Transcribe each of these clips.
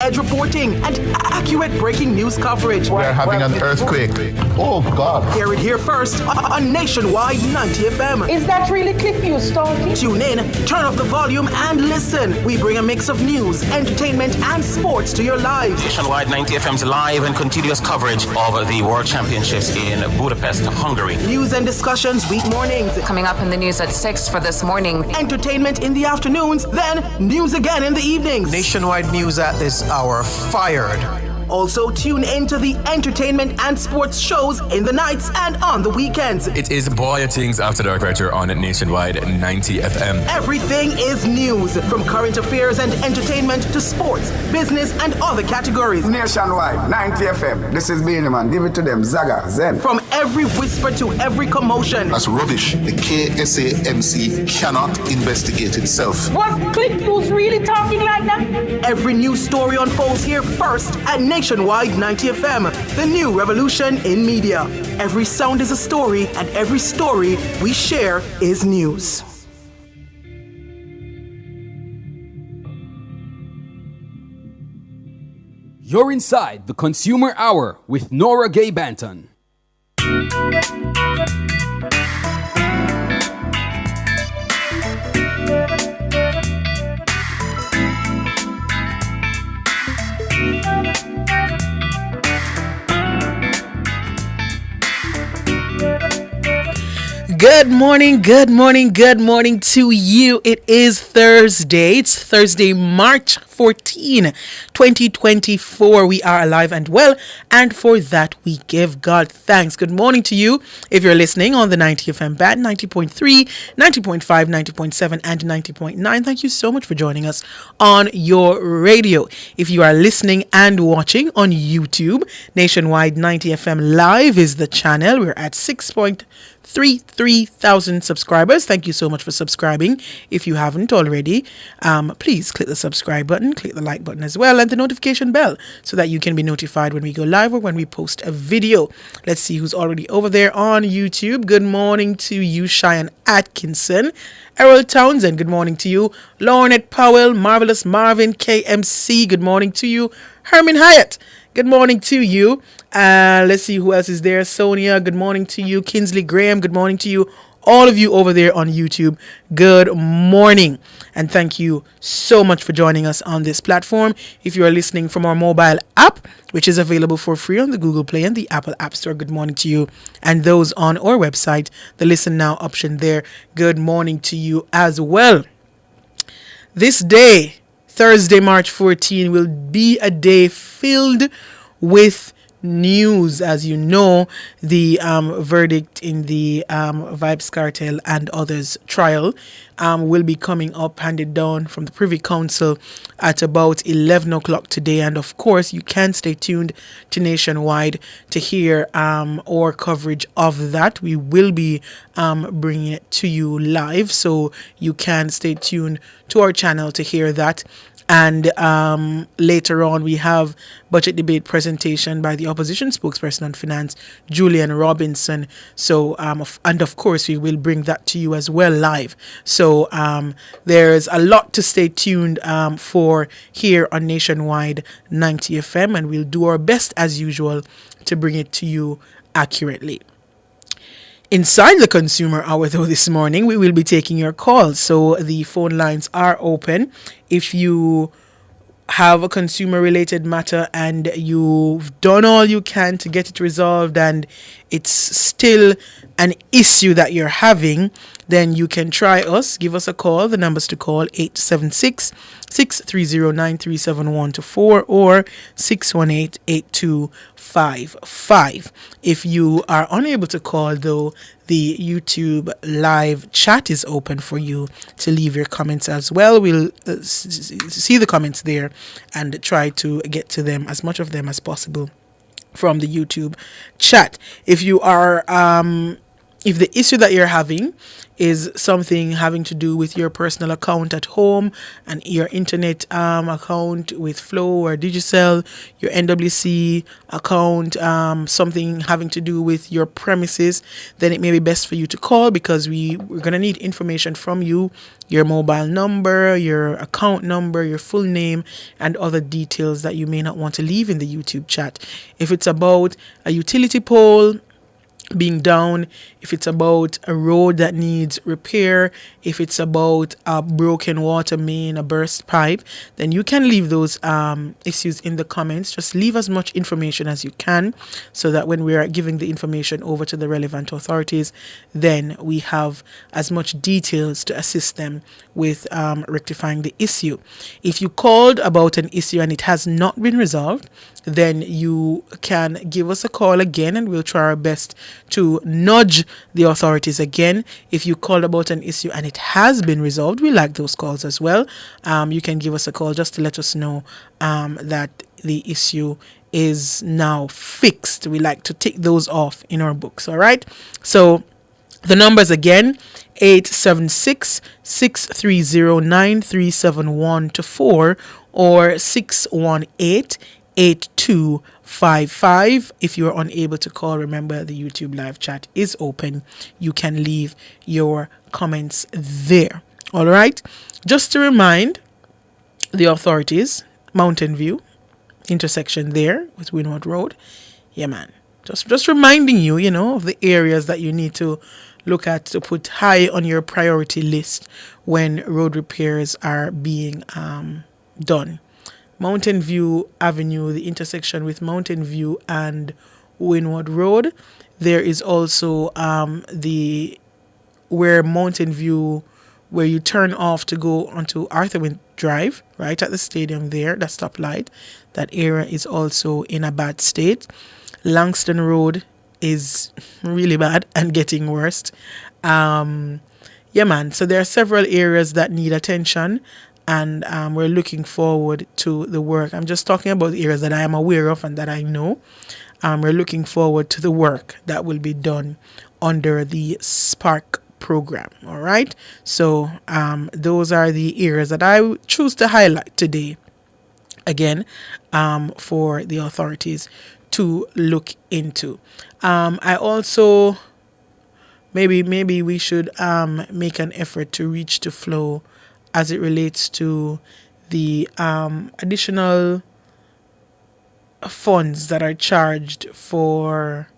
edge reporting, and accurate breaking news coverage. We're having an earthquake. Oh, God. Hear it here first on Nationwide 90 FM. Is that really clip you starting? Tune in, turn up the volume, and listen. We bring a mix of news, entertainment, and sports to your lives. Nationwide 90 FM's live and continuous coverage of the World Championships in Budapest, Hungary. News and discussions week mornings. Coming up in the news at 6 for this morning. Entertainment in the afternoons, then news again in the evenings. Nationwide news at this hour. Fired. Also, tune in to the entertainment and sports shows in the nights and on the weekends. It is Boy Things After Dark right here on Nationwide 90 FM. Everything is news, from current affairs and entertainment to sports, business, and other categories. Nationwide 90 FM. This is Beanie Man. Give it to them. Zaga, Zen. From every whisper to every commotion. That's rubbish. The KSAMC cannot investigate itself. Was clip news really talking like that? Every news story unfolds here first at Nationwide 90 FM, the new revolution in media. Every sound is a story, and every story we share is news. You're inside the Consumer Hour with Nora Gay Banton. Good morning, good morning, good morning to you. It is Thursday. It's Thursday, March 14, 2024. We are alive and well, and for that we give God thanks. Good morning to you if you're listening on the 90 FM band, 90.3, 90.5, 90.7, and 90.9. Thank you so much for joining us on your radio. If you are listening and watching on YouTube, Nationwide 90 FM Live is the channel. We're at 6.33,000 subscribers. Thank you so much for subscribing. If you haven't already, please click the subscribe button, click the like button as well, and the notification bell so that you can be notified when we go live or when we post a video. Let's see who's already over there on YouTube. Good morning to you, Cheyenne Atkinson. Errol Townsend, good morning to you. Lornette Powell, Marvelous Marvin, KMC, good morning to you. Herman Hyatt, good morning to you. Let's see who else is there. Sonia, good morning to you. Kinsley Graham, good morning to you. All of you over there on YouTube, good morning. And thank you so much for joining us on this platform. If you are listening from our mobile app, which is available for free on the Google Play and the Apple App Store, good morning to you. And those on our website, the Listen Now option there, good morning to you as well. This day, Thursday, March 14, will be a day filled with news. As you know, the verdict in the Vybz Cartel and others trial will be coming up, handed down from the Privy Council at about 11 o'clock today. And of course, you can stay tuned to Nationwide to hear our coverage of that. We will be bringing it to you live, so you can stay tuned to our channel to hear that. And later on, we have budget debate presentation by the opposition spokesperson on finance, Julian Robinson. So, and of course, we will bring that to you as well live. So there's a lot to stay tuned for here on Nationwide 90 FM, and we'll do our best as usual to bring it to you accurately. Inside the Consumer Hour, though, this morning, we will be taking your calls. So the phone lines are open. If you have a consumer-related matter and you've done all you can to get it resolved and it's still an issue that you're having, then you can try us. Give us a call. The numbers to call 876-630-9371-4 or 618-8255. If you are unable to call, though, the YouTube live chat is open for you to leave your comments as well. We'll see the comments there and try to get to them, as much of them as possible, from the YouTube chat. If you are if the issue that you're having is something having to do with your personal account at home and your internet account with Flow or Digicel, your NWC account, something having to do with your premises, then it may be best for you to call, because we're going to need information from you, your mobile number, your account number, your full name, and other details that you may not want to leave in the YouTube chat. If it's about a utility pole being down, if it's about a road that needs repair, if it's about a broken water main, a burst pipe, then you can leave those issues in the comments. Just leave as much information as you can, so that when we are giving the information over to the relevant authorities, then we have as much details to assist them with rectifying the issue. If you called about an issue and it has not been resolved, then you can give us a call again, and we'll try our best to nudge the authorities again. If you called about an issue and it has been resolved, we like those calls as well. You can give us a call just to let us know that the issue is now fixed. We like to tick those off in our books. All right. So the numbers again, 876-630-9371-4 or 618-8255. If you're unable to call, remember the YouTube live chat is open. You can leave your comments there. All right. Just to remind the authorities, Mountain View intersection there with Winwood Road. Yeah, man. Just reminding you, of the areas that you need to look at to put high on your priority list when road repairs are being done. Mountain View Avenue, the intersection with Mountain View and Winwood Road. There is also where Mountain View, where you turn off to go onto Arthur Wint Drive, right at the stadium there, that stoplight. That area is also in a bad state. Langston Road is really bad and getting worse. Yeah, man. So there are several areas that need attention, and we're looking forward to the work. I'm just talking about the areas that I am aware of and that I know. We're looking forward to the work that will be done under the Spark program. All right. So those are the areas that I choose to highlight today, again, for the authorities to look into. I also, maybe we should make an effort to reach to Flow as it relates to the additional funds that are charged for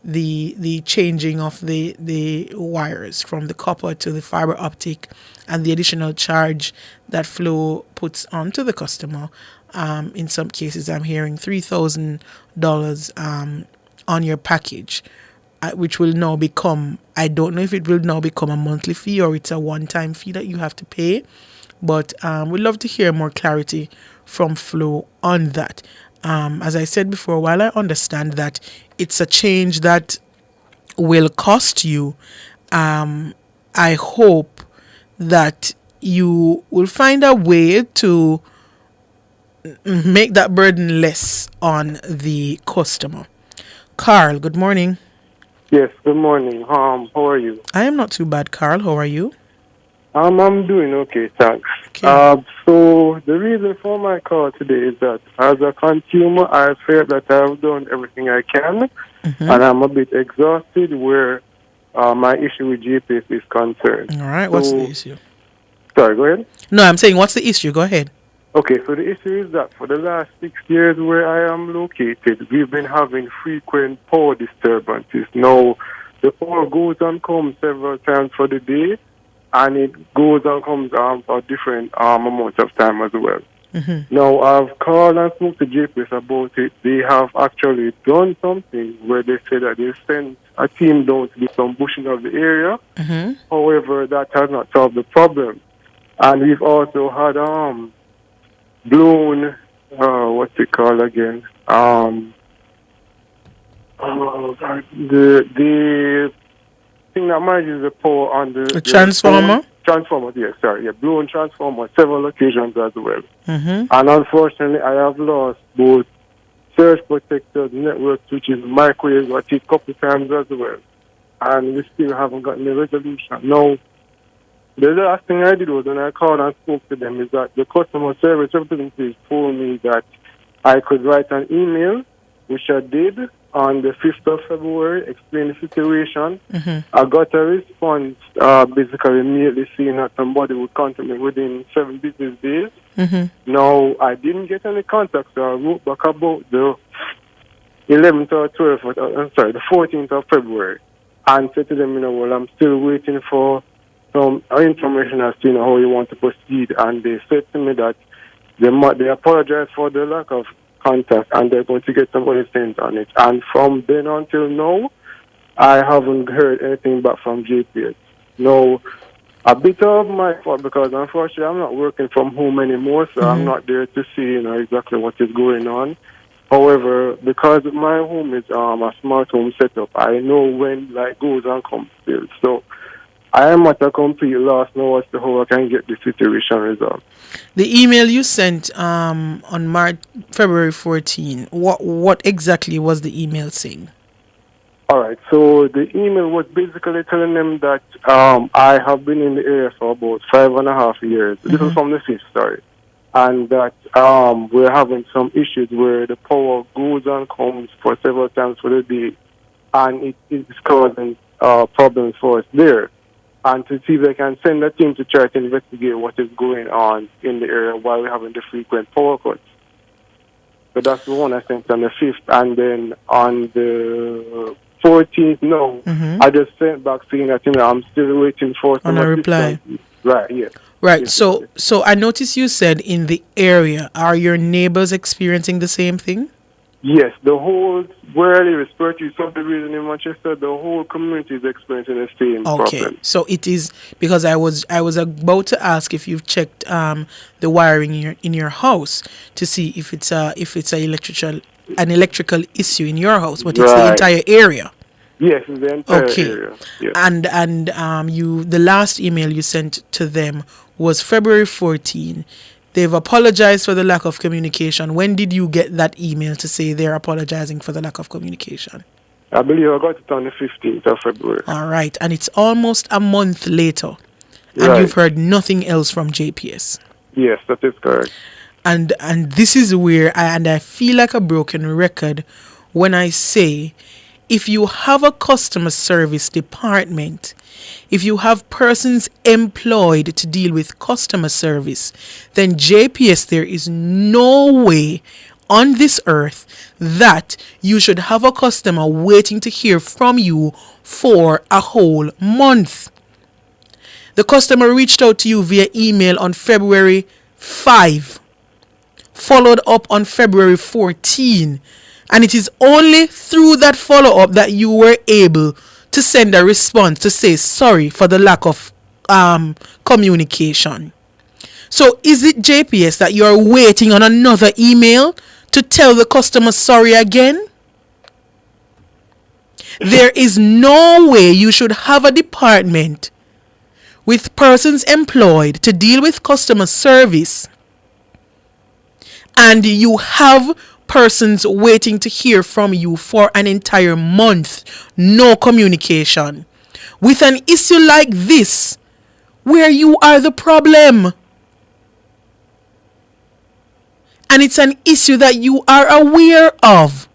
the changing of the wires from the copper to the fiber optic, and the additional charge that Flow puts onto the customer. In some cases, I'm hearing $3,000 on your package, which will now become, I don't know if it will now become a monthly fee or it's a one-time fee that you have to pay. But we'd love to hear more clarity from Flow on that. As I said before, while I understand that it's a change that will cost you, I hope that you will find a way to make that burden less on the customer. Carl, good morning. Yes, good morning. How are you? I am not too bad, Carl. How are you? I'm doing okay, thanks. Okay. So the reason for my call today is that as a consumer, I feel that I've done everything I can, and I'm a bit exhausted where my issue with GPS is concerned. All right, what's the issue? Sorry, go ahead. No, I'm saying what's the issue? Go ahead. Okay, so the issue is that for the last 6 years where I am located, we've been having frequent power disturbances. Now, the power goes and comes several times for the day, and it goes and comes for different amounts of time as well. Now, I've called and spoke to JPS about it. They have actually done something where they say that they sent a team down to do some bushing of the area. However, that has not solved the problem. And we've also had blown, what's it called again? The thing that manages the power on the transformer? Transformer, yes, sorry. Yeah, blown transformer several occasions as well. And unfortunately, I have lost both surge protectors, network switches, microwaves, a couple times as well. and we still haven't gotten a resolution. Now, the last thing I did was when I called and spoke to them is that the customer service representative told me that I could write an email, which I did on the 5th of February, explain the situation. I got a response basically immediately saying that somebody would contact me within 7 business days. Now, I didn't get any contact, so I wrote back about the 11th or 12th, the 14th of February, and said to them, well, I'm still waiting for some information as to how you want to proceed. And they said to me that they apologize for the lack of contact and they're going to get somebody sent on it. And from then until now, I haven't heard anything back from JPS. No, a bit of my fault because unfortunately I'm not working from home anymore, so I'm not there to see exactly what is going on. However, because my home is a smart home setup, I know when light goes and comes still. So I am at a complete loss now as to how I can get the situation resolved. The email you sent on February 14, what exactly was the email saying? All right, so the email was basically telling them that I have been in the area for about 5.5 years. This is from the 5th, sorry. And that we're having some issues where the power goes and comes for several times for the day, and it is causing problems for us there. And to see if they can send a team to try to investigate what is going on in the area while we're having the frequent power cuts. So that's the one I sent on the 5th. And then on the 14th, I just sent back saying that, I'm still waiting for some reply. Right, yes. Right, yes, so I noticed you said in the area, are your neighbors experiencing the same thing? Yes, the whole, where I live is Spurtree subdivision in Manchester, the whole community is experiencing the same problem. So it is, because I was about to ask if you've checked the wiring in your house to see if it's an electrical issue in your house, but it's the entire area. Yes, it's the entire area. Yes. And the last email you sent to them was February 14. They've apologized for the lack of communication. When did you get that email to say they're apologizing for the lack of communication? I believe I got it on the 15th of February. All right. And it's almost a month later. And you've heard nothing else from JPS. Yes, that is correct. And this is where I feel like a broken record when I say, if you have a customer service department, if you have persons employed to deal with customer service, then JPS, there is no way on this earth that you should have a customer waiting to hear from you for a whole month. The customer reached out to you via email on February 5, followed up on February 14. And it is only through that follow-up that you were able to send a response to say sorry for the lack of communication. So is it JPS that you're waiting on another email to tell the customer sorry again? There is no way you should have a department with persons employed to deal with customer service and you have persons waiting to hear from you for an entire month, no communication, with an issue like this, where you are the problem. And it's an issue that you are aware of.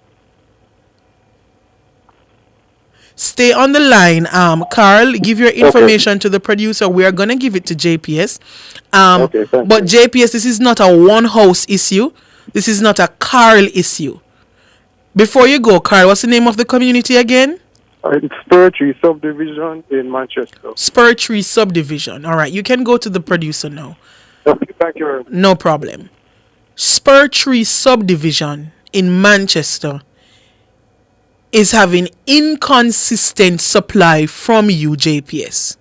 Stay on the line. Carl, give your information to the producer. We are going to give it to JPS. But JPS, this is not a one-house issue. This is not a Carl issue. Before you go, Carl, what's the name of the community again? It's Spurtree subdivision in Manchester. Spurtree subdivision. All right, you can go to the producer now. Okay, thank you. No problem. Spurtree subdivision in Manchester is having inconsistent supply from you, JPS.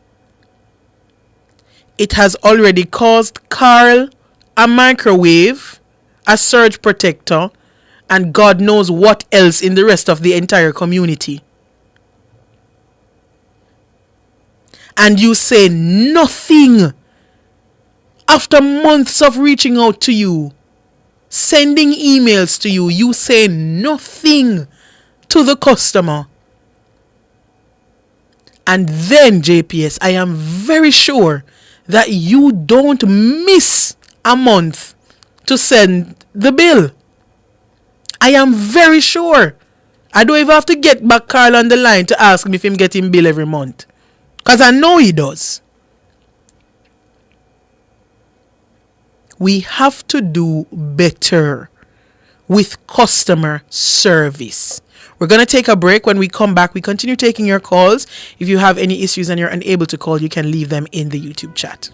It has already caused Carl a microwave, a surge protector, and God knows what else in the rest of the entire community. And you say nothing after months of reaching out to you, sending emails to you. You say nothing to the customer. And then, JPS, I am very sure that you don't miss a month to send the bill. I am very sure. I don't even have to get back Carl on the line to ask him if him getting bill every month. Because I know he does. We have to do better with customer service. We're going to take a break. When we come back, we continue taking your calls. If you have any issues and you're unable to call, you can leave them in the YouTube chat.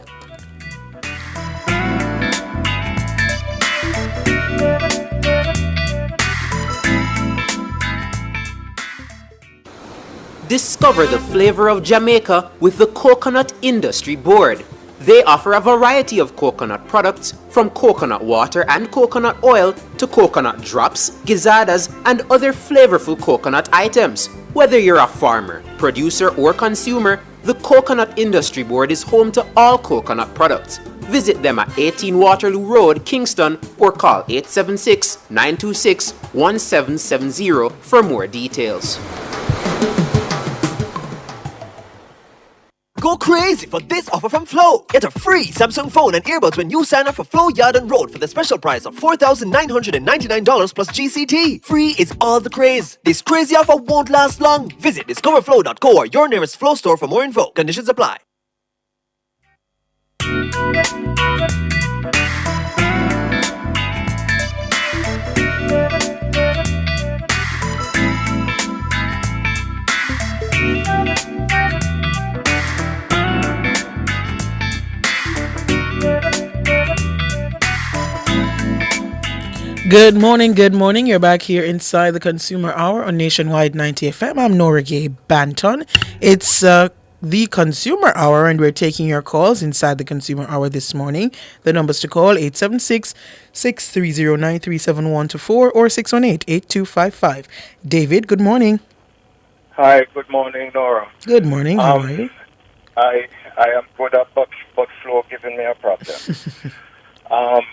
Discover the flavor of Jamaica with the Coconut Industry Board. They offer a variety of coconut products, from coconut water and coconut oil to coconut drops, gizadas, and other flavorful coconut items. Whether you're a farmer, producer, or consumer, the Coconut Industry Board is home to all coconut products. Visit them at 18 Waterloo Road, Kingston, or call 876-926-1770 for more details. Go crazy for this offer from Flow. Get a free Samsung phone and earbuds when you sign up for Flow Yard and Road for the special price of $4,999 plus GCT. Free is all the craze. This crazy offer won't last long. Visit discoverflow.co or your nearest Flow store for more info. Conditions apply. Good morning, good morning. You're back here inside the Consumer Hour on Nationwide 90 FM. I'm Nora Gay Banton. It's the Consumer Hour, and we're taking your calls inside the Consumer Hour this morning. The numbers to call, 876-630-9371-4 or 618-8255. David, good morning. Hi, good morning, Nora. Good morning. How are you? I am good at but Flow giving me a problem.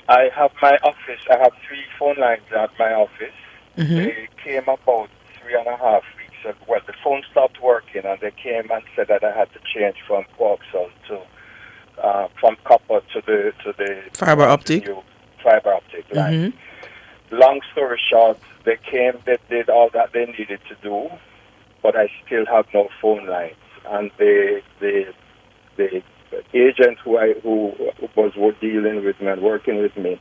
I have my office. I have 3 phone lines at my office. Mm-hmm. They came about 3.5 weeks ago. Well, the phone stopped working, and they came and said that I had to change from coaxial to from copper to the fiber optic. New fiber optic line. Mm-hmm. Long story short, they came. They did all that they needed to do, but I still have no phone lines, and the agent who was dealing with me and working with me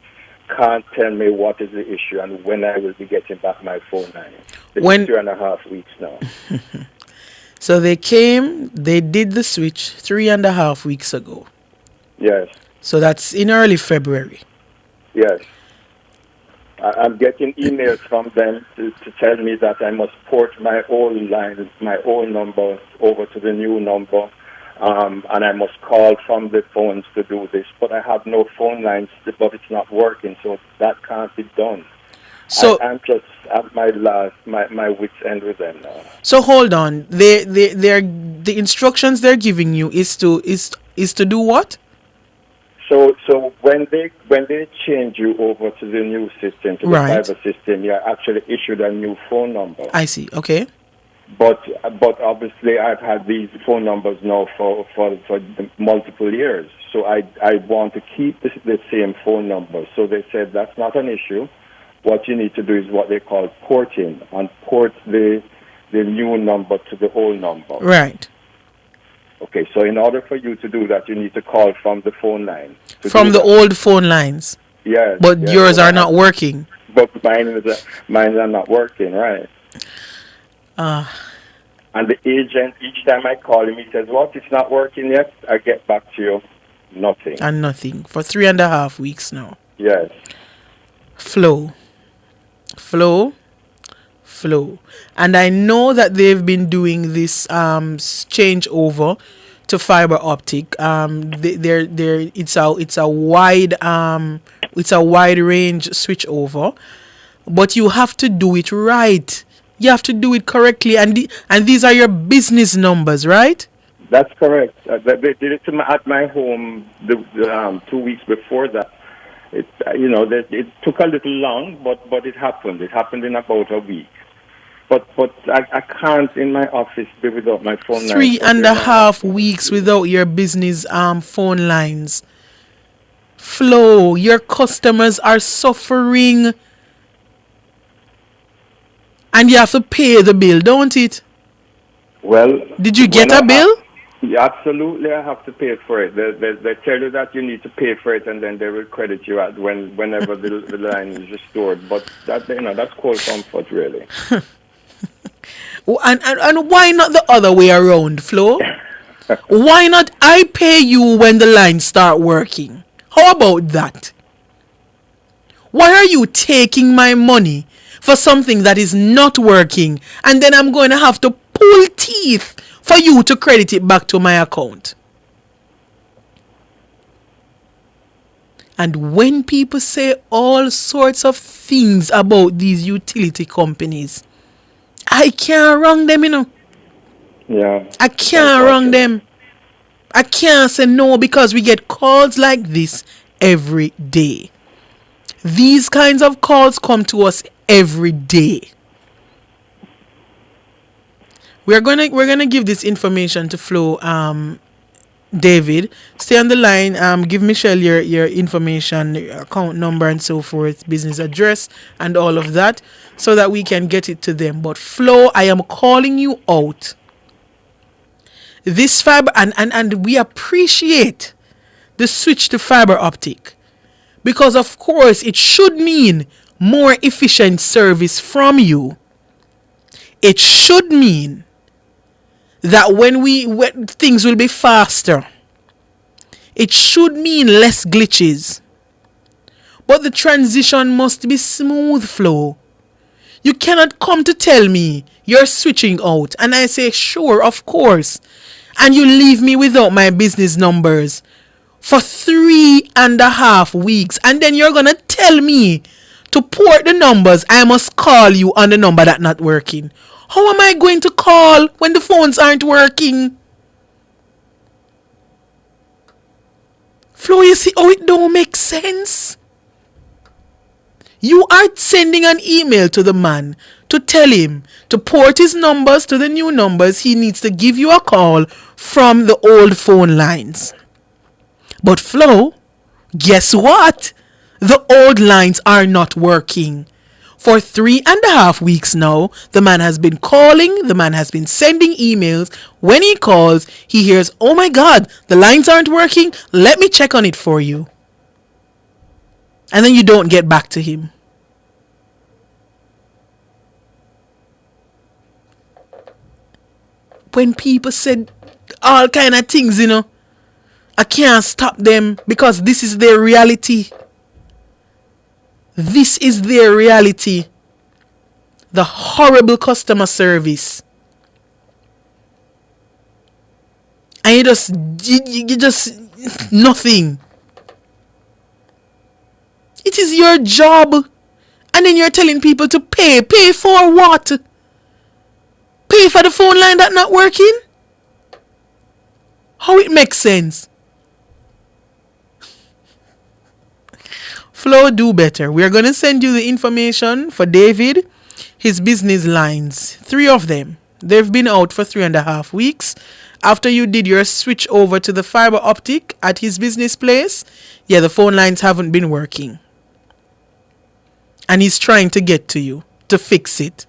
can't tell me what is the issue and when I will be getting back my phone line. It's 3.5 weeks now. So they came, they did the switch 3.5 weeks ago. Yes. So that's in early February. Yes. I'm getting emails from them to tell me that I must port my old line, my old number over to the new number. And I must call from the phones to do this, but I have no phone lines, but it's not working, so that can't be done. So I'm just at my wit's end with them now. So hold on, the instructions they're giving you is to do what? So when they change you over to the new system, to the fiber system, you're actually issued a new phone number. I see. Okay. But obviously I've had these phone numbers now for multiple years. So I want to keep the same phone number. So they said that's not an issue. What you need to do is what they call porting, and port the new number to the old number. Right. Okay, so in order for you to do that, you need to call from the phone line. From the old phone lines? Yes. But yours are not working? But mine are not working, right. And the agent, each time I call him, he says, "What? It's not working yet." I get back to you, nothing. And nothing for 3.5 weeks now. Yes. Flow. And I know that they've been doing this changeover to fiber optic. It's a wide range switch over, but you have to do it right. You have to do it correctly, and these are your business numbers, right? That's correct. They did it at my home 2 weeks before that. It took a little long, but it happened. It happened in about a week. But I can't in my office be without my phone line. 3.5 weeks without your business phone lines. Flo, your customers are suffering. And you have to pay the bill, don't it? Well, did you get a bill? Yeah, absolutely, I have to pay for it. They tell you that you need to pay for it, and then they will credit you at whenever the line is restored. But that's cold comfort, really. And why not the other way around, Flo? Why not I pay you when the lines start working? How about that? Why are you taking my money for something that is not working, and then I'm going to have to pull teeth for you to credit it back to my account? And when people say all sorts of things about these utility companies, I can't wrong them, Yeah. I can't wrong them. I can't say no, because we get calls like this every day. These kinds of calls come to us every day. We're gonna give this information to Flo. David, stay on the line. Give Michelle your information, your account number and so forth, business address and all of that, so that we can get it to them. But Flo, I am calling you out. This fiber, and we appreciate the switch to fiber optic, because of course it should mean more efficient service from you. It should mean that when things will be faster. It should mean less glitches. But the transition must be smooth, Flo. You cannot come to tell me you're switching out and I say, sure, of course, and you leave me without my business numbers for 3.5 weeks, and then you're gonna tell me to port the numbers, I must call you on the number that's not working. How am I going to call when the phones aren't working? Flo, you see how it don't make sense? You are sending an email to the man to tell him to port his numbers to the new numbers. He needs to give you a call from the old phone lines. But Flo, guess what? The old lines are not working. For 3.5 weeks now, the man has been calling, the man has been sending emails. When he calls, he hears, oh my God, the lines aren't working. Let me check on it for you. And then you don't get back to him. When people said all kind of things, I can't stop them because this is their reality. This is their reality. The horrible customer service. And you just nothing. It is your job. And then you're telling people to pay. Pay for what? Pay for the phone line that's not working? How it makes sense? Flo, do better. We are going to send you the information for David, his business lines. 3 of them. They've been out for 3.5 weeks. After you did your switch over to the fiber optic at his business place, the phone lines haven't been working. And he's trying to get to you to fix it.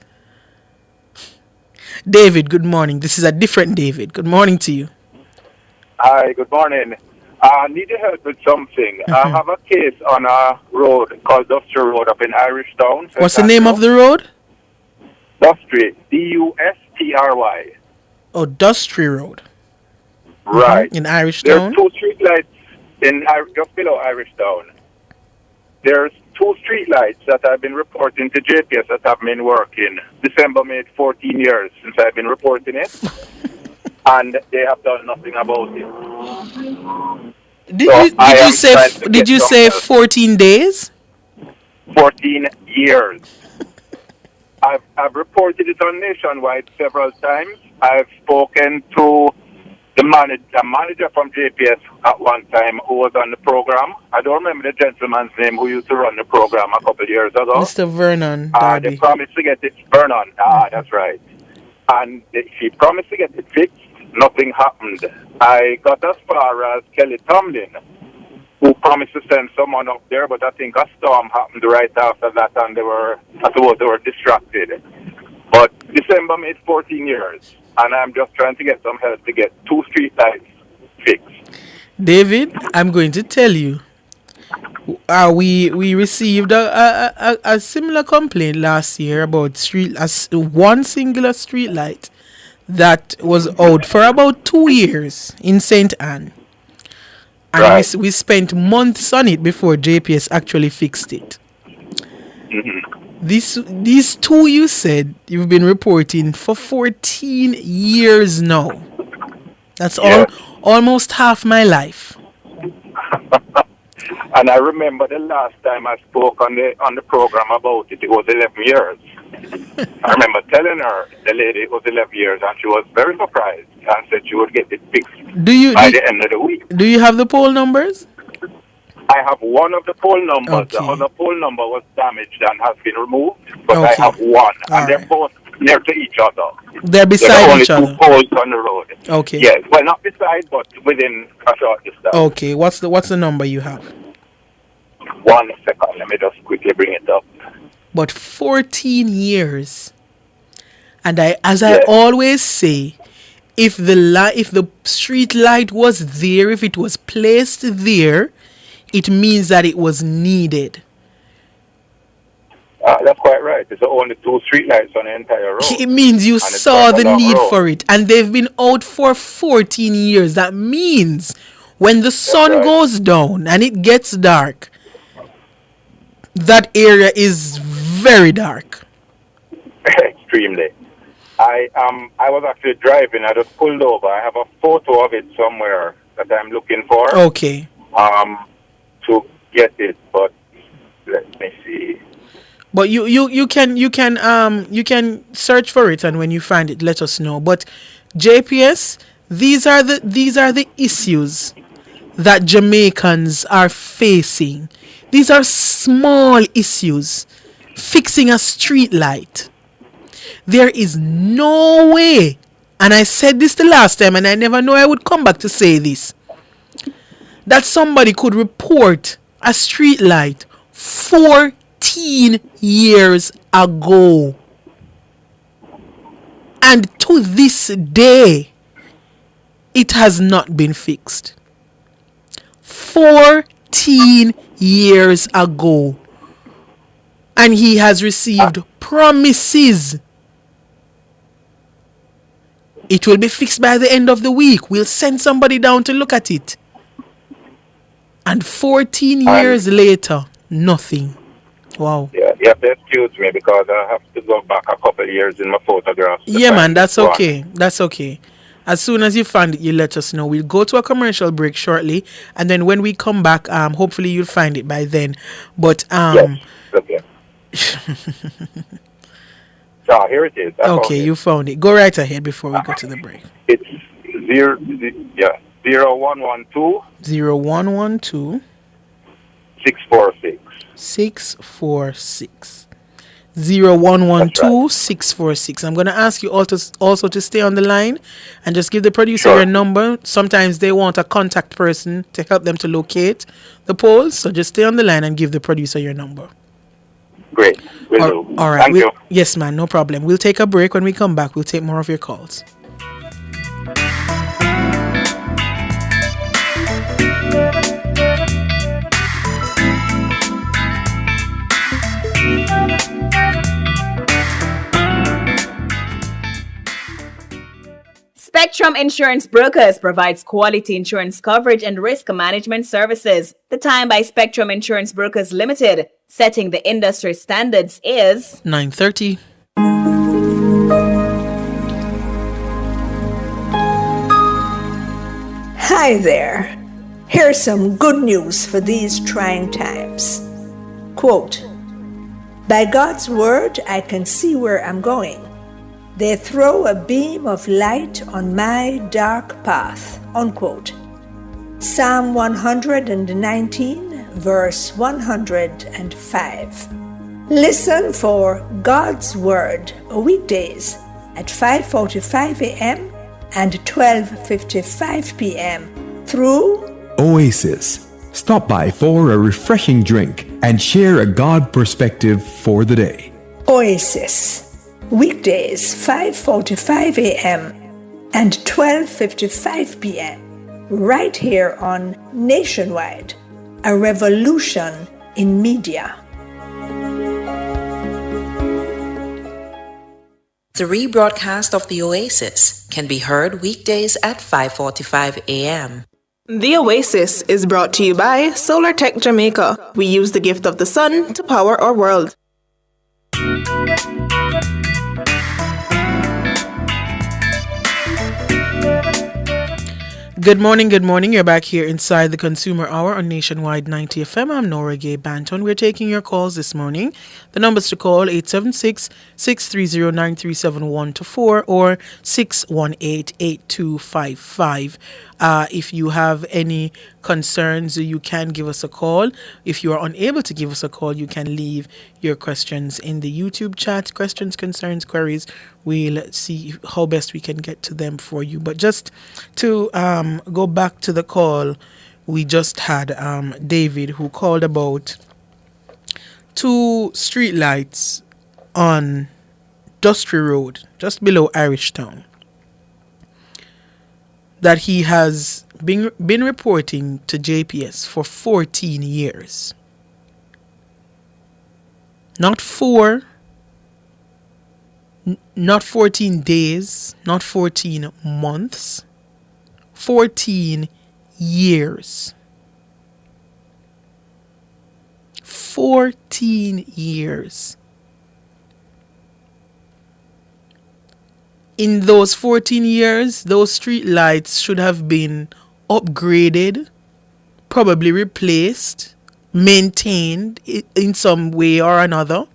David, good morning. This is a different David. Good morning to you. Hi, good morning. I need your help with something. I have a case on a road called Dustry Road up in Irishtown. What's the name of the road? Dustry. Dustry. Oh, Dustry Road. Right. In Irishtown? There's 2 street lights just below Irishtown. There's 2 street lights that I've been reporting to JPS that have been working. December made 14 years since I've been reporting it. And they have done nothing about it. Did you say 14 days? 14 years. I've reported it on Nationwide several times. I've spoken to the manager from JPS at one time who was on the program. I don't remember the gentleman's name who used to run the program a couple of years ago. Mr. Vernon They Darby. promised to get it, Vernon. That's right. And she promised to get it fixed. Nothing happened. I got as far as Kelly Tomlin, who promised to send someone up there, but I think a storm happened right after that, and they were distracted. But December made 14 years, and I'm just trying to get some help to get 2 street lights fixed. David, I'm going to tell you. We received a similar complaint last year about one singular street light that was out for about 2 years in St. Anne. And Right. we spent months on it before JPS actually fixed it. Mm-hmm. These two you said you've been reporting for 14 years now. That's almost half my life. And I remember the last time I spoke on the program about it, it was 11 years. I remember telling her, the lady, it was 11 years, and she was very surprised and said she would get it fixed by the end of the week. Do you have the poll numbers? I have one of the poll numbers. The other poll number was damaged and has been removed, but I have one, and they're both near to each other. They're beside each other. There are only 2 poles on the road. Okay. Yes, well, not beside, but within a short distance. Okay, what's the number you have? 1 second, let me just quickly bring it up. But 14 years. And I always say, if the street light was there, if it was placed there, it means that it was needed. That's quite right. There's only 2 street lights on the entire road. It means you saw the need for it. And they've been out for 14 years. That means when the sun goes down and it gets dark, that area is very dark. Extremely. I was actually driving. I just pulled over. I have a photo of it somewhere that I'm looking for. Okay. To get it, but let me see. But you can search for it, and when you find it, let us know. But JPS, these are the issues that Jamaicans are facing. These are small issues. Fixing a street light. There is no way, and I said this the last time, and I never know I would come back to say this, that somebody could report a street light 14 years ago. And to this day, it has not been fixed. 14 years ago. And he has received promises. It will be fixed by the end of the week. We'll send somebody down to look at it. And 14 years later, nothing. Wow. Yeah, you have to excuse me because I have to go back a couple of years in my photographs. Yeah, man, that's okay. That's okay. As soon as you find it, you let us know. We'll go to a commercial break shortly, and then when we come back, hopefully you'll find it by then. But yes, okay. So here it is. Okay, you found it. Go right ahead before we go to the break. It's 0112 0112 646 646 0112 646. I'm going to ask you also to stay on the line and just give the producer your number. Sometimes they want a contact person to help them to locate the polls, so just stay on the line and give the producer your number. Great. Will do. All right. Thank you. Yes, man, no problem. We'll take a break. When we come back, we'll take more of your calls. Spectrum Insurance Brokers provides quality insurance coverage and risk management services. The time by Spectrum Insurance Brokers Limited, setting the industry standards, is 9:30. Hi there. Here's some good news for these trying times. Quote, "By God's word, I can see where I'm going. They throw a beam of light on my dark path. Unquote. Psalm 119, verse 105. Listen for God's Word weekdays at 5:45 a.m. and 12:55 p.m. through Oasis. Stop by for a refreshing drink and share a God perspective for the day. Oasis. Weekdays 5:45 a.m. and 12:55 p.m. right here on Nationwide, a revolution in media. The rebroadcast of the Oasis can be heard weekdays at 5:45 a.m. The Oasis is brought to you by Solar Tech Jamaica. We use the gift of the sun to power our world. Good morning. You're back here inside the Consumer Hour on Nationwide 90 FM. I'm Nora Gay Banton. We're taking your calls this morning. The numbers to call 876-630-9371-4 or 618-8255. If you have any concerns, you can give us a call. If you are unable to give us a call, you can leave your questions in the YouTube chat. Questions, concerns, queries. We'll see how best we can get to them for you. But just to go back to the call we just had, David, who called about 2 street lights on Dusty Road, just below Irishtown, that he has been reporting to JPS for 14 years. Not 4, not 14 days, not 14 months, 14 years. 14 years. In those 14 years, those street lights should have been upgraded, probably replaced, maintained in some way or another.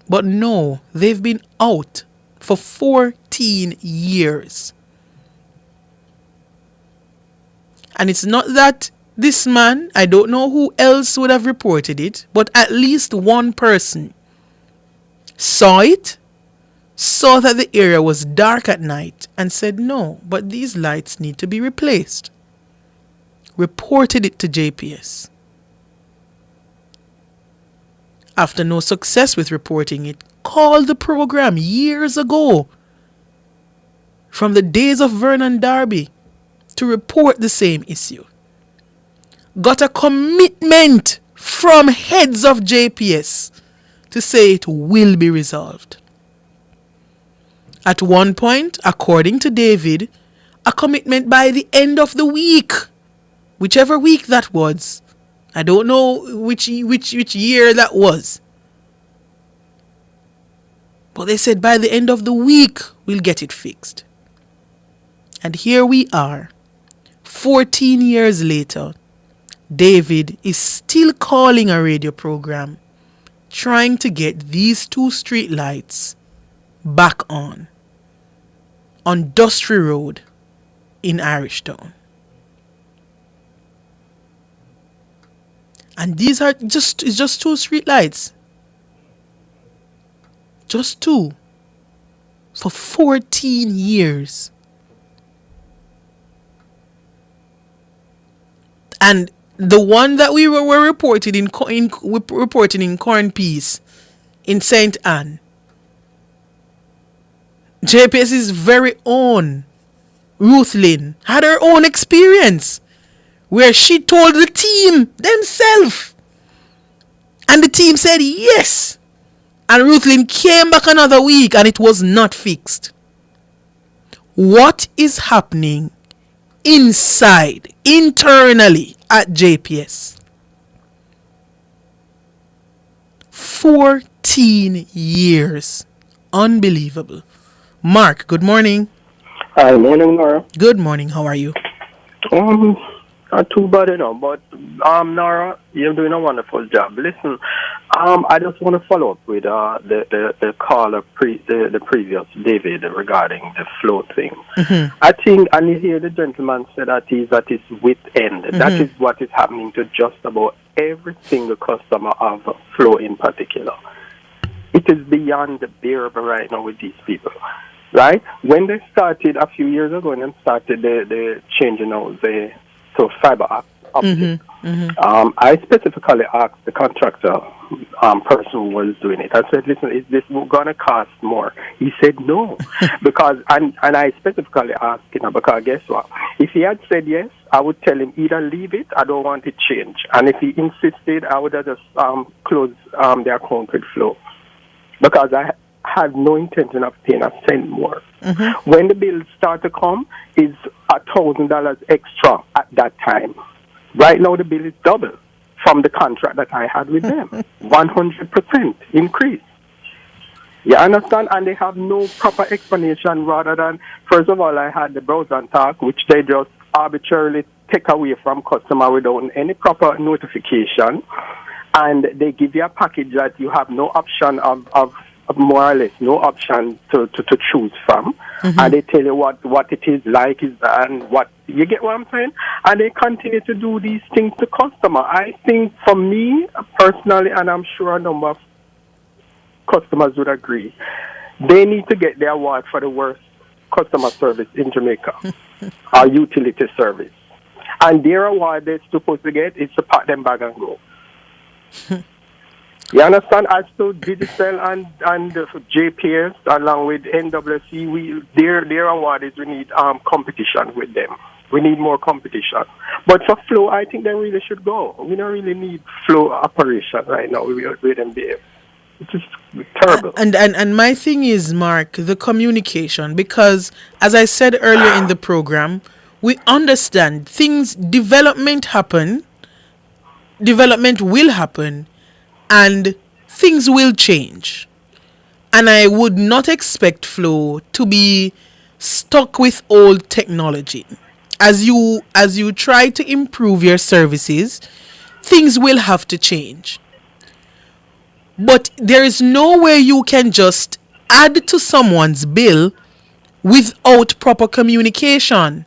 But no, they've been out for 14 years. And it's not that this man, I don't know who else would have reported it, but at least one person saw it, saw that the area was dark at night and said, no, but these lights need to be replaced. Reported it to JPS. After no success with reporting it, called the program years ago, from the days of Vernon Darby, to report the same issue. Got a commitment from heads of JPS to say it will be resolved. At one point, according to David, a commitment by the end of the week, whichever week that was. I don't know which year that was. But they said by the end of the week, we'll get it fixed. And here we are, 14 years later. David is still calling a radio program, trying to get these 2 street lights back on Dusty Road in Irishtown. And these are just 2 street lights. Just 2. For 14 years. And the one that we were reporting in Corn Peace in St. Anne, JPS's very own Ruth Lynn had her own experience where she told the team themselves, and the team said yes, and Ruth Lynn came back another week and it was not fixed. What is happening internally at JPS? 14 years. Unbelievable. Mark, good morning. Hi, morning, Nora. Good morning. How are you? Not too bad, but Nora, you're doing a wonderful job. Listen, I just want to follow up with the caller, the previous David, regarding the flow thing. Mm-hmm. I think, and you hear the gentleman say that is at his wit end. Mm-hmm. That is what is happening to just about every single customer of flow in particular. It is beyond the bearable right now with these people. Right? When they started a few years ago, and then started the changing out the fiber optic. Mm-hmm. Mm-hmm. I specifically asked the contractor person who was doing it. I said, listen, is this going to cost more? He said no. because and I specifically asked him, because guess what? If he had said yes, I would tell him either leave it, I don't want it changed. And if he insisted, I would have just close the account with Flow. Because I had no intention of paying a cent more. Mm-hmm. When the bills start to come, it's $1,000 extra at that time. Right now, the bill is double from the contract that I had with them. 100% increase. You understand? And they have no proper explanation rather than, first of all, I had the browse and talk, which they just arbitrarily take away from customer without any proper notification. And they give you a package that you have no option of more or less no option to choose from. Mm-hmm. And they tell you what it is like and what you get what I'm saying? And they continue to do these things to customer. I think for me personally, and I'm sure a number of customers would agree, they need to get their award for the worst customer service in Jamaica or utility service. And their award they're supposed to get is to pack them bag and go. You understand? As to Digital and JPS along with NWC, their award is we need competition with them. We need more competition. But for Flow, I think they really should go. We don't really need Flow operation right now with them there. It's just terrible. And my thing is, Mark, the communication, because as I said earlier in the program, we understand development will happen, and things will change. And I would not expect Flow to be stuck with old technology. As you try to improve your services, things will have to change. But there is no way you can just add to someone's bill without proper communication.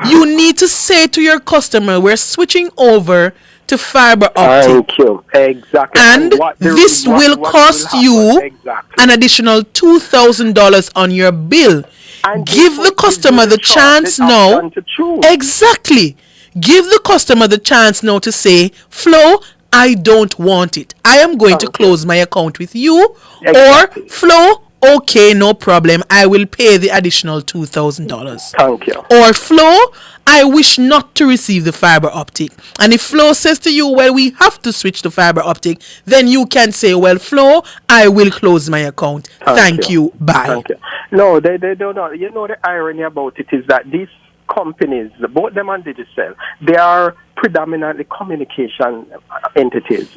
You need to say to your customer, we're switching over to fiber optic. Thank you. Exactly. And this will cost you an additional $2,000 on your bill. And give the customer the chance now. Exactly. Give the customer the chance now to say, Flo, I don't want it. I am going to close my account with you. Exactly. Or, Flo, okay, no problem. I will pay the additional $2,000. Thank you. Or, Flo, I wish not to receive the fiber optic. And if Flo says to you, well, we have to switch to fiber optic, then you can say, well, Flo, I will close my account. Thank you. Bye. Thank you. No, they don't know. You know, the irony about it is that these companies, both them and Digicel, they are predominantly communication entities.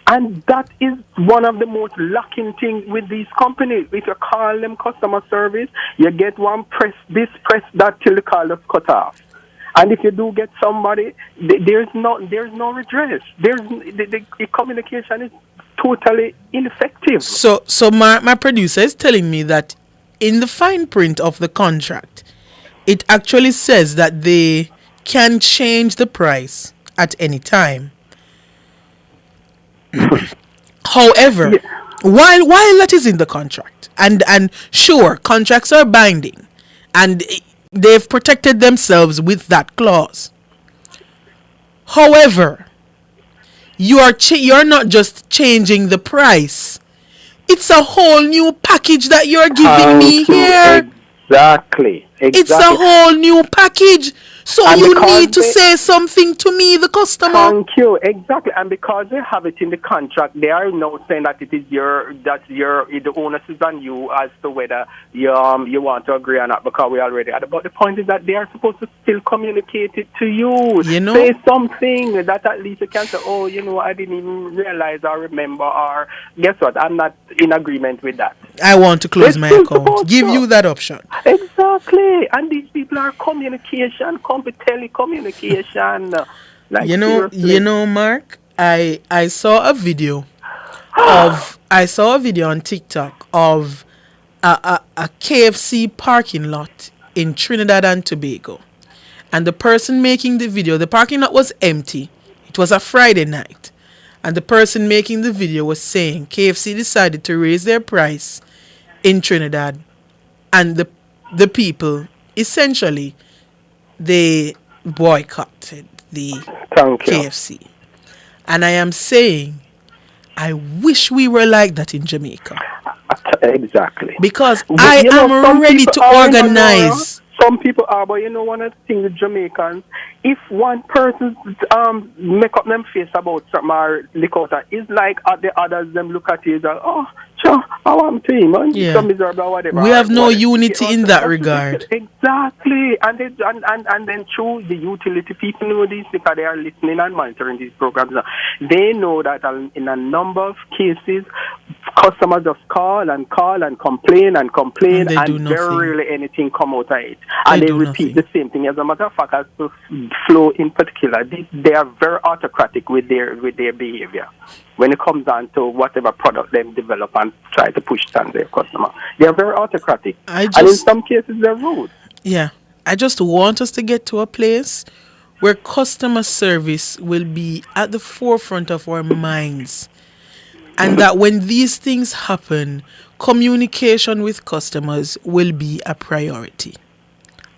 And that is one of the most lacking things with these companies. If you call them customer service, you get one press this, press that till the call is cut off. And if you do get somebody, there's no redress. The communication is totally ineffective. So my producer is telling me that in the fine print of the contract, it actually says that they can change the price at any time. However, while that is in the contract, and sure, contracts are binding, and they've protected themselves with that clause. However, you're not just changing the price; it's a whole new package that you're giving me here. Exactly. It's a whole new package. So and you need to say something to me, the customer. Thank you. Exactly. And because they have it in the contract, they are now saying that it is the onus is on you as to whether you want to agree or not, because we already had. But the point is that they are supposed to still communicate it to you. You know? Say something that at least you can say, oh, I didn't even realize or remember, or guess what? I'm not in agreement with that. I want to close my account. Give you that option. Exactly. And these people are telecommunication. Like, you know, Mark, I saw a video on TikTok of a KFC parking lot in Trinidad and Tobago. And the person making the video, the parking lot was empty. It was a Friday night. And the person making the video was saying KFC decided to raise their price in Trinidad. And the people, essentially, they boycotted the KFC. And I am saying, I wish we were like that in Jamaica. Exactly. Because I am ready to organize. Some people are, but you know, one of the things with Jamaicans, if one person make up them face about something or look out, it's like the others them look at you and like, oh, sure, I want to him, man. Yeah. So miserable or whatever. We have no unity in that regard. Exactly. And then through the utility, people know this because they are listening and monitoring these programs. They know that in a number of cases, customers just call and complain and very rarely anything come out of it. And they repeat the same thing. As a matter of fact, as to Flow in particular, they are very autocratic with their behavior when it comes down to whatever product they develop and try to push on their customer. They are very autocratic. And in some cases, they're rude. Yeah. I just want us to get to a place where customer service will be at the forefront of our minds. And that when these things happen, communication with customers will be a priority.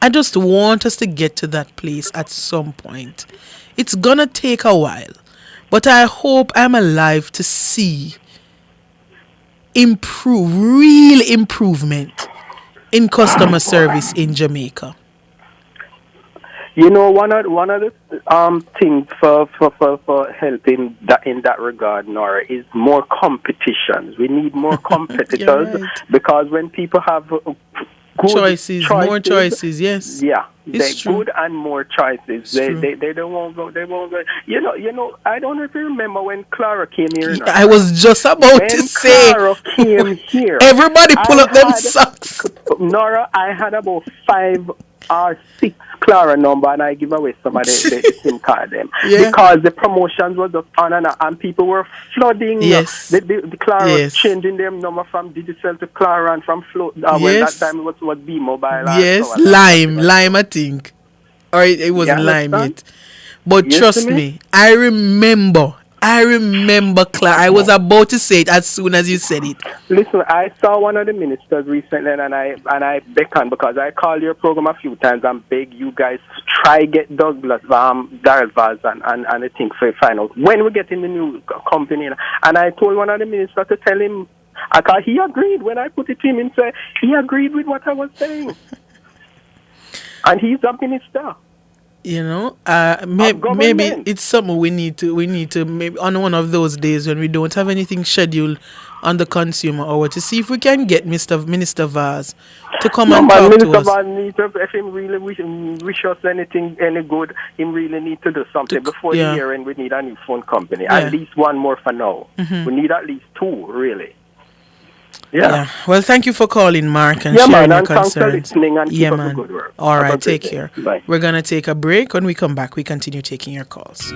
I just want us to get to that place at some point. It's gonna take a while, but I hope I'm alive to see real improvement in customer service in Jamaica. You know, one of the things for helping in that regard, Nora, is more competitions. We need more competitors because when people have choices, more choices, yes. Yeah, it's true. Good and more choices. They don't want go. They won't go. You know. I don't know if you remember when Clara came here. Yeah, I was just about to say. Clara came here. Everybody pull up them socks. Nora, I had about 5 or 6 Clara number, and I give away some of the SIM card them because the promotions was up on and people were flooding. Yes, the Clara was changing their number from Digicel to Clara and from Flow. When that time it was B Mobile. Yes, Lime, I think, or it wasn't Lime yet. But trust me, I remember, Clara. I was about to say it as soon as you said it. Listen, I saw one of the ministers recently, and I beckoned because I called your program a few times and beg you guys try get Douglas, Darrell Vaz, and I think for find out when we get in the new company. And I told one of the ministers to tell him, because he agreed when I put it to him and said he agreed with what I was saying, and he's a minister. You know, maybe it's something we need to maybe on one of those days when we don't have anything scheduled on the consumer hour to see if we can get Minister Vaz to come and talk to us. Vaz needs to, if him really wish us any good, him really need to do something before the year end. We need a new phone company, at least one more for now. Mm-hmm. We need at least 2 really. Yeah. Well, thank you for calling, Mark, and sharing your concerns. Thanks for listening and keep up the good work. All right, take care. Bye. We're going to take a break. When we come back, we continue taking your calls.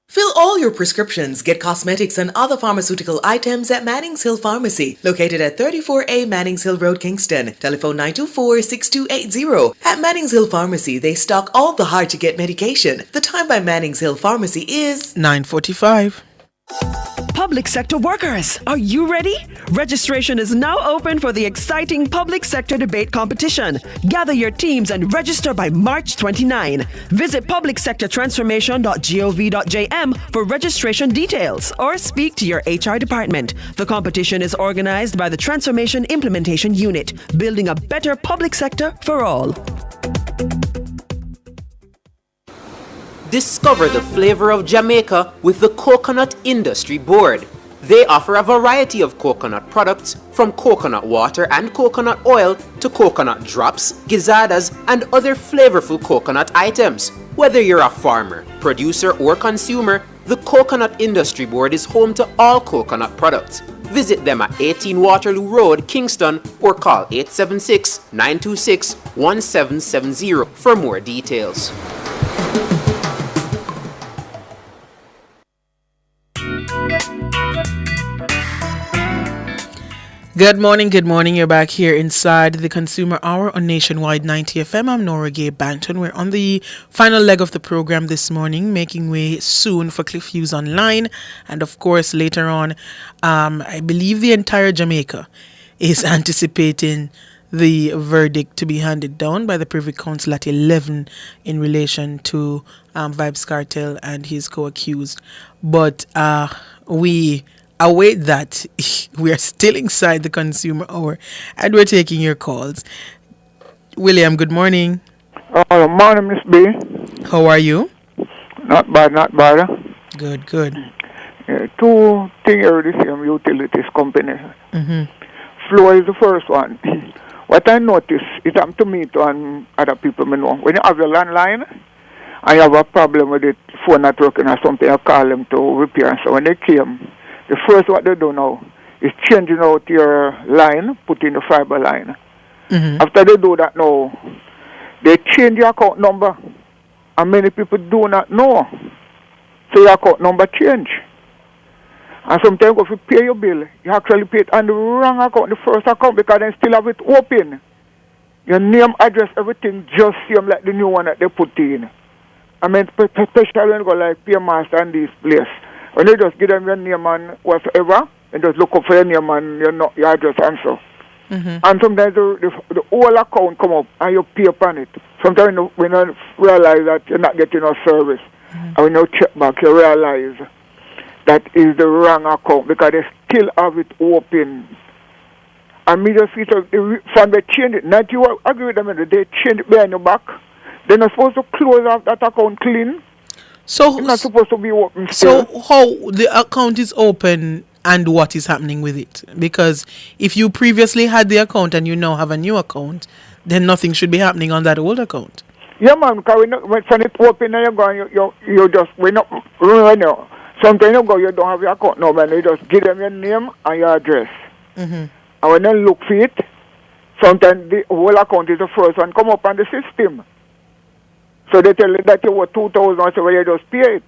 Fill all your prescriptions, get cosmetics and other pharmaceutical items at Mannings Hill Pharmacy, located at 34A Mannings Hill Road, Kingston. Telephone 924-6280. At Mannings Hill Pharmacy, they stock all the hard-to-get medication. The time by Mannings Hill Pharmacy is 9:45. Public sector workers, are you ready? Registration is now open for the exciting public sector debate competition. Gather your teams and register by March 29. Visit publicsectortransformation.gov.jm for registration details or speak to your HR department. The competition is organized by the Transformation Implementation Unit, building a better public sector for all. Discover the flavor of Jamaica with the Coconut Industry Board. They offer a variety of coconut products from coconut water and coconut oil to coconut drops, gizadas, and other flavorful coconut items. Whether you're a farmer, producer, or consumer, the Coconut Industry Board is home to all coconut products. Visit them at 18 Waterloo Road, Kingston, or call 876-926-1770 for more details. Good morning, good morning. You're back here inside the Consumer Hour on Nationwide 90 FM. I'm Nora Gay Banton. We're on the final leg of the program this morning, making way soon for Cliff Hughes Online. And of course, later on, I believe the entire Jamaica is anticipating the verdict to be handed down by the Privy Council at 11 in relation to Vybz Kartel and his co-accused. But we await that. We are still inside the Consumer Hour and we're taking your calls. William, good morning. Morning, Miss B. How are you? Not bad, not bad. Good, good. Two things here, the same utilities company. Mm-hmm. Flow is the first one. What I noticed, it happened to me and other people I know. When you have your landline and you have a problem with the phone not working or something, you call them to repair. So when they came, the first what they do now is changing out your line, put in the fiber line. Mm-hmm. After they do that now, they change your account number. And many people do not know. So your account number change. And sometimes if you pay your bill, you actually pay it on the wrong account, the first account, because they still have it open. Your name, address, everything just seem like the new one that they put in. I mean, especially when you go like Paymaster and this place. When you just give them your name and whatever, and just look up for your name and your address and so. Mm-hmm. And sometimes the whole account come up and you pay upon it. Sometimes when you realize that you're not getting no service, and when you check back, you realize that is the wrong account because they still have it open. And me just feel from they change it. Not you agree with them, they change it behind your back. They're not supposed to close off that account clean. So it's not supposed to be open. So how the account is open and what is happening with it? Because if you previously had the account and you now have a new account, then nothing should be happening on that old account. Yeah, man. Because when it's open and you go, you just sometimes you go, you don't have your account number, and you just give them your name and your address. Mm-hmm. And when they look for it, sometimes the whole account is the first one come up on the system. So they tell you that you were 2,000, so you just pay it.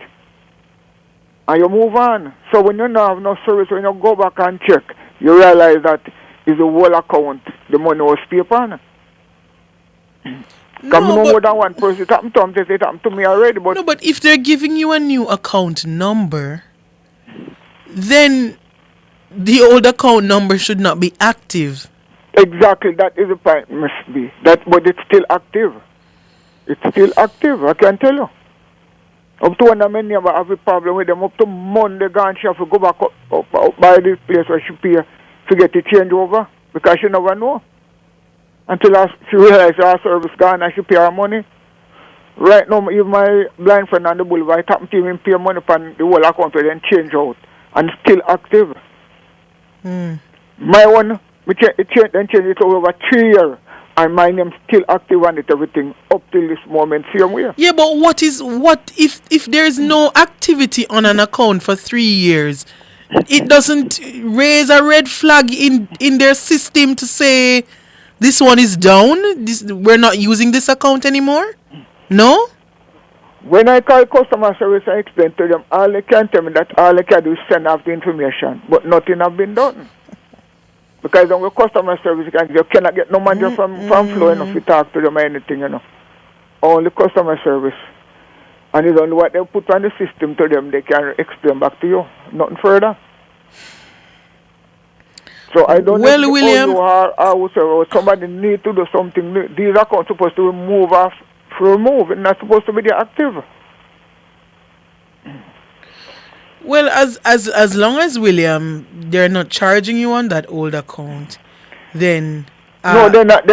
And you move on. So when you don't have no service, when you go back and check, you realize that is the whole account, the money was paid on. No, more than one person. It happened to them, it happened to me already. But no, but if they're giving you a new account number, then the old account number should not be active. Exactly, that is the point, must be. But it's still active. It's still active, I can tell you. Up to one of my neighbors have a problem with them. Up to Monday, she have to go back up by this place where she pay to get the change over because she never know. Until she realizes her service gone and she pay her money. Right now, even my blind friend on the boulevard, it happened to him pay money on the whole account and then change out. And it's still active. Mm. My one, then change it over 3 years. And my name's still active on it, everything up till this moment, same way. Yeah, but what if there's no activity on an account for 3 years? It doesn't raise a red flag in their system to say this one is down. We're not using this account anymore. No. When I call customer service, I explain to them all they can tell me that all they can do is send off the information, but nothing has been done. Because on the customer service, you cannot get no money from Flow enough to talk to them or anything, Only customer service. And it's only what they put on the system to them, they can explain back to you. Nothing further. So I don't know if William, you are or somebody need to do something. These accounts supposed to remove it's not supposed to be there active. Well, as long as William, they're not charging you on that old account, then no, they're not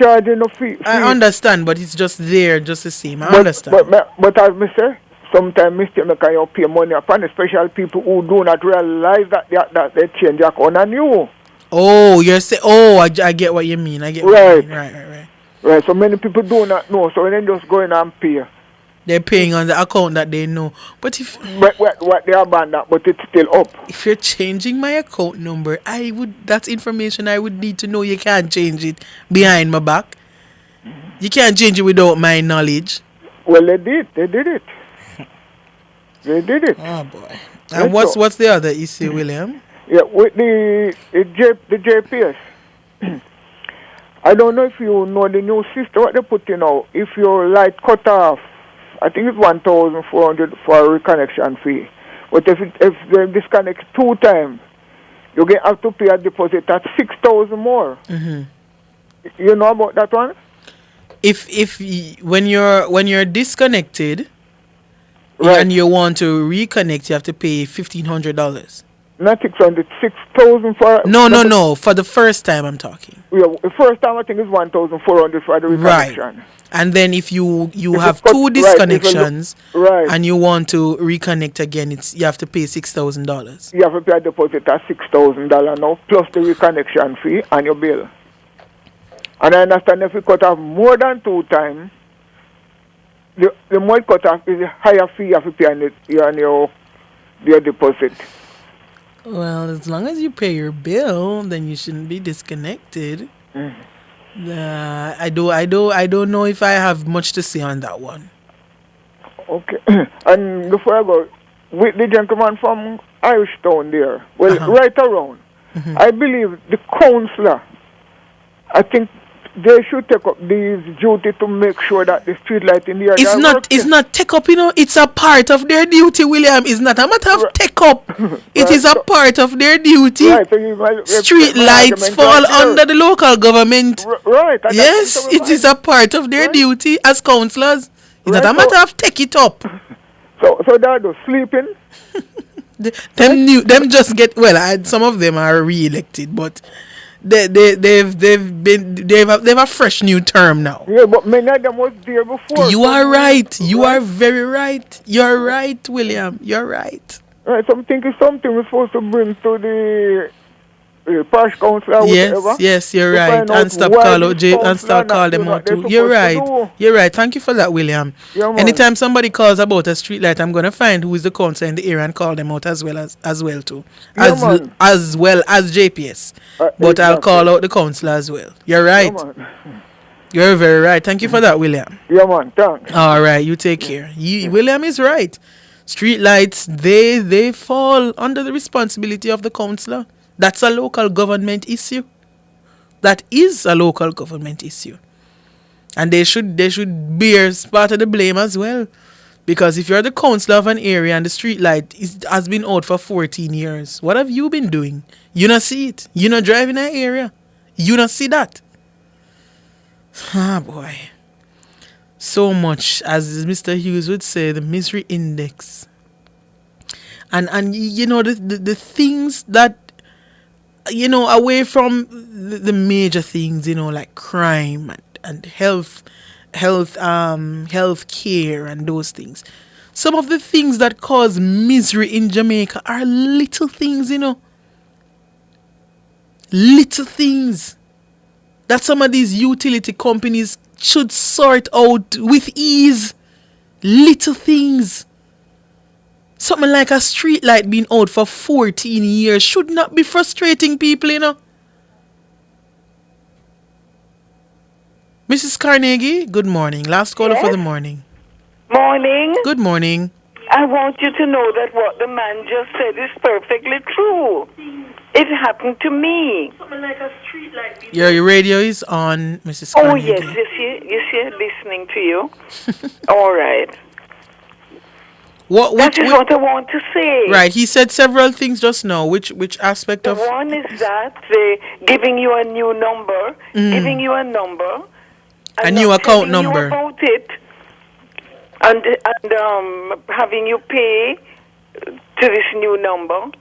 charging no fee. I understand, but it's just there, just the same. I understand. But as me say, sometimes mistake make you pay money upon, especially people who do not realize that they change their account on you. Oh, you're saying, I get what you mean. I get right. What you mean. Right, so many people do not know, so they just go in and pay. They're paying on the account that they know. But if what they abandoned, but it's still up. If you're changing my account number, that's information I would need to know. You can't change it behind my back. You can't change it without my knowledge. Well, they did it. Oh boy. And what's the other issue, William? Yeah, with the JPS. I don't know if you know the new system what they put in now. If your light cut off, I think it's 1,400 for a reconnection fee. But if they disconnect 2 times, you have to pay a deposit at 6,000 more. Mm-hmm. You know about that one? When you're disconnected, right, and you want to reconnect, you have to pay $1,500. Not 600, 6,000 for... No. For the first time I'm talking. Yeah, the first time I think it's 1,400 for the reconnection. Right. And then if you have 2 disconnections, right, and you want to reconnect again, you have to pay $6,000. You have to pay a deposit at $6,000 now, plus the reconnection fee and your bill. And I understand if you cut off more than 2 times, the more cut off is a higher fee you have to pay on your deposit. Well, as long as you pay your bill, then you shouldn't be disconnected. I don't know if I have much to say on that one. Okay. And before I go, with the gentleman from Irish Town there, right around, I believe the councillor, I think they should take up this duty to make sure that the street light in the area it's not take up, it's a part of their duty, William. It's not a matter of take up. It is a part of their duty. Right, so street lights fall under the local government. Right. Yes, it is a part of their duty as councillors. It's not a matter of take it up. So they're just sleeping. them just get some of them are re-elected, but they've a fresh new term now. Yeah, but many of them was there before. You are right. You are very right. You're right, William. You're right. Right, so I'm thinking something we're supposed to bring to the parish council or whatever. Yes, you're right. And stop call them out too. You're right. You're right. Thank you for that, William. Yeah, anytime somebody calls about a street light, I'm gonna find who is the council in the area and call them out as well too. As well as JPS. But exactly. I'll call out the council as well. You're right. You're very right. Thank you for that, William. Yeah, man. Thanks. All right. You take care. William is right. Street lights, they fall under the responsibility of the councillor. That's a local government issue. That is a local government issue. And they should bear part of the blame as well. Because if you're the councillor of an area and the street light has been out for 14 years, what have you been doing? You not see it. You not drive in that area. You not see that. Ah, boy. So much, as Mr. Hughes would say, the misery index. And the things that, away from the major things, like crime and health care and those things. Some of the things that cause misery in Jamaica are little things, Little things that some of these utility companies should sort out with ease. Little things. Something like a street light being out for 14 years should not be frustrating people, Mrs. Carnegie, good morning. Last caller for the morning. Morning. Good morning. I want you to know that what the man just said is perfectly true. It happened to me. Something like a street light. Your radio is on, Mrs. Carnegie. Oh, yes. You see, listening to you. All right. That is what I want to say. Right. He said several things just now. Which aspect of... One is that giving you a new number, giving you a number. A new account number. You about it. And having you pay to this new number.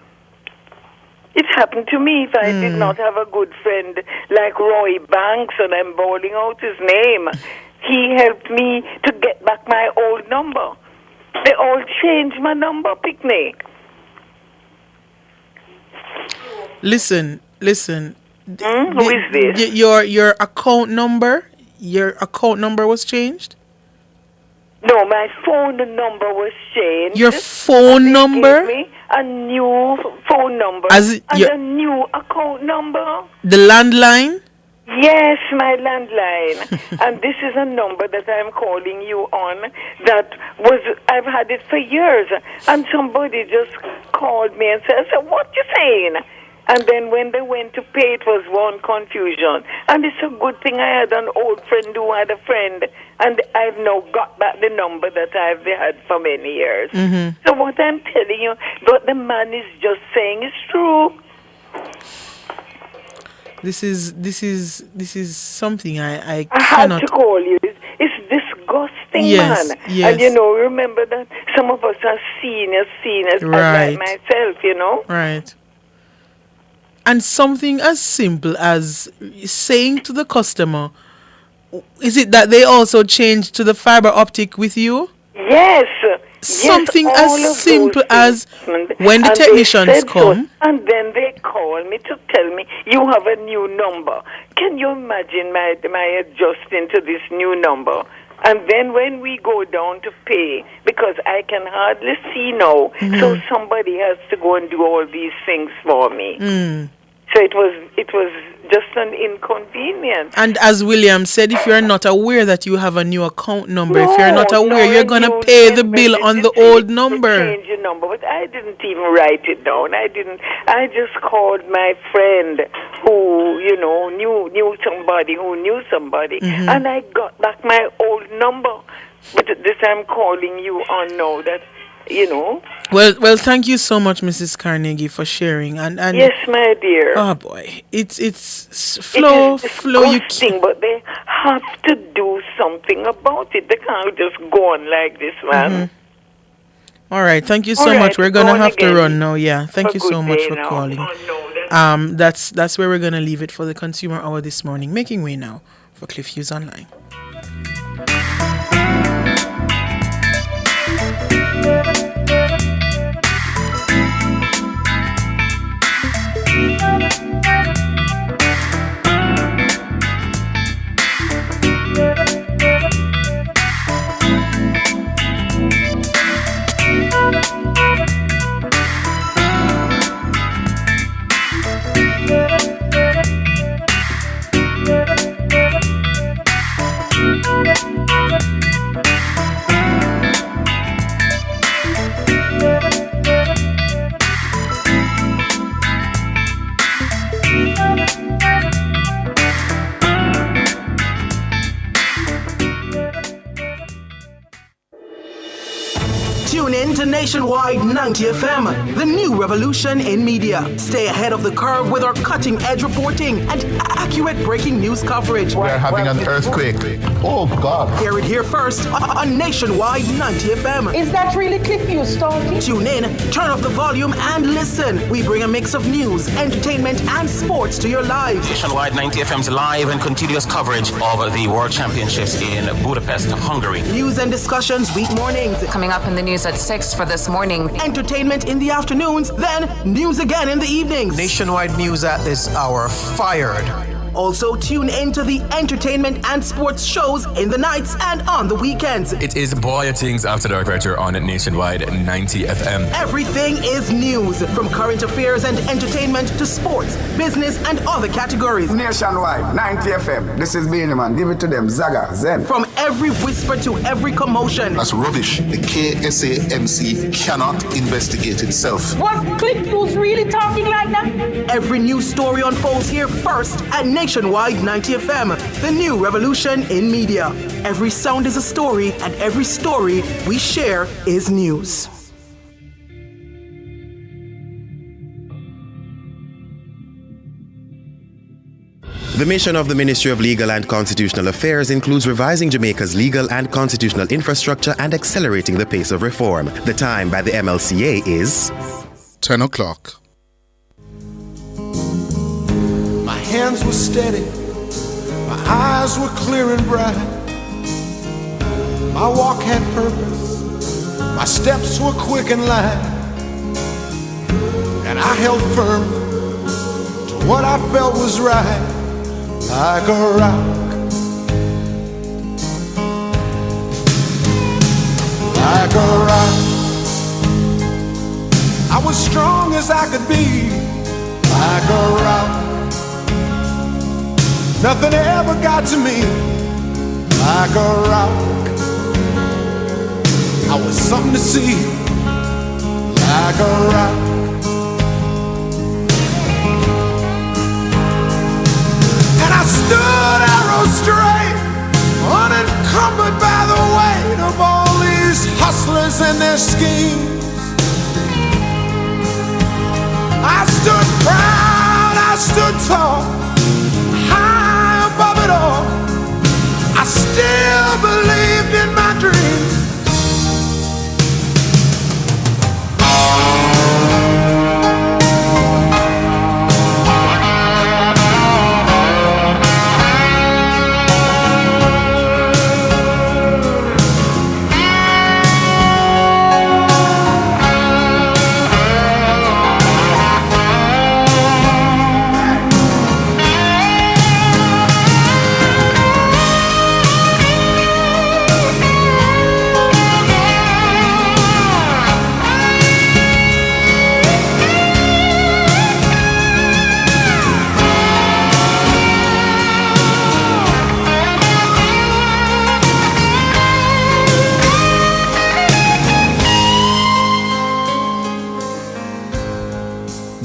It happened to me if I did not have a good friend like Roy Banks, and I'm bawling out his name. He helped me to get back my old number. They all changed my number, Picnic. Listen. Who is this? Your account number? Your account number was changed? No, my phone number was changed. Your phone number? Gave me a new phone number and a new account number. The landline? Yes, my landline. And this is a number that I'm calling you on I've had it for years. And somebody just called me and said, what you saying? And then when they went to pay, it was one confusion. And it's a good thing I had an old friend who had a friend. And I've now got back the number that I've had for many years. Mm-hmm. So what I'm telling you, what the man is just saying is true. This is something I had cannot to call you. It's disgusting, yes, man. Yes. And remember that some of us are seniors, right. like myself, Right. And something as simple as saying to the customer, is it that they also changed to the fiber optic with you? Yes. Something yes, as simple as when the and technicians come. And then they call me to tell me, you have a new number. Can you imagine my adjusting to this new number? And then when we go down to pay, because I can hardly see now, so somebody has to go and do all these things for me. So it was just an inconvenience. And as William said, if you're not aware that you have a new account number, if you're not aware, you're going to pay the bill on the old number. Change your number, but I didn't even write it down. I just called my friend who, knew somebody who knew somebody, and I got back my old number. But this I'm calling you on now that, Well, thank you so much, Mrs. Carnegie, for sharing. And yes, my dear. Oh boy, it's flow. You but they have to do something about it. They can't just go on like this, man. All right, thank you so much. We're gonna have to run now. Yeah, thank you so much for calling. That's where we're gonna leave it for the Consumer Hour this morning. Making way now for Cliff Hughes Online. Tune in to Nationwide 90 FM, the new revolution in media. Stay ahead of the curve with our cutting-edge reporting and accurate breaking news coverage. We're having an earthquake. Oh, God. Hear it here first on Nationwide 90 FM. Is that really Cliff Hughes talking? Tune in, turn up the volume, and listen. We bring a mix of news, entertainment, and sports to your lives. Nationwide 90 FM's live and continuous coverage of the World Championships in Budapest, Hungary. News and discussions week mornings. Coming up in the news at 6 for this morning. Entertainment in the afternoons, then news again in the evenings. Nationwide news at this hour. Fired. Also, tune into the entertainment and sports shows in the nights and on the weekends. It is Boy Things After Dark right here on Nationwide 90 FM. Everything is news, from current affairs and entertainment to sports, business, and other categories. Nationwide 90 FM. This is Beanie Man. Give it to them. Zaga, Zen. From every whisper to every commotion. That's rubbish. The KSAMC cannot investigate itself. Was Cliff Hughes really talking like that? Every news story unfolds here first at Nationwide 90 FM, the new revolution in media. Every sound is a story, and every story we share is news. The mission of the Ministry of Legal and Constitutional Affairs includes revising Jamaica's legal and constitutional infrastructure and accelerating the pace of reform. The time by the MLCA is 10 o'clock. hands were steady, my eyes were clear and bright. My walk had purpose, my steps were quick and light. And I held firm to what I felt was right, like a rock. Like a rock, I was strong as I could be. Like a rock, nothing ever got to me. Like a rock, I was something to see. Like a rock, and I stood arrow straight, unencumbered by the weight of all these hustlers and their schemes. I stood proud, I stood tall, high above it all. I still believed in my dreams.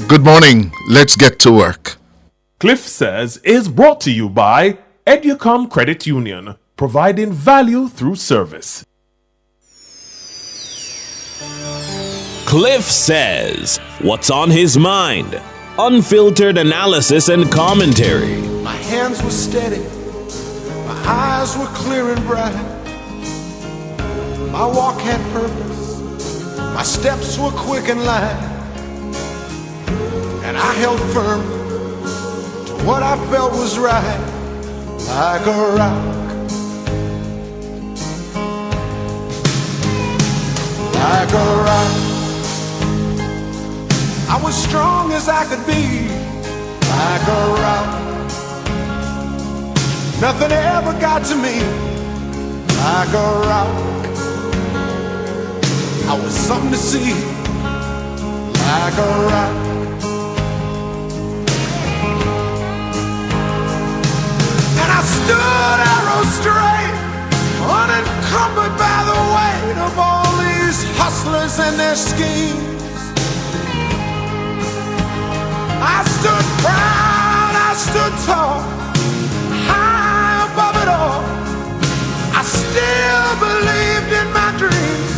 Good morning. Let's get to work. Cliff Says is brought to you by Educom Credit Union, providing value through service. Cliff Says, what's on his mind? Unfiltered analysis and commentary. My hands were steady, my eyes were clear and bright. My walk had purpose, my steps were quick and light. And I held firm to what I felt was right, like a rock. Like a rock, I was strong as I could be. Like a rock, nothing ever got to me. Like a rock, I was something to see. Like a rock, and I stood arrow straight, unencumbered by the weight of all these hustlers and their schemes. I stood proud, I stood tall, high above it all. I still believed in my dreams.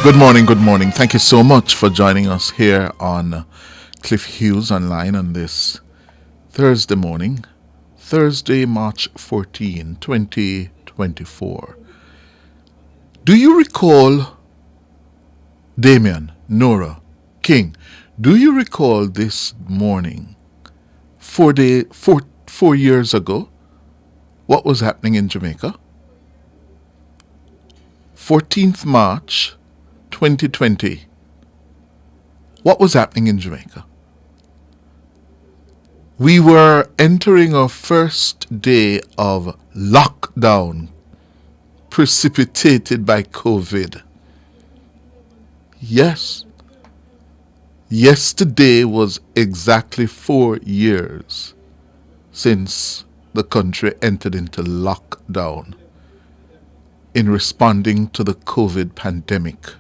Good morning, good morning. Thank you so much for joining us here on Cliff Hughes Online on this Thursday morning, Thursday, March 14, 2024. Do you recall, Damien, Nora, King, do you recall this morning, 4 years ago, what was happening in Jamaica? 14th March 2020. What was happening in Jamaica? We were entering our first day of lockdown precipitated by COVID. Yes. Yesterday was exactly 4 years since the country entered into lockdown in responding to the COVID pandemic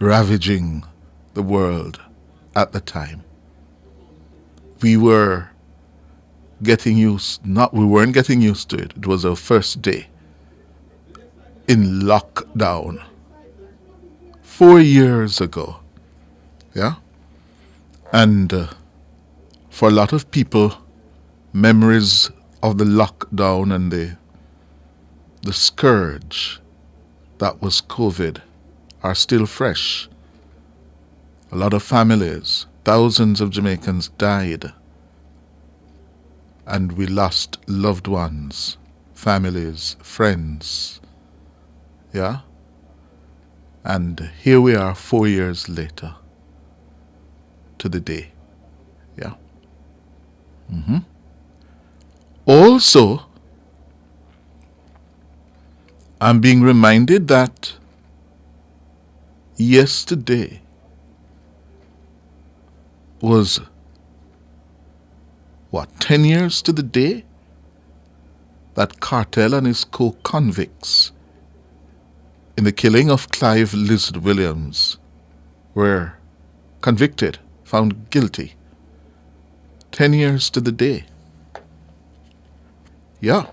ravaging the world at the time. We weren't getting used to it. It was our first day in lockdown 4 years ago. Yeah? And for a lot of people, memories of the lockdown and the scourge that was COVID are still fresh. A lot of families, thousands of Jamaicans died, and we lost loved ones, families, friends. Yeah? And here we are 4 years later to the day. Yeah? Also, I'm being reminded that yesterday was 10 years to the day that Cartel and his co-convicts in the killing of Clive Lizard Williams were convicted, found guilty. 10 years to the day. Yeah.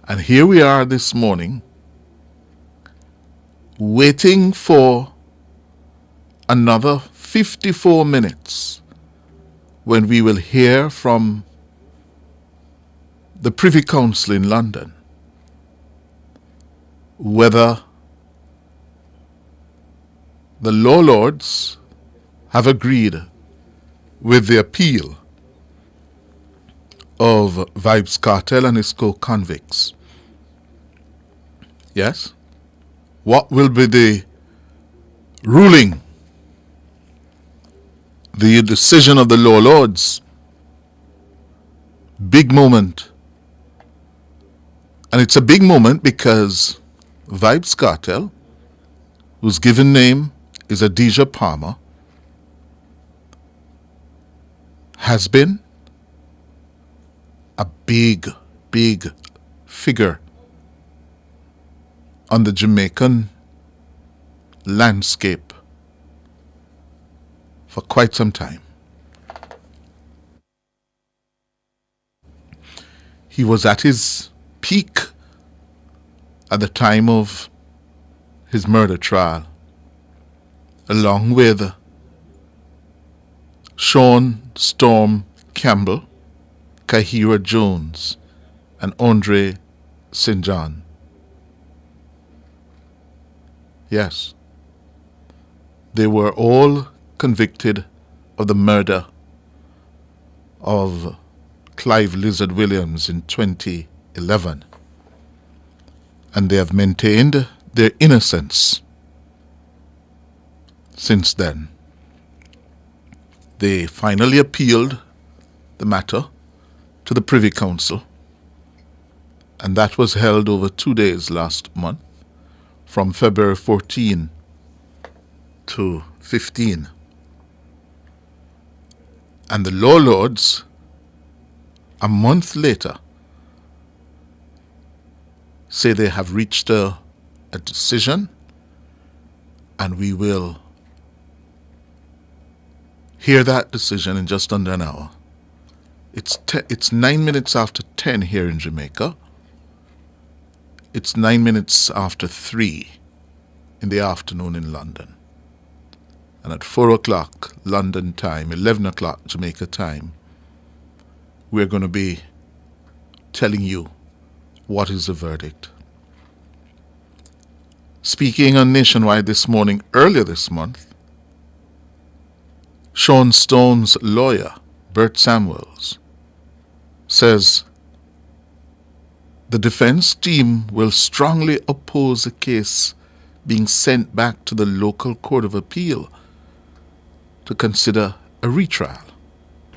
And here we are this morning, waiting for another 54 minutes when we will hear from the Privy Council in London whether the law lords have agreed with the appeal of Vybz Kartel and his co-convicts. Yes? What will be the ruling, the decision of the law lords? Big moment. And it's a big moment because Vybz Kartel, whose given name is Adidja Palmer, has been a big figure on the Jamaican landscape for quite some time. He was at his peak at the time of his murder trial, along with Sean Storm Campbell, Kahira Jones, and Andre St. John. Yes, they were all convicted of the murder of Clive Lizard Williams in 2011. And they have maintained their innocence since then. They finally appealed the matter to the Privy Council, and that was held over 2 days last month, from February 14 to 15. And the law lords, a month later, say they have reached a decision, and we will hear that decision in just under an hour. It's 9 minutes after 10 here in Jamaica. It's 9 minutes after 3 in the afternoon in London. And at 4 o'clock London time, 11 o'clock Jamaica time, we're going to be telling you what is the verdict. Speaking on Nationwide this morning, earlier this month, Sean Storm's lawyer, Bert Samuels, says the defense team will strongly oppose the case being sent back to the local court of appeal to consider a retrial.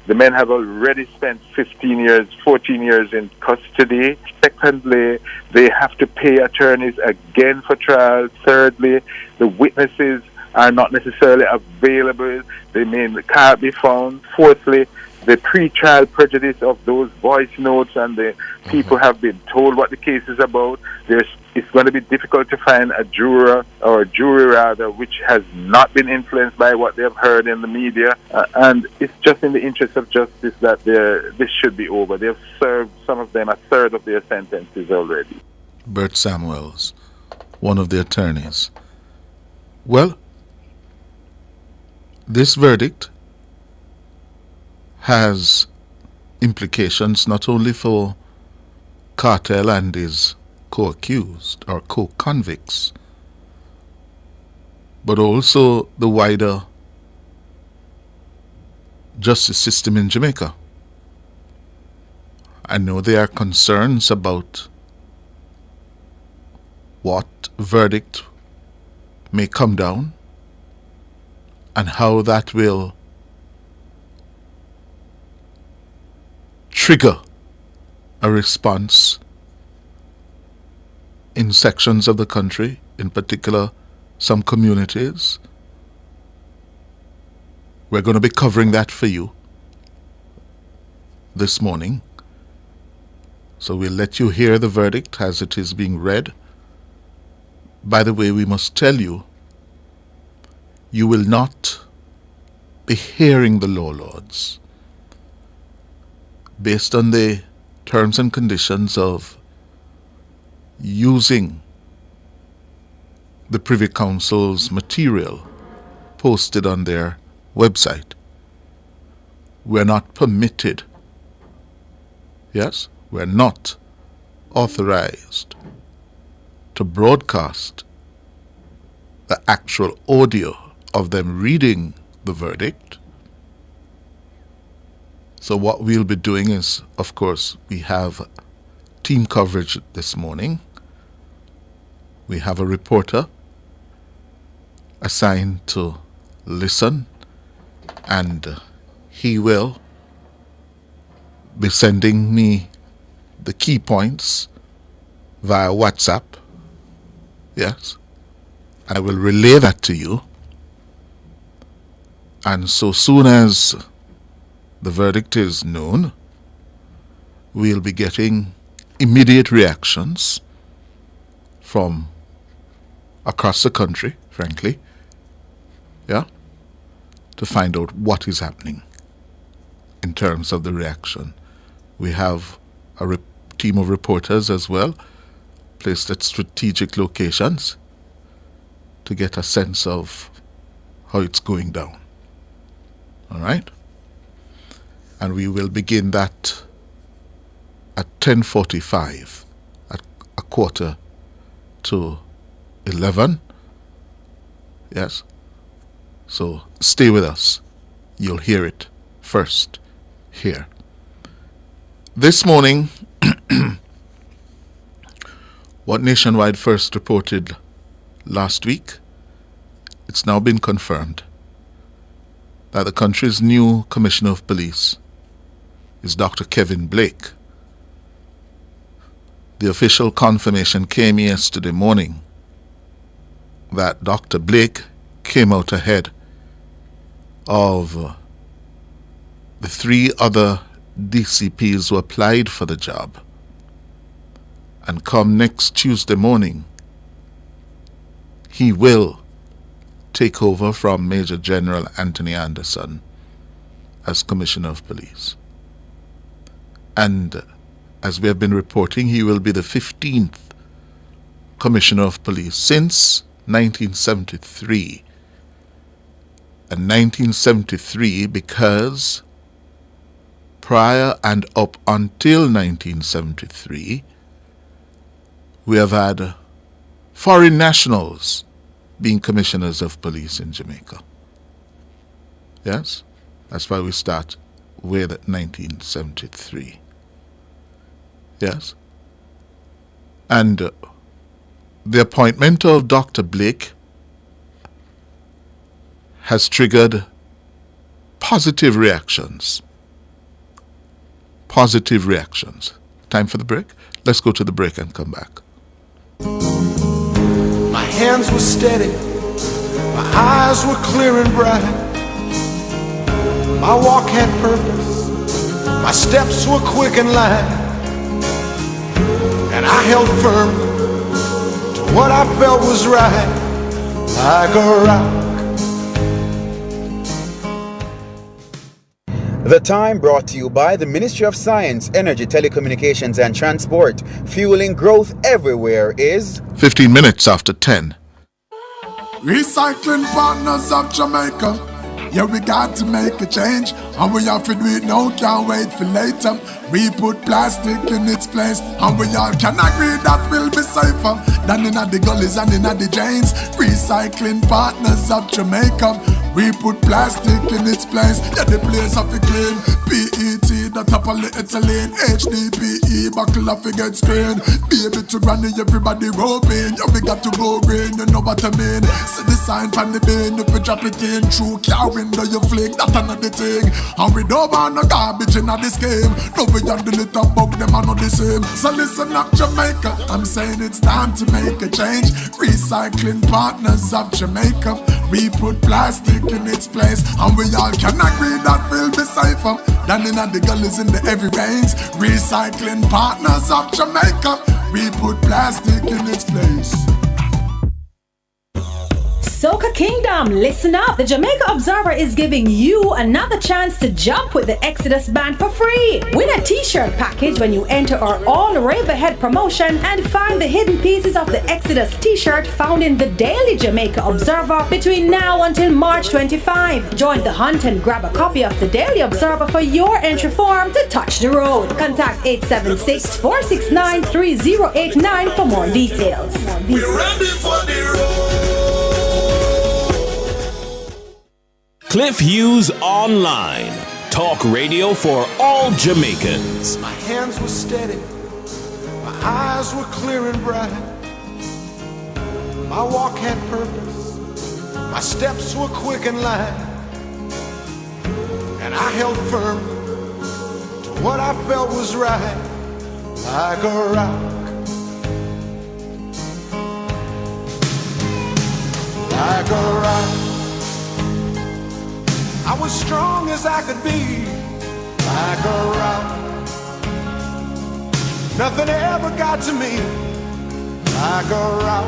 The men have already spent 15 years, 14 years in custody. Secondly, they have to pay attorneys again for trial. Thirdly, the witnesses are not necessarily available. They can't be found. Fourthly, the pre-trial prejudice of those voice notes, and the people have been told what the case is about. It's going to be difficult to find a juror, or a jury rather, which has not been influenced by what they have heard in the media. And it's just in the interest of justice that this should be over. They have served, some of them, a third of their sentences already. Bert Samuels, one of the attorneys. Well, this verdict has implications not only for Cartel and his co-accused or co-convicts, but also the wider justice system in Jamaica. I know there are concerns about what verdict may come down and how that will trigger a response in sections of the country, in particular some communities. We're going to be covering that for you this morning. So we'll let you hear the verdict as it is being read. By the way, we must tell you, you will not be hearing the law lords based on the terms and conditions of using the Privy Council's material posted on their website. We're not permitted, yes, we're not authorized to broadcast the actual audio of them reading the verdict. So what we'll be doing is, of course, we have team coverage this morning. We have a reporter assigned to listen, and he will be sending me the key points via WhatsApp. Yes. I will relay that to you. And so soon as the verdict is known, we'll be getting immediate reactions from across the country, frankly, yeah, to find out what is happening in terms of the reaction. We have a team of reporters as well, placed at strategic locations to get a sense of how it's going down. All right? And we will begin that at 10:45, at a quarter to 11. Yes? So stay with us. You'll hear it first here. This morning, what Nationwide first reported last week, it's now been confirmed that the country's new Commissioner of Police is Dr. Kevin Blake. The official confirmation came yesterday morning that Dr. Blake came out ahead of the three other DCPs who applied for the job. And come next Tuesday morning, he will take over from Major General Anthony Anderson as Commissioner of Police. And as we have been reporting, he will be the 15th Commissioner of Police since 1973. And 1973 because prior and up until 1973, we have had foreign nationals being commissioners of police in Jamaica. Yes? That's why we start with 1973. Yes? And the appointment of Dr. Blake has triggered positive reactions. Positive reactions. Time for the break? Let's go to the break and come back. My hands were steady, my eyes were clear and bright. My walk had purpose, My steps were quick and light, and I held firm to what I felt was right, like a rock. The Time brought to you by the Ministry of Science, Energy, Telecommunications and Transport. Fueling growth everywhere is 15 minutes after 10. Recycling Partners of Jamaica. Yeah, we got to make a change, and we have to do it now, can't wait for later. We put plastic in its place, and we all can agree that will be safer than in the gullies and in the drains. Recycling Partners of Jamaica. We put plastic in its place, yeah, the place of the clean. PET, the top of the ethylene. HDPE, buckle off it get screen. Baby to run it, everybody roping. Yeah, we got to go green, you know what I mean. See the sign from the bin, if we drop it in through car window, you flick, that another thing. And we don't want no garbage in this game. No, we handle it and bug them are not the same. So listen up, Jamaica, I'm saying it's time to make a change. Recycling Partners of Jamaica. We put plastic in its place, and we all can agree that will be safer than in the gullies in the every veins. Recycling Partners of Jamaica. We put plastic in its place. Soca Kingdom, listen up. The Jamaica Observer is giving you another chance to jump with the Exodus Band for free. Win a t-shirt package when you enter our All Rave Ahead promotion and find the hidden pieces of the Exodus t-shirt found in the Daily Jamaica Observer between now until March 25. Join the hunt and grab a copy of the Daily Observer for your entry form to touch the road. Contact 876-469-3089 for more details. We're ready for the road. Cliff Hughes Online. Talk radio for all Jamaicans. My hands were steady, my eyes were clear and bright. My walk had purpose, my steps were quick and light. And I held firm to what I felt was right, like a rock. Like a rock. I was strong as I could be, like a rock. Nothing ever got to me, like a rock.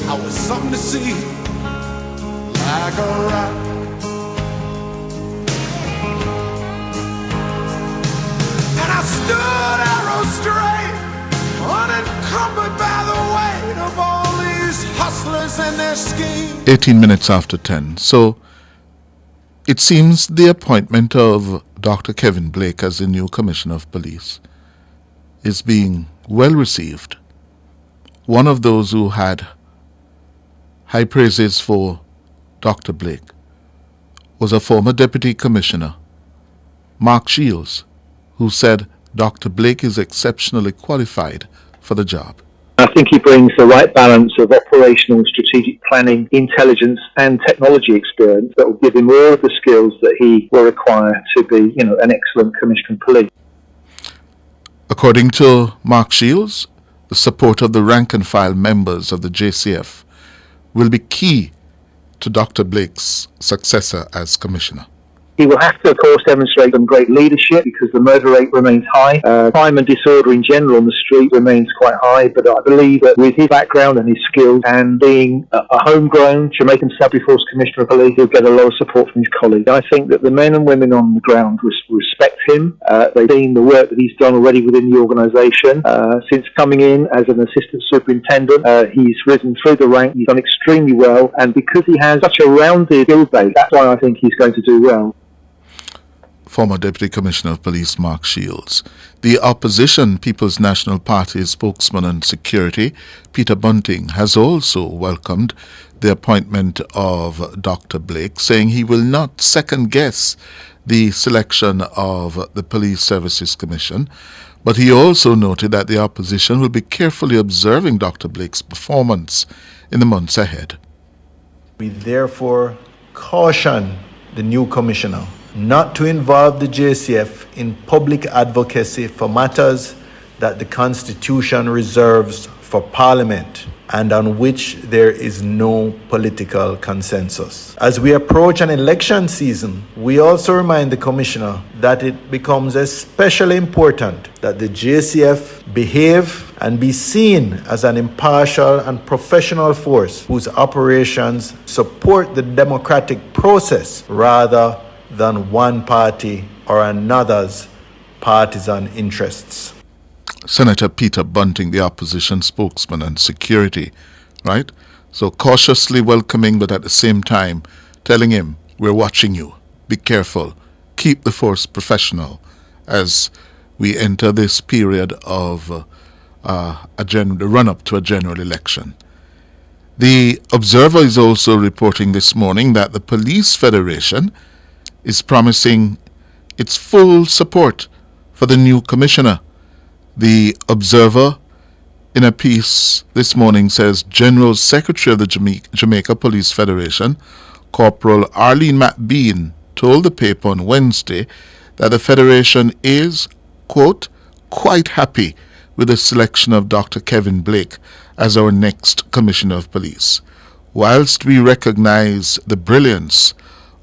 I was something to see, like a rock. And I stood arrow straight, unencumbered by the weight of all these hustlers and their schemes. 18 minutes after 10. So, it seems the appointment of Dr. Kevin Blake as the new Commissioner of Police is being well received. One of those who had high praises for Dr. Blake was a former Deputy Commissioner, Mark Shields, who said Dr. Blake is exceptionally qualified for the job. I think he brings the right balance of operational and strategic planning, intelligence and technology experience that will give him all of the skills that he will require to be, an excellent Commissioner of Police. According to Mark Shields, the support of the rank and file members of the JCF will be key to Dr. Blake's successor as Commissioner. He will have to, of course, demonstrate some great leadership because the murder rate remains high. Crime and disorder in general on the street remains quite high, but I believe that with his background and his skills and being a homegrown Jamaican Statutory Force Commissioner of Police, he'll get a lot of support from his colleagues. I think that the men and women on the ground respect him. They've seen the work that he's done already within the organisation. Since coming in as an Assistant Superintendent, he's risen through the ranks. He's done extremely well, and because he has such a rounded skill base, that's why I think he's going to do well. Former Deputy Commissioner of Police Mark Shields. The opposition People's National Party spokesman on security, Peter Bunting, has also welcomed the appointment of Dr. Blake, saying he will not second-guess the selection of the Police Services Commission, but he also noted that the opposition will be carefully observing Dr. Blake's performance in the months ahead. We therefore caution the new commissioner not to involve the JCF in public advocacy for matters that the Constitution reserves for for Parliament and on which there is no political consensus. As we approach an election season, we also remind the Commissioner that it becomes especially important that the JCF behave and be seen as an impartial and professional force whose operations support the democratic process rather than one party or another's partisan interests. Senator Peter Bunting, the opposition spokesman on security, right? So cautiously welcoming, but at the same time telling him, we're watching you. Be careful. Keep the force professional as we enter this period of the run-up to a general election. The Observer is also reporting this morning that the Police Federation is promising its full support for the new commissioner. The Observer, in a piece this morning, says General Secretary of the Jamaica Police Federation, Corporal Arlene McBean, told the paper on Wednesday that the Federation is, quote, quite happy with the selection of Dr. Kevin Blake as our next Commissioner of Police. Whilst we recognize the brilliance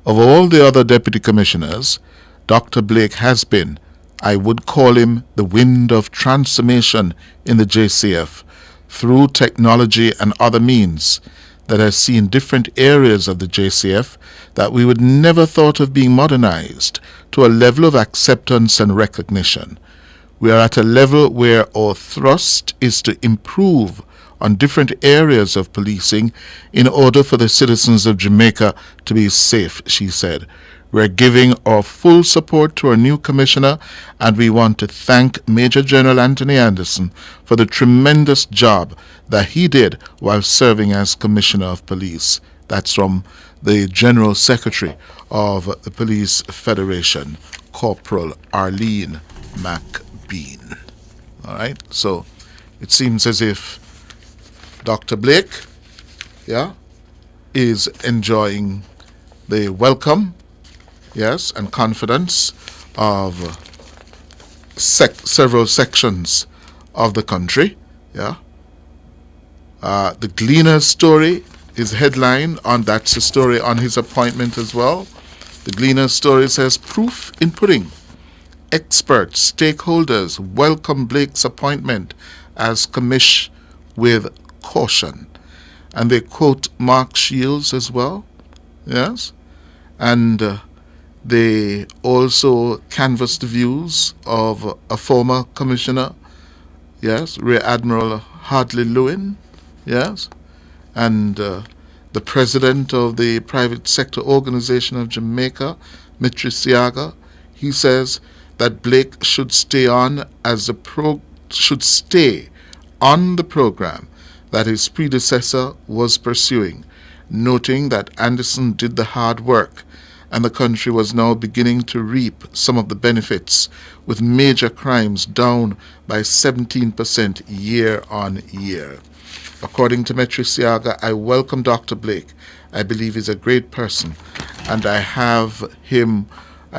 of all the other Deputy Commissioners, Dr. Blake has been, I would call him, the wind of transformation in the JCF through technology and other means that has seen different areas of the JCF that we would never thought of being modernized to a level of acceptance and recognition. We are at a level where our thrust is to improve on different areas of policing in order for the citizens of Jamaica to be safe, she said. We're giving our full support to our new commissioner, and we want to thank Major General Anthony Anderson for the tremendous job that he did while serving as Commissioner of Police. That's from the General Secretary of the Police Federation, Corporal Arlene McBean. All right, so it seems as if Dr. Blake, is enjoying the welcome, and confidence of several sections of the country. The Gleaner's story is headline on, that's a story on his appointment as well. The Gleaner's story says, proof in pudding. Experts, stakeholders welcome Blake's appointment as commish with caution. And they quote Mark Shields as well. And they also canvassed the views of a former commissioner, Rear Admiral Hartley Lewin, and the president of the private sector organization of Jamaica, Mitri Siaga. He says that Blake should stay on the program that his predecessor was pursuing, noting that Anderson did the hard work and the country was now beginning to reap some of the benefits, with major crimes down by 17% year on year. According to Metri Siaga, I welcome Dr. Blake. I believe he's a great person, and I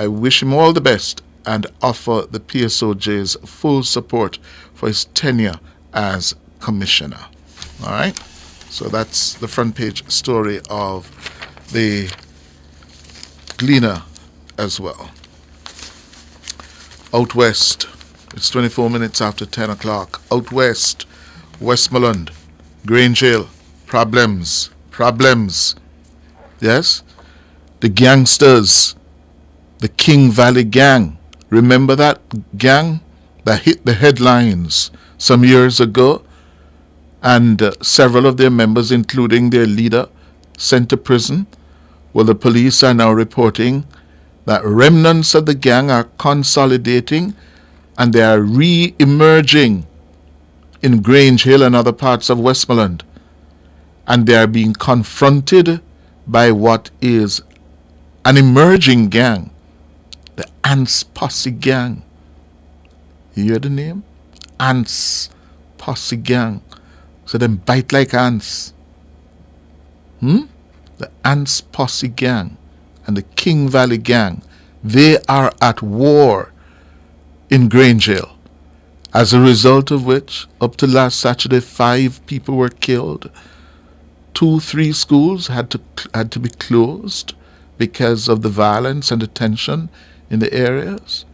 wish him all the best and offer the PSOJ's full support for his tenure as commissioner. All right? So that's the front page story of the Gleaner as well. Out west, it's 24 minutes after 10 o'clock. Out west, Westmoreland, Grange Hill, problems. Yes? The gangsters, the King Valley Gang. Remember that gang that hit the headlines some years ago? And several of their members, including their leader, sent to prison. Well, the police are now reporting that remnants of the gang are consolidating and they are re-emerging in Grange Hill and other parts of Westmoreland. And they are being confronted by what is an emerging gang, the Ants Posse Gang. You hear the name? Ants Posse Gang. So them bite like ants. The Ants Posse Gang and the King Valley Gang, they are at war in Grange Hill. As a result of which, up to last Saturday, 5 people were killed. 3 schools had to be closed because of the violence and the tension in the areas.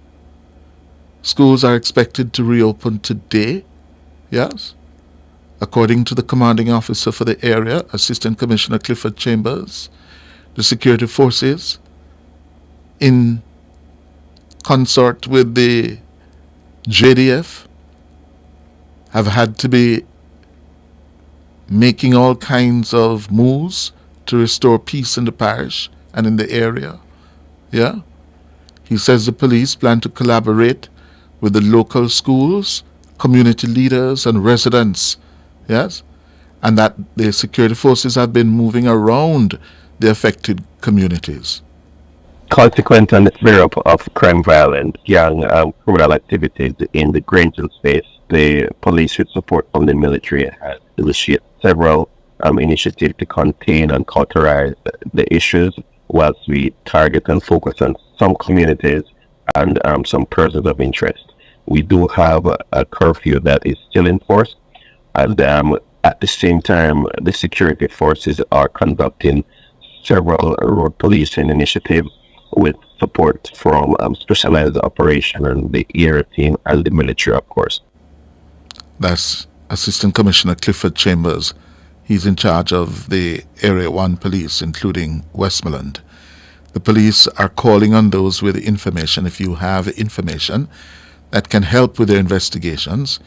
Schools are expected to reopen today, yes, according to the commanding officer for the area, Assistant Commissioner Clifford Chambers. The security forces, in consort with the JDF, have had to be making all kinds of moves to restore peace in the parish and in the area. Yeah? He says the police plan to collaborate with the local schools, community leaders and residents. Yes? And that the security forces have been moving around the affected communities. Consequent on the flare up of crime, violence, gang, criminal activities in the Grangeville space, the police, with support from the military, has initiated several initiatives to contain and cauterize the issues, whilst we target and focus on some communities and some persons of interest. We do have a curfew that is still in force, and at the same time, the security forces are conducting several road policing initiatives with support from specialized operation and the area team and the military, of course. That's Assistant Commissioner Clifford Chambers. He's in charge of the Area 1 police, including Westmoreland. The police are calling on those with information, if you have information that can help with their investigations,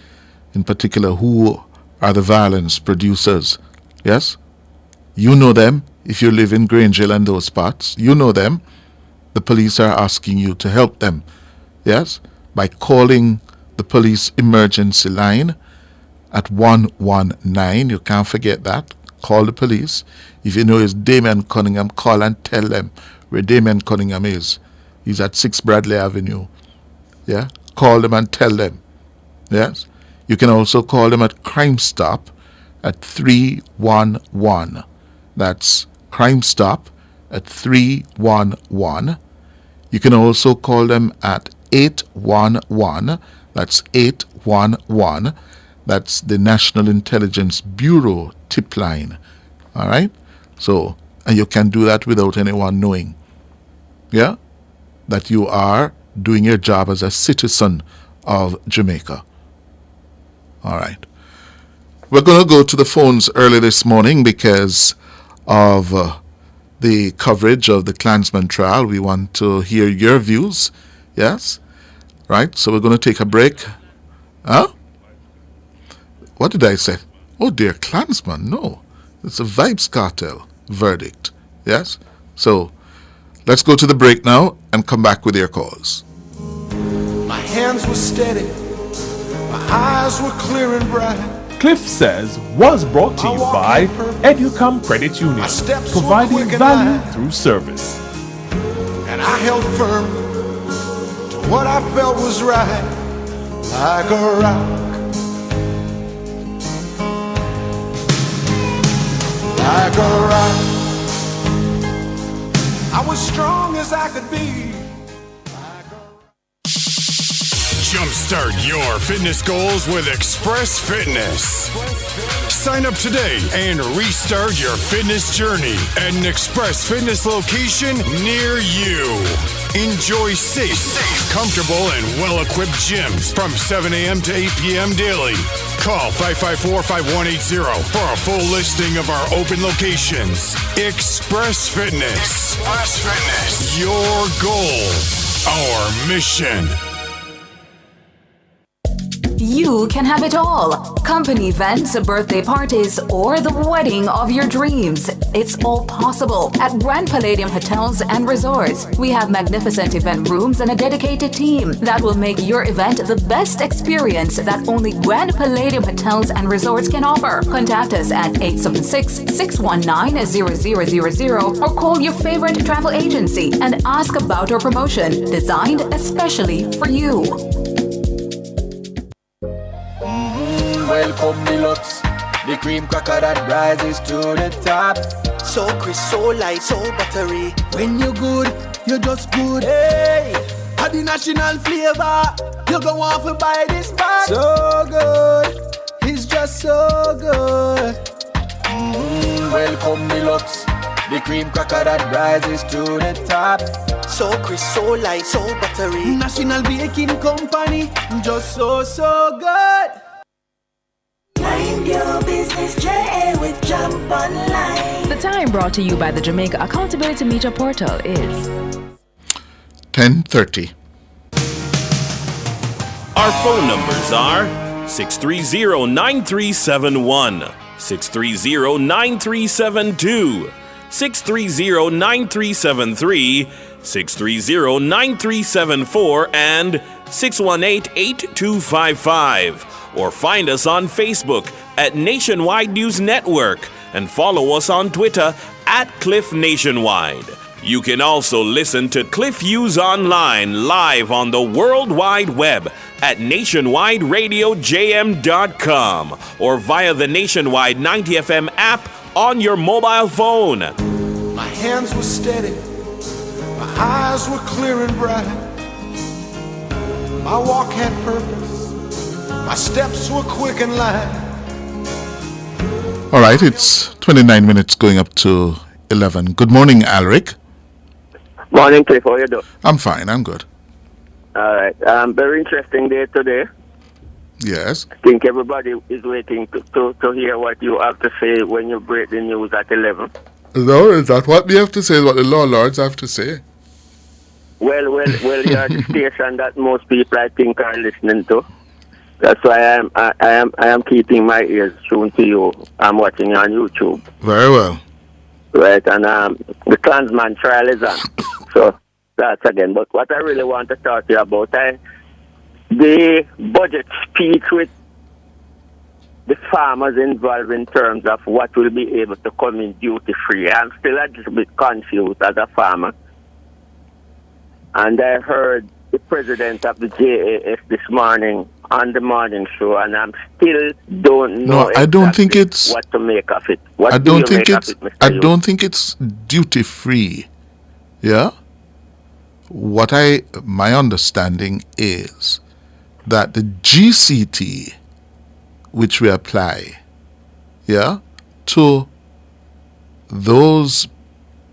in particular who are the violence producers. Yes? You know them. If you live in Grangeville and those parts, you know them. The police are asking you to help them. Yes? By calling the police emergency line at 119. You can't forget that. Call the police. If you know it's Damien Cunningham, call and tell them where Damien Cunningham is. He's at 6 Bradley Avenue. Yeah? Call them and tell them. Yes? You can also call them at Crime Stop at 311. That's Crime Stop at 311. You can also call them at 811. That's 811. That's the National Intelligence Bureau tip line. All right? So, and you can do that without anyone knowing. Yeah? That you are doing your job as a citizen of Jamaica. All right. We're going to go to the phones early this morning because of the coverage of the Klansman trial. We want to hear your views. Yes? Right? So we're going to take a break. Huh? What did I say? Oh dear, Klansman. No. It's a Vybz Cartel verdict. Yes? So let's go to the break now and come back with your calls. My hands were steady. My eyes were clear and bright. Cliff Says was brought to you by Educom Credit Union, providing value through service. And I held firm to what I felt was right, like a rock. Like a rock. I was strong as I could be. Jumpstart your fitness goals with Express Fitness. Sign up today and restart your fitness journey at an Express Fitness location near you. Enjoy safe, comfortable, and well-equipped gyms from 7 a.m. to 8 p.m. daily. Call 554-5180 for a full listing of our open locations. Express Fitness. Express Fitness. Your goal, our mission. You can have it all. Company events, birthday parties, or the wedding of your dreams. It's all possible at Grand Palladium Hotels and Resorts. We have magnificent event rooms and a dedicated team that will make your event the best experience that only Grand Palladium Hotels and Resorts can offer. Contact us at 876-619-0000 or call your favorite travel agency and ask about our promotion designed especially for you. Welcome deluxe, the cream cracker that rises to the top. So crisp, so light, so buttery. When you're good, you're just good. Hey, the national flavor. You go want to buy this bag. So good, it's just so good. Welcome Deluxe, the cream cracker that rises to the top. So crisp, so light, so buttery. National Baking Company, just so good. Mind your business, JA with Jump Online. The time brought to you by the Jamaica Accountability Meter Portal is 10:30. Our phone numbers are 630-9371, 630-9372, 630-9373, 630-9374, and 618-8255. Or find us on Facebook at Nationwide News Network and follow us on Twitter at Cliff Nationwide. You can also listen to Cliff Hughes Online live on the World Wide Web at nationwideradiojm.com or via the Nationwide 90 FM app on your mobile phone. My hands were steady, my eyes were clear and bright. My walk had purpose, my steps were quick and light. All right, it's 29 minutes going up to 11. Good morning, Alric. Morning, Cliff. How you doing? I'm fine. I'm good. All right. Very interesting day today. Yes. I think everybody is waiting to hear what you have to say when you break the news at 11. No, is that what we have to say? What the law lords have to say? Well, you're the station that most people, I think, are listening to. That's why I am keeping my ears tuned to you. I'm watching you on YouTube. Very well. Right, and the Klansman trial is on. So that's again. But what I really want to talk to you about, the budget speech with the farmers involved in terms of what will be able to come in duty free. I'm still a little bit confused as a farmer. And I heard the president of the JAS this morning on the morning show, and I'm still don't know. No, I don't think it's what to make of it. I don't think it's duty free. Yeah. My understanding is that the GCT, which we apply, to those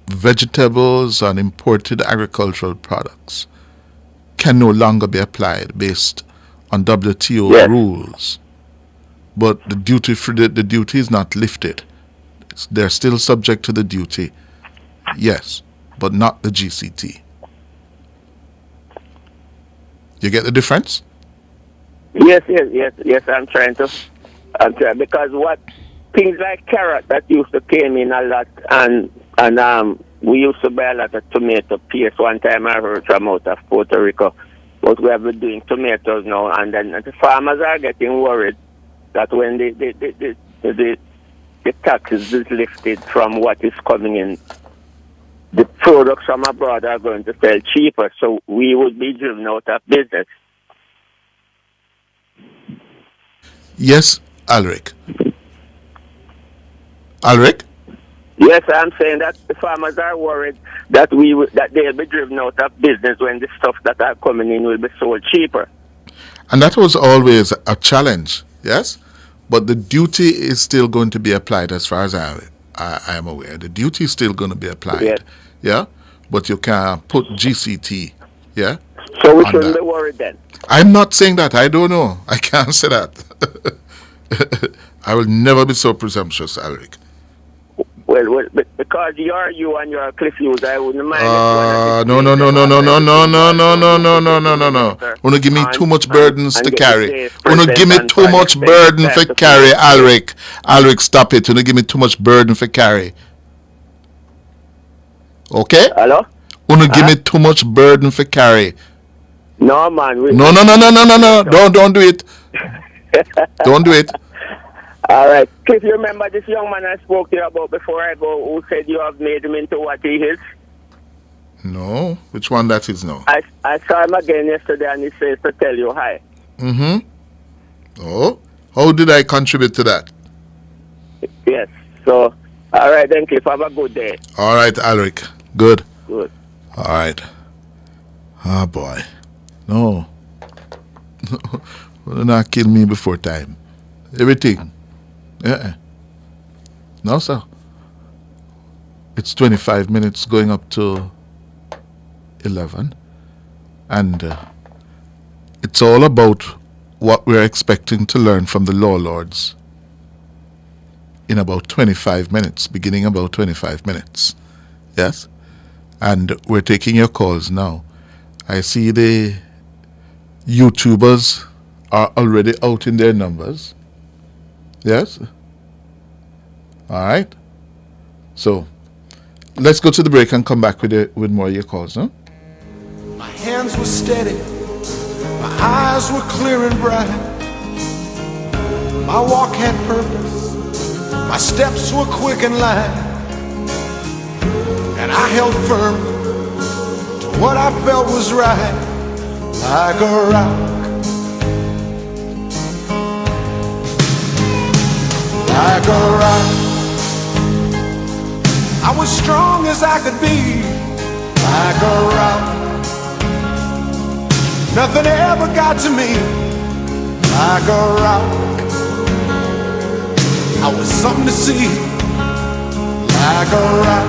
vegetables and imported agricultural products, can no longer be applied based on WTO rules. But the duty is not lifted. They're still subject to the duty. Yes, but not the GCT. You get the difference? Yes. I'm trying because what things like carrot that used to came in a lot, and we used to buy a lot of tomato paste. One time I heard from out of Puerto Rico, but we have been doing tomatoes now, and then the farmers are getting worried that when the tax is lifted from what is coming in, the products from abroad are going to sell cheaper, so we would be driven out of business. Yes, Alric. Alric? Yes, I'm saying that the farmers are worried that they'll be driven out of business when the stuff that are coming in will be sold cheaper. And that was always a challenge, yes? But the duty is still going to be applied as far as I am aware. The duty is still going to be applied, yeah? But you can put GCT, yeah? So we shouldn't be worried then? I'm not saying that. I don't know. I can't say that. I will never be so presumptuous, Alric. Well, because you and your Cliff Hughes, I wouldn't mind. No. Wanna give me too much burdens to carry. Wanna give me too much burden for carry, Alric. Alric, stop it. Wanna give me too much burden for carry. Okay? Hello? Wanna give me too much burden for carry. No, man. No. Don't do it. Don't do it. All right. Cliff, you remember this young man I spoke to you about before I go, who said you have made him into what he is? No. Which one that is now? I saw him again yesterday, and he says to tell you hi. Mm-hmm. Oh? How did I contribute to that? Yes. So, all right then, Cliff. Have a good day. All right, Alric. Good. Good. All right. Oh, boy. No. Will not kill me before time. Everything. No, sir. It's 25 minutes going up to 11. And it's all about what we're expecting to learn from the law lords in about 25 minutes, beginning about 25 minutes. Yes? And we're taking your calls now. I see the YouTubers are already out in their numbers. Yes? All right. So, let's go to the break and come back with more of your calls, huh? My hands were steady, my eyes were clear and bright. My walk had purpose, my steps were quick and light. And I held firm to what I felt was right, like a rock. Like a rock. I was strong as I could be, like a rock. Nothing ever got to me, like a rock. I was something to see, like a rock.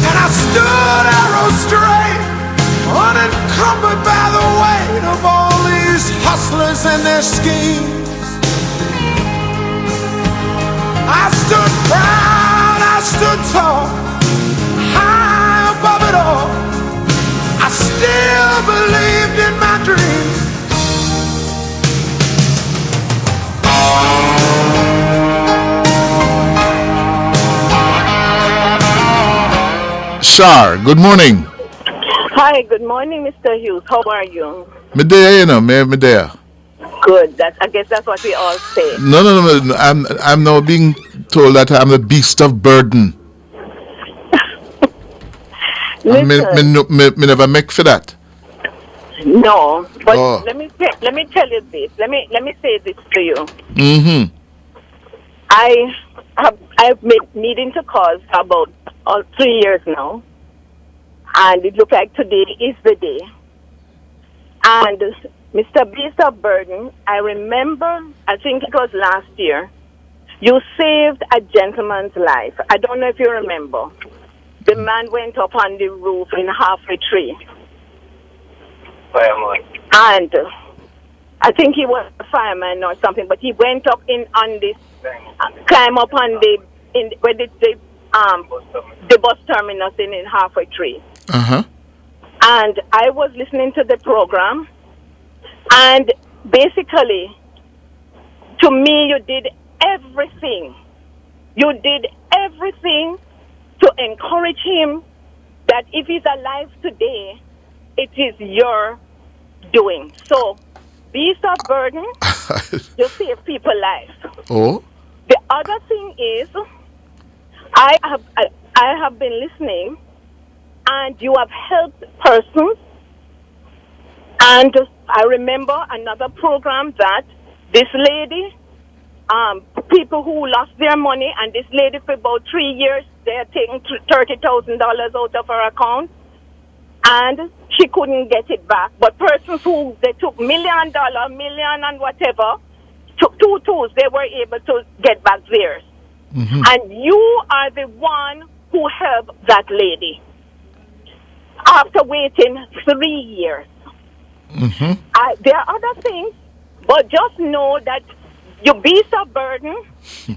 And I stood arrow straight, unencumbered by the weight of all these hustlers and their schemes. I stood proud, I stood tall, high above it all. I still believed in my dreams. Shar, good morning. Hi, good morning, Mr. Hughes. How are you? Midday, you know, midday. Good. I guess that's what we all say. No. I'm now being told that I'm a beast of burden. Me never make for that. No, but let me tell you this. Let me say this to you. Mm-hmm. I've been needing to call for about 3 years now, and it looks like today is the day. And Mr. Beast of Burden, I remember, I think it was last year, you saved a gentleman's life. I don't know if you remember. The man went up on the roof in halfway tree. And I think he was a fireman or something, but he went up on this, climb up on where the bus terminus in halfway tree. Uh-huh. And I was listening to the program, and basically, to me, you did everything. You did everything to encourage him that if he's alive today, it is your doing. So, Beast of Burden, you save people's lives. Oh. The other thing is, I have been listening, and you have helped persons. And I remember another program that this lady, people who lost their money, and this lady for about 3 years, they're taking $30,000 out of her account, and she couldn't get it back. But persons who they took $1 million and whatever, took 2 tools, they were able to get back theirs. Mm-hmm. And you are the one who helped that lady after waiting 3 years. Mm-hmm. There are other things, but just know that you beast of burden,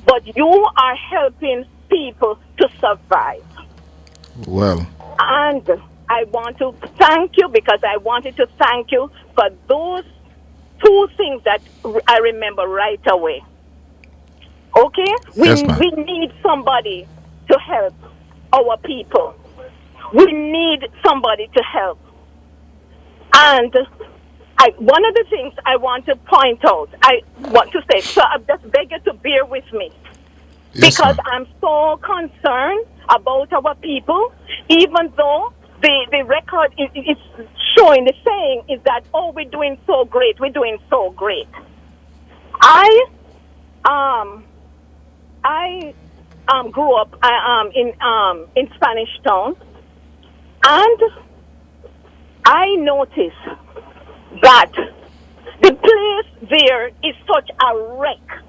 but you are helping people to survive. Well. And I want to thank you, because I wanted to thank you for those 2 things that I remember right away. Okay? Yes, ma'am. We need somebody to help our people. We need somebody to help. And one of the things I want to point out, I want to say, so I just beg you to bear with me. Yes, because ma'am. I'm so concerned about our people, even though the record is showing, the saying is that, oh, we're doing so great, we're doing so great. I grew up in Spanish Town, And I notice that the place there is such a wreck.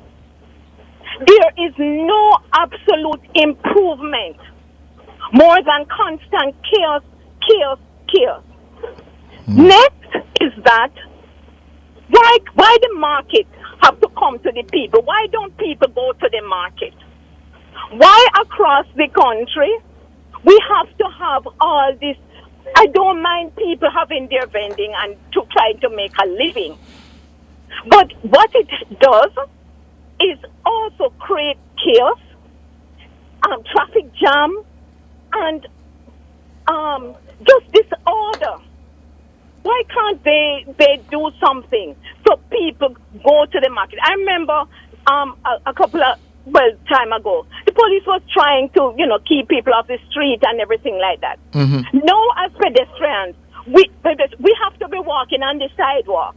There is no absolute improvement, more than constant chaos, chaos, chaos. Next is that why the market have to come to the people? Why don't people go to the market? Why across the country we have to have all this? I don't mind people having their vending and to try to make a living. But what it does is also create chaos, traffic jam, and just disorder. Why can't they do something so people go to the market? I remember a couple of time ago, the police was trying to keep people off the street and everything like that. Mm-hmm. No, as pedestrians, we have to be walking on the sidewalk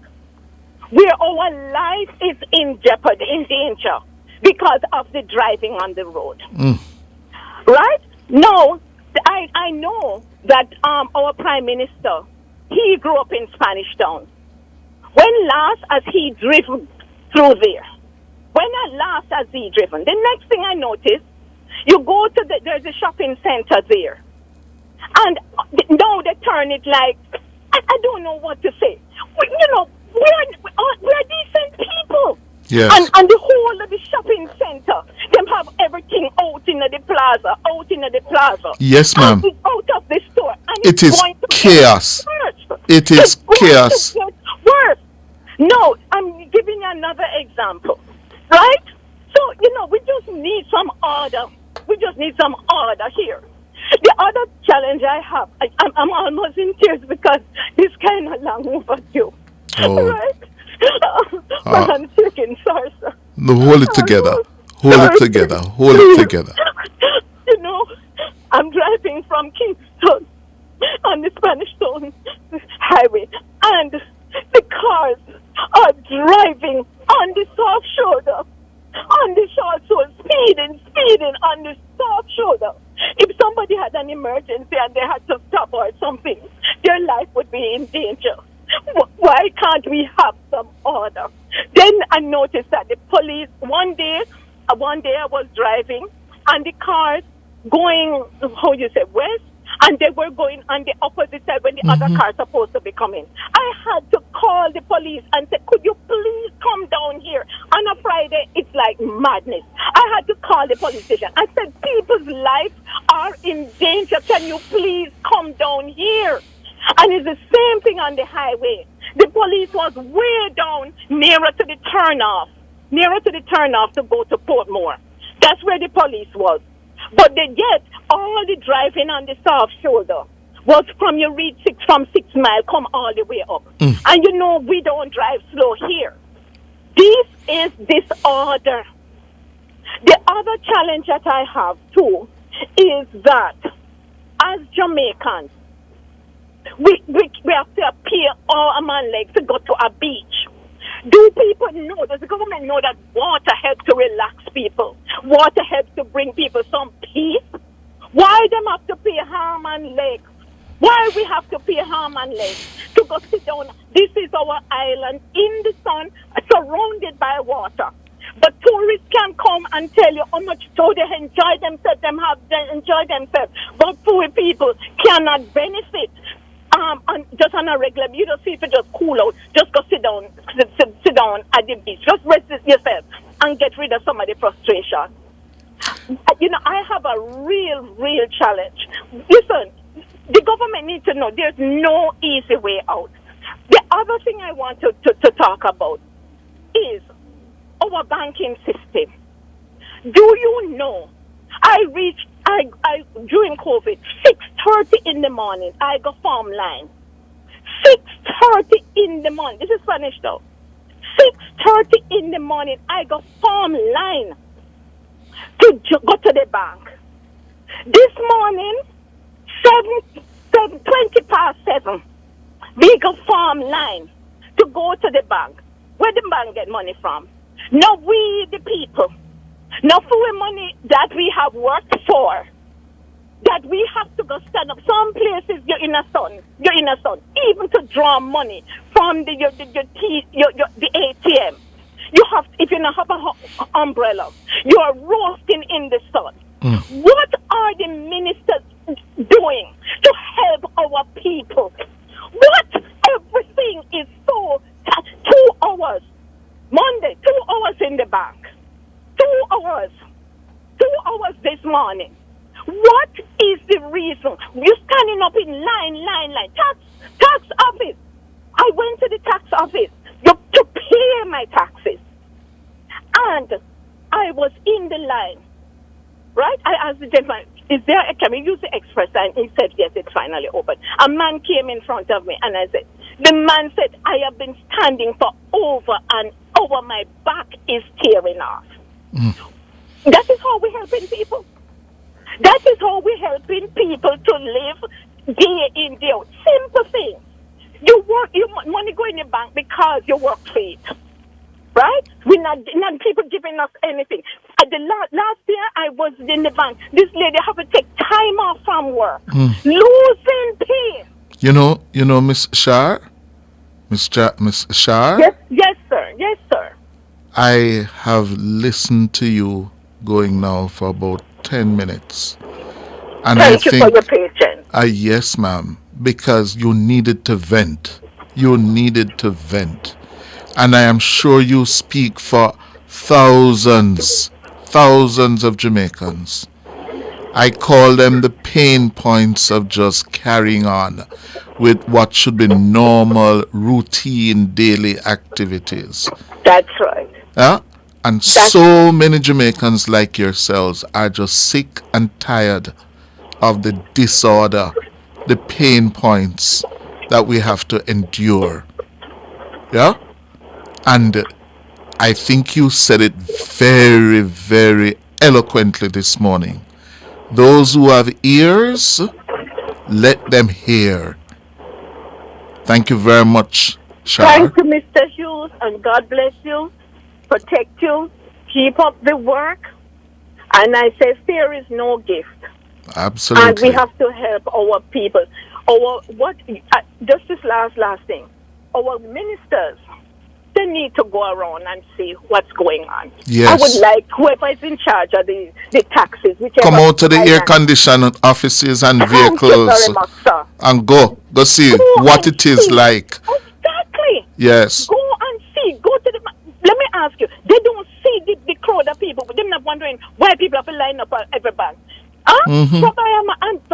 where our life is in jeopardy, in danger because of the driving on the road. Right? No, I know that our Prime Minister, he grew up in Spanish Town. When last has he driven through there? When at last has he driven? The next thing I noticed, you go to there's a shopping center there. And now they turn it like, I don't know what to say. We're decent people. Yes. And the whole of the shopping center, them have everything out in the plaza, Yes, ma'am. And out of the store. And It is chaos. It is chaos. Worse. No, I'm giving you another example. Right? So, we just need some order. We just need some order here. The other challenge I have, I'm almost in tears because it's kind of long overdue. Oh. Right? But I'm shaking, sorry, sir. No, hold it together. Hold it together. Hold it together. I'm driving from Kingston on the Spanish Town highway, and the cars are driving on the soft shoulder, on the short shoulder, speeding on the soft shoulder. If somebody had an emergency and they had to stop or something, their life would be in danger. Why can't we have some order? Then I noticed that the police, one day I was driving and the cars going, west, and they were going on the opposite side when the other cars supposed to be coming. I had to call the police and say, could you please come down here? On a Friday, it's like madness. I had to call the police station. I said, people's lives are in danger. Can you please come down here? And it's the same thing on the highway. The police was way down nearer to the turnoff to go to Portmore. That's where the police was. But yet, all the driving on the soft shoulder was from you reach from 6 Mile, come all the way up. And we don't drive slow here. This is disorder. The other challenge that I have too is that as Jamaicans, we have to appear all a man like to go to a beach. Do people know, does the government know that water helps to relax people? Water helps to bring people some peace? Why them have to pay Harman Lake? Why we have to pay Harman Lake to go sit down? This is our island in the sun, surrounded by water. But tourists can come and tell you how much so they enjoy themselves, enjoy themselves. But poor people cannot benefit. Just on a regular, you don't see if you just cool out, just go sit down at the beach, just rest yourself and get rid of some of the frustration. I have a real challenge. Listen, the government needs to know there's no easy way out. The other thing I want to talk about is our banking system. Do you know, I during COVID, 6:30 in the morning, I go farm line. 6:30 in the morning. This is Spanish though. 6:30 in the morning, I go farm line to go to the bank. This morning, 20 past 7, we go farm line to go to the bank. Where the bank get money from? Now we, the people, now for the money that we have worked for, that we have to go stand up. Some places you're in a sun. Even to draw money from the ATM. You have, if you don't have an umbrella, you are roasting in the sun. What are the ministers doing to help our people? What? Everything is so 2 hours. Monday, 2 hours in the bank. 2 hours. 2 hours this morning. What is the reason? You're standing up in line. Tax office. I went to the tax office to pay my taxes. And I was in the line. Right? I asked the gentleman, can we use the express line? He said, yes, it's finally open. A man came in front of me and the man said, I have been standing for over an hour. My back is tearing off. That is how we're helping people. That is how we're helping people to live day in, day out. Simple things. You work, money go in the bank because you work for it. Right? We're not people giving us anything. At the last year I was in the bank. This lady have to take time off from work. Losing pay. You know, Miss Shar? Miss Shar? Yes, sir. I have listened to you going now for about 10 minutes. And Thank you for your patience. Yes, ma'am. Because you needed to vent. And I am sure you speak for thousands of Jamaicans. I call them the pain points of just carrying on with what should be normal, routine, daily activities. That's right. And so many Jamaicans like yourselves are just sick and tired of the disorder, the pain points that we have to endure. And I think you said it very, very eloquently this morning. Those who have ears, let them hear. Thank you very much, Shar. Thank you, Mr. Hughes, and God bless you, protect you, keep up the work. And I say fear is no gift. Absolutely. And we have to help our people. Just this last thing. Our ministers, they need to go around and see what's going on. Yes. I would like whoever is in charge of the taxes. Come out to the air-conditioned offices and vehicles. Thank you very much, sir. And go see what it is like. Exactly. Yes. Go and see. Go to the... Let me ask you. They don't see the crowd of people, but they're not wondering why people have to line up at every bank. So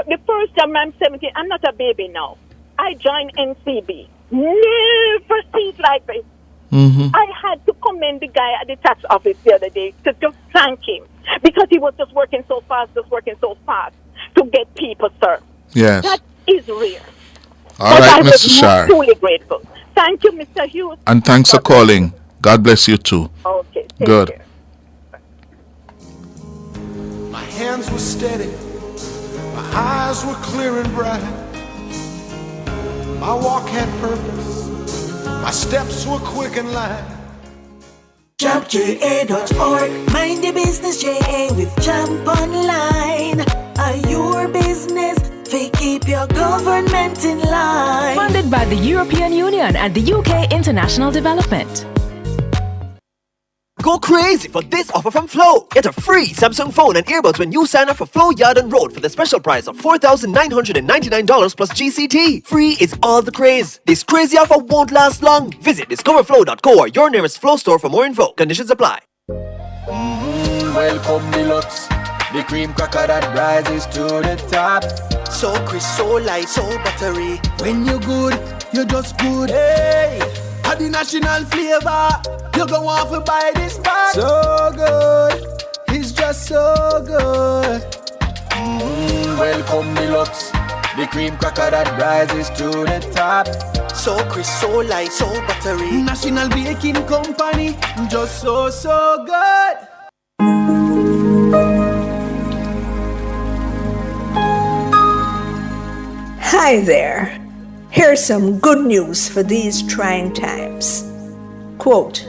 the first time I'm 17, I'm not a baby now. I joined NCB. Never see it like this. I had to commend the guy at the tax office the other day to just thank him because he was just working so fast to get people served. Yes. That is rare. All right, Mr. Shar. I'm truly grateful. Thank you, Mr. Hughes. And thanks for calling. God bless you too. Okay. Good. Care. My hands were steady, my eyes were clear and bright. My walk had purpose, my steps were quick and light. JumpJA.org, mind the business JA with Jump Online. Are your business? They keep your government in line. Funded by the European Union and the UK International Development. Go crazy for this offer from Flow. Get a free Samsung phone and earbuds when you sign up for Flow Yard and Road for the special price of $4,999 plus GCT. Free is all the craze. This crazy offer won't last long. Visit discoverflow.co or your nearest Flow store for more info. Conditions apply. Welcome Deluxe, the cream cracker that rises to the top. So crisp, so light, so buttery. When you're good, you're just good. Hey, had the national flavor. You go want to buy this bag. So good, it's just so good. Welcome Deluxe, the cream cracker that rises to the top. So crisp, so light, so buttery. National Baking Company, just so good. Hi there. Here's some good news for these trying times. Quote,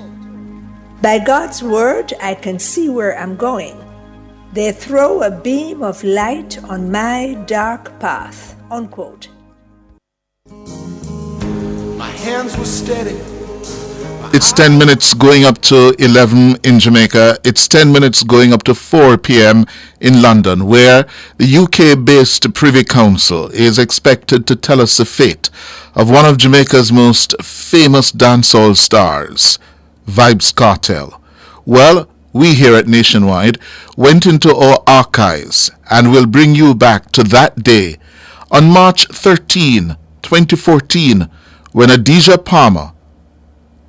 by God's word, I can see where I'm going. They throw a beam of light on my dark path. Unquote. My hands were steady. It's 10 minutes going up to 11 in Jamaica. It's 10 minutes going up to 4 p.m. in London, where the UK-based Privy Council is expected to tell us the fate of one of Jamaica's most famous dancehall stars, Vybz Kartel. Well, we here at Nationwide went into our archives and will bring you back to that day on March 13, 2014, when Adidja Palmer,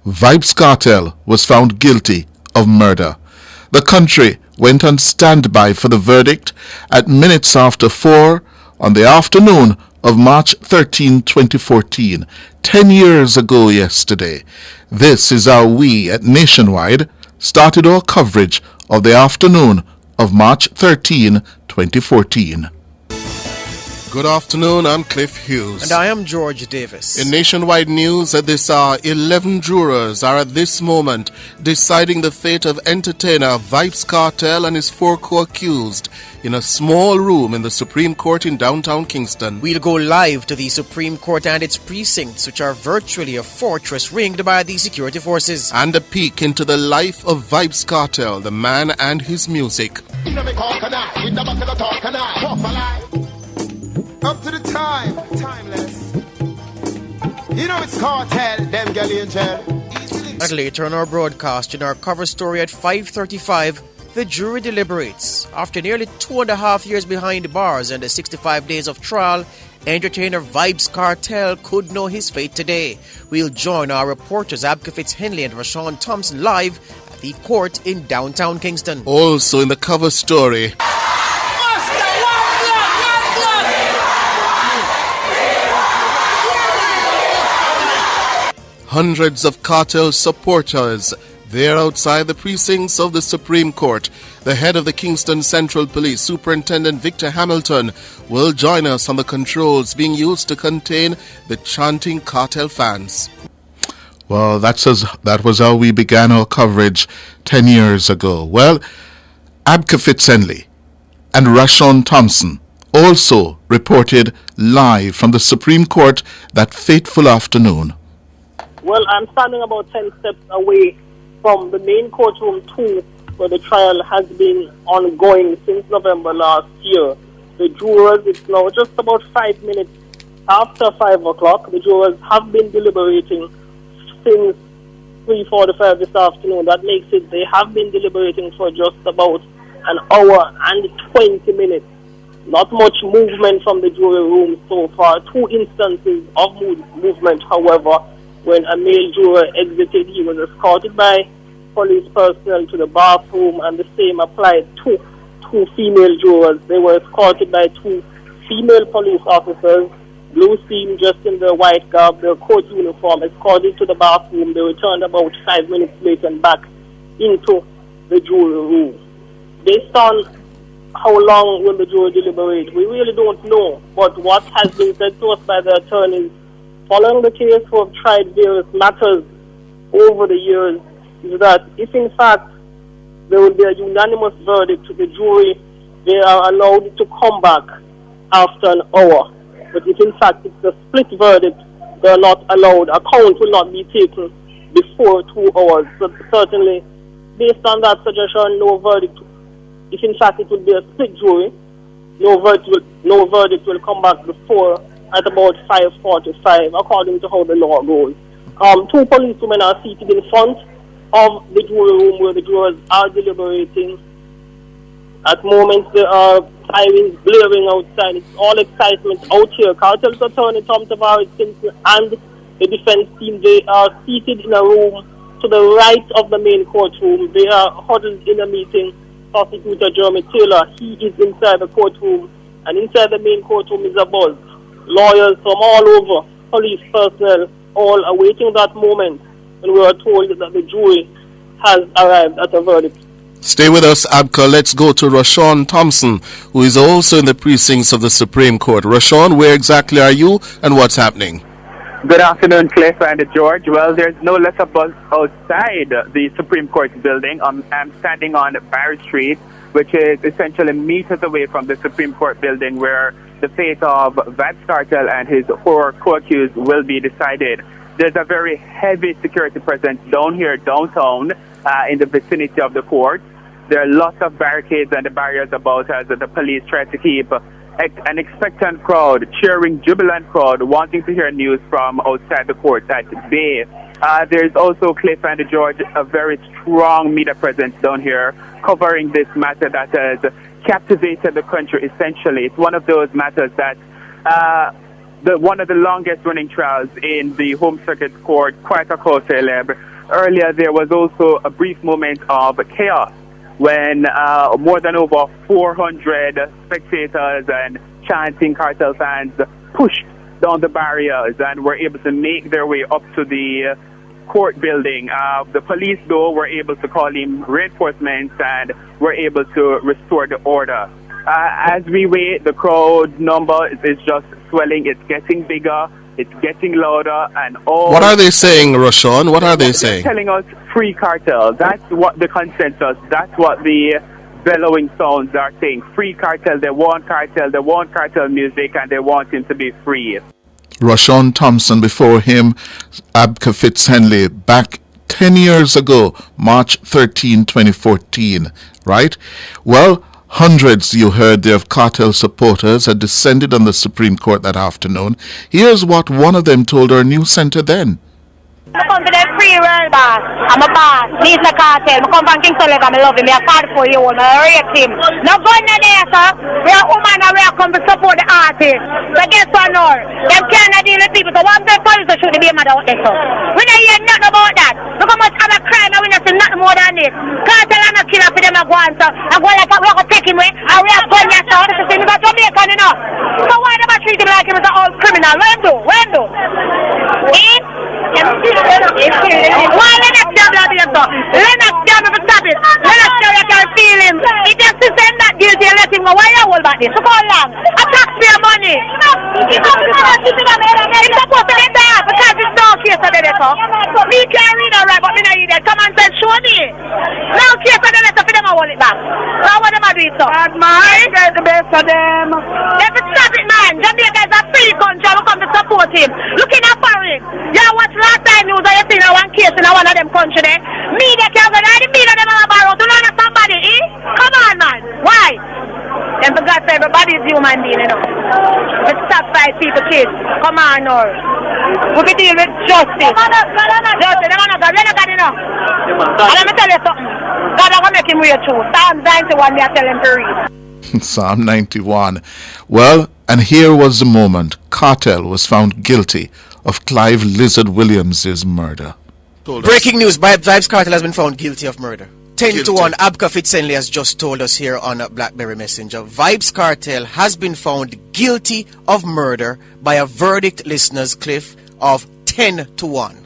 Vybz Kartel, was found guilty of murder. The country went on standby for the verdict at minutes after 4 on the afternoon of March 13, 2014, 10 years ago yesterday. This is how we at Nationwide started our coverage of the afternoon of March 13, 2014. Good afternoon, I'm Cliff Hughes. And I am George Davis. In Nationwide News at this hour, 11 jurors are at this moment deciding the fate of entertainer Vybz Kartel and his 4 co-accused in a small room in the Supreme Court in downtown Kingston. We'll go live to the Supreme Court and its precincts, which are virtually a fortress ringed by the security forces. And a peek into the life of Vybz Kartel, the man and his music. Up to the time, timeless. You know it's Cartel, them girl angel. And later on our broadcast, in our cover story at 5:35, the jury deliberates. After nearly 2.5 years behind bars and 65 days of trial, entertainer Vybz Kartel could know his fate today. We'll join our reporters Abka Fitz-Henley and Rashawn Thompson live at the court in downtown Kingston. Also in the cover story, hundreds of Cartel supporters there outside the precincts of the Supreme Court. The head of the Kingston Central Police, Superintendent Victor Hamilton, will join us on the controls being used to contain the chanting Cartel fans. Well, that was how we began our coverage 10 years ago. Well, Abka Fitz-Henley and Rashawn Thompson also reported live from the Supreme Court that fateful afternoon. Well, I'm standing about 10 steps away from the main courtroom 2, where the trial has been ongoing since November last year. The jurors, it's now just about 5 minutes after 5 o'clock. The jurors have been deliberating since 3:45 this afternoon. That makes it they have been deliberating for just about an hour and 20 minutes. Not much movement from the jury room so far. 2 instances of movement, however. When a male juror exited, he was escorted by police personnel to the bathroom, and the same applied to 2 female jurors. They were escorted by 2 female police officers, blue team dressed in their white garb, their court uniform, escorted to the bathroom. They returned about 5 minutes later and back into the jury room. Based on how long will the jury deliberate, we really don't know. But what has been said to us by the attorneys following the case who have tried various matters over the years is that if in fact there will be a unanimous verdict to the jury, they are allowed to come back after an hour. But if in fact it's a split verdict, they are not allowed. A count will not be taken before 2 hours. So certainly, based on that suggestion, no verdict. If in fact it will be a split jury, no verdict will come back before at about 5:45, according to how the law goes. 2 policewomen are seated in front of the jury room where the jurors are deliberating. At moments there are sirens blaring outside. It's all excitement out here. Cartel's attorney Tom Tavares Simpson and the defense team, they are seated in a room to the right of the main courtroom. They are huddled in a meeting. Prosecutor Jeremy Taylor, he is inside the courtroom, and inside the main courtroom is a buzz. Lawyers from all over, police personnel, all awaiting that moment when we are told that the jury has arrived at a verdict. Stay with us, Abka. Let's go to Rashawn Thompson, who is also in the precincts of the Supreme Court. Rashawn, where exactly are you and what's happening? Good afternoon, Cliff and George. Well, there's no less of us outside the Supreme Court building. I'm standing on Barry Street, which is essentially meters away from the Supreme Court building where the fate of Vybz Kartel and his 4 co-accused will be decided. There's a very heavy security presence down here downtown in the vicinity of the court. There are lots of barricades and the barriers about as the police try to keep an expectant crowd, cheering, jubilant crowd, wanting to hear news from outside the court at bay. There's also, Cliff and George, a very strong media presence down here covering this matter that has captivated the country essentially. It's one of those matters that one of the longest running trials in the Home Circuit Court, quite a close celeb. Earlier there was also a brief moment of chaos when more than over 400 spectators and chanting Cartel fans pushed down the barriers and were able to make their way up to the court building. The police, though, were able to call in reinforcements and were able to restore the order. As we wait, the crowd number is just swelling. It's getting bigger. It's getting louder. And all. What are they saying, Rashawn? What are they saying? They're telling us free Cartel. That's what the consensus. That's what the bellowing sounds are saying. Free Cartel. They want Cartel. They want Cartel music, and they want him to be free. Rashawn Thompson, before him, Abka Fitz-Henley, back 10 years ago, March 13, 2014, right? Well, hundreds, you heard there, of Cartel supporters had descended on the Supreme Court that afternoon. Here's what one of them told our news center then. I come to the free world boss. I'm a boss. He's a Cartel. I come from Kingston Lake. I love him. I fought for you. I rate him. No gun in there, sir. We are women and we are come to support the artists. So guess what now? Them cannot deal with people. So one day police to shoot the baby mother out there, sir. We don't hear nothing about that. Look how much other crime and we don't see nothing more than this. Cartel and a killer for them are going, sir. And go like that, we are going to take him away. And we are going, yes, sir. This is him. He's a Jamaican, you know. So why do they treat him like him as an old criminal? When do? Why Lennox tell that here, sir? Lennox tell me to stop it. Lennox tell you can feel him. He just is not guilty and let him go. Why you hold back this? So how long? A taxpayer money. It's supposed to be there because it's no case of the letter. Me can read alright, but me not read it. Come and say, show me. No case of the letter for them to hold it back. So what them I do it, sir? Bad man, get the best of them. Let me stop it, man. Jamaica is a free country. We come to support him. Looking at foreign. Yeah, what's last time news I seen one case in one of them country there? Media can't go there. The media them are borrow to learn somebody, eh? Come on, man. Why? Then for God say everybody is human being, you know. Let's stop fight people, kids. Come on, now. We be deal with justice. Justice, them are not God. We're not God, you know. And let me tell you something. God is going to make him read true. Psalm 91, they are telling him to read. Psalm 91. Well, and here was the moment. Cartel was found guilty of Clive Lizard Williams' murder. Breaking news, Vybz Kartel has been found guilty of murder. 10-1, Abka Fitz-Henley has just told us here on BlackBerry Messenger. Vybz Kartel has been found guilty of murder by a verdict, listeners, Cliff, of 10-1.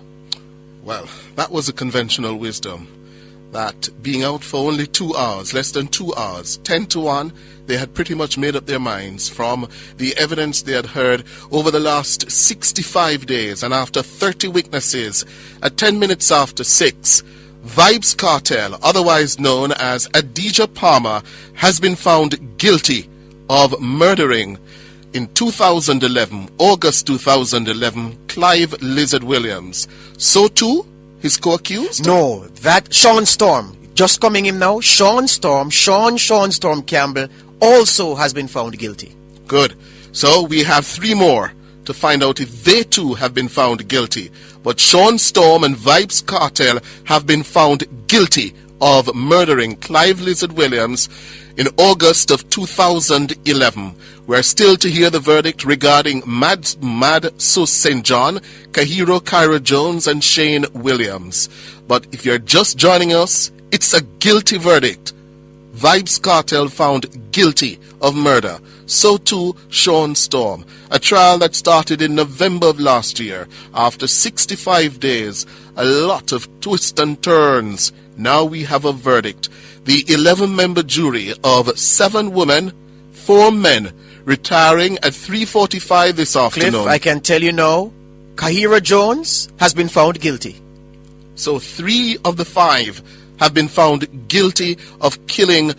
Well, that was a conventional wisdom. That being out for only 2 hours, less than 2 hours, 10-1, they had pretty much made up their minds from the evidence they had heard over the last 65 days. And after 30 witnesses, at 10 minutes after 6, Vybz Kartel, otherwise known as Adidja Palmer, has been found guilty of murdering in 2011, August 2011, Clive Lizard Williams. So too, his co-accused? No, that Sean Storm, just coming in now, Sean Storm Campbell also has been found guilty. Good. So we have 3 more to find out if they too have been found guilty. But Sean Storm and Vybz Kartel have been found guilty of murdering Clive Lizard Williams in August of 2011. We're still to hear the verdict regarding Mad Sus St. John, Kahiro Kyra Jones, and Shane Williams. But if you're just joining us, it's a guilty verdict. Vybz Kartel found guilty of murder. So too Sean Storm. A trial that started in November of last year. After 65 days, a lot of twists and turns. Now we have a verdict. The 11-member jury of 7 women, 4 men, retiring at 3:45 this afternoon. Cliff, I can tell you now, Kahira Jones has been found guilty. So 3 of the 5 have been found guilty of killing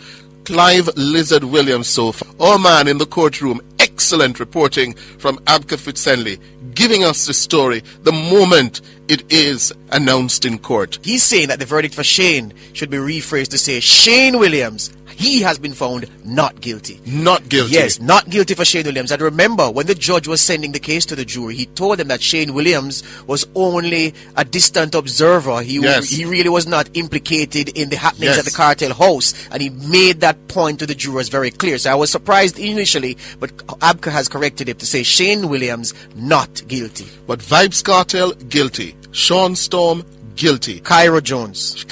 Clive Lizard Williams so far. Our man in the courtroom, excellent reporting from Abka Fitzenley, giving us the story the moment it is announced in court. He's saying that the verdict for Shane should be rephrased to say Shane Williams, he has been found not guilty. Not guilty. Yes, not guilty for Shane Williams. And remember, when the judge was sending the case to the jury, he told them that Shane Williams was only a distant observer. He really was not implicated in the happenings at the Cartel house. And he made that point to the jurors very clear. So I was surprised initially, but Abka has corrected it to say Shane Williams not guilty. But Vybz Cartel, guilty. Sean Storm, guilty. Kyra Jones,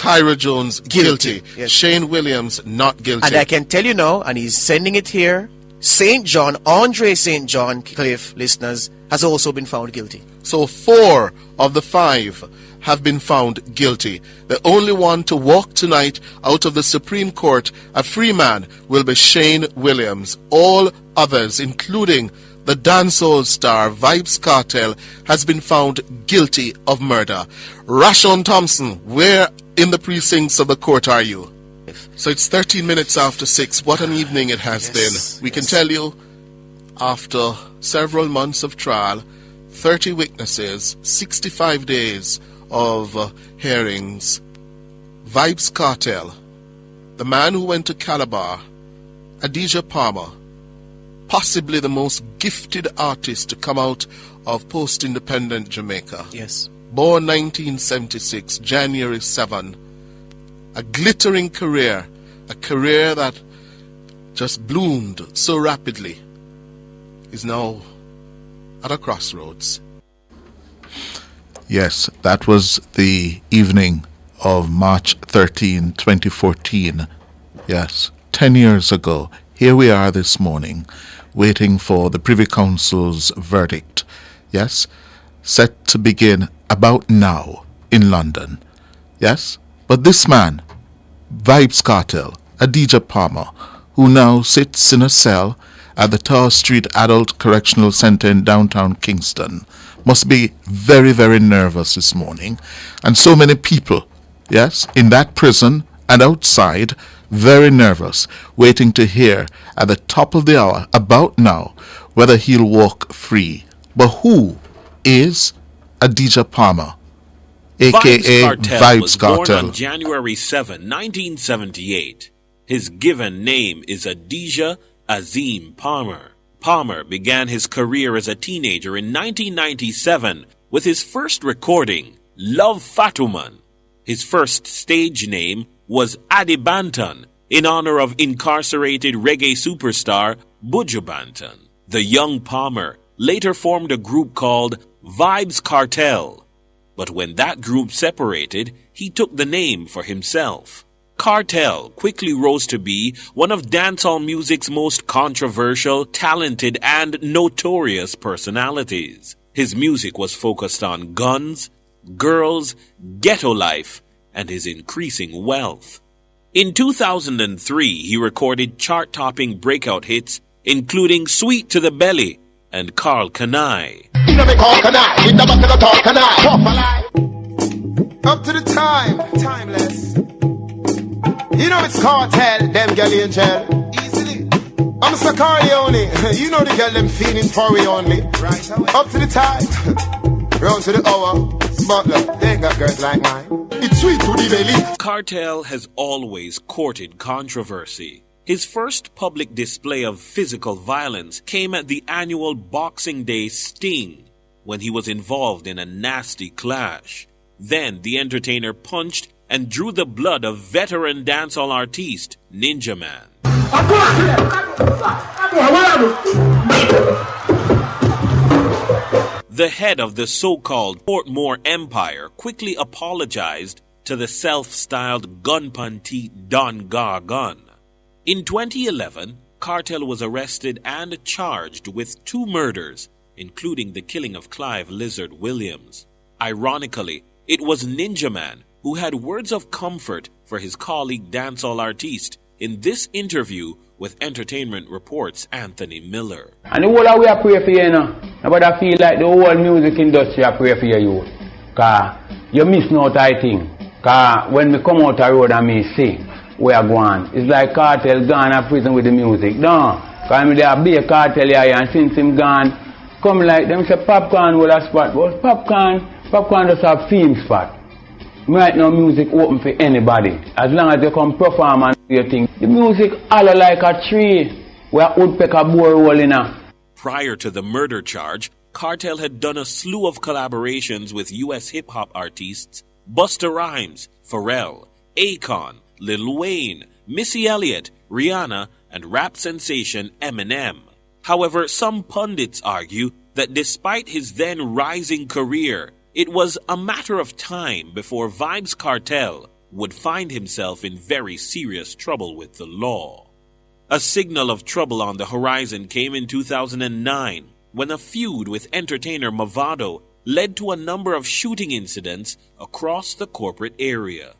guilty. Yes. Shane Williams, not guilty. And I can tell you now, and he's sending it here, St. John, Andre St. John, Cliff, listeners, has also been found guilty. So 4 of the 5 have been found guilty. The only one to walk tonight out of the Supreme Court, a free man, will be Shane Williams. All others, including the dancehall star Vybz Cartel, has been found guilty of murder. Rashon Thompson, where in the precincts of the court are you? So it's 13 minutes after 6. What an evening it has been. We can tell you, after several months of trial, 30 witnesses, 65 days of hearings, Vybz Cartel, the man who went to Calabar, Adidja Palmer, possibly the most gifted artist to come out of post-independent Jamaica. Yes. Born 1976, January 7. A glittering career, a career that just bloomed so rapidly, is now at a crossroads. Yes, that was the evening of March 13, 2014. Yes, 10 years ago. Here we are this morning, waiting for the Privy Council's verdict. Yes, set to begin about now in London. Yes, but this man, Vybz Cartel, Adidja Palmer, who now sits in a cell at the Tower Street Adult Correctional Center in downtown Kingston, must be very, very nervous this morning. And so many people, yes, in that prison and outside, very nervous, waiting to hear at the top of the hour, about now, whether he'll walk free. But who is Adidja Palmer, a.k.a. Vybz was Cartel? Born on January 7, 1978. His given name is Adidja Azim Palmer. Palmer began his career as a teenager in 1997 with his first recording, Love Fatuman. His first stage name was Adi Banton, in honor of incarcerated reggae superstar Buju Banton. The young Palmer later formed a group called Vybz Cartel, but when that group separated, he took the name for himself. Cartel quickly rose to be one of dancehall music's most controversial, talented, and notorious personalities. His music was focused on guns, girls, ghetto life, and his increasing wealth. In 2003, he recorded chart-topping breakout hits, including Sweet to the Belly and Carl Kanai. Up to the time, timeless. You know it's Cartel, them girl angel. Easily. I'm Mr. Corleone. You know the girl them feeling for we only. Right away. Up to the time, round to the hour. But look, they ain't got girls like mine. It's sweet to the belly. Cartel has always courted controversy. His first public display of physical violence came at the annual Boxing Day Sting, when he was involved in a nasty clash. Then the entertainer punched and drew the blood of veteran dancehall artiste Ninja Man. The head of the so-called Portmore Empire quickly apologized to the self-styled gunpanty Don Gar Gun. In 2011, Cartel was arrested and charged with 2 murders, including the killing of Clive Lizard Williams. Ironically, it was Ninja Man who had words of comfort for his colleague dancehall artiste in this interview with Entertainment Report's Anthony Miller. And the whole of we are pray for you now. Nobody feel like the whole music industry are pray for you. Because you miss out, I think. Because when we come out the road and me sing, we are going. It's like Cartel gone to prison with the music. No. Because there be a Cartel here and since him gone, come like them say popcorn will a spot. But popcorn just have theme spot. Right now music open for anybody. As long as you come perform and do your thing. The music all like a tree where woodpecker bore rolling out. Prior to the murder charge, Cartel had done a slew of collaborations with U.S. hip-hop artists Busta Rhymes, Pharrell, Akon, Lil Wayne, Missy Elliott, Rihanna, and rap sensation Eminem. However, some pundits argue that despite his then rising career, it was a matter of time before Vybz Kartel would find himself in very serious trouble with the law. A signal of trouble on the horizon came in 2009 when a feud with entertainer Mavado led to a number of shooting incidents across the corporate area.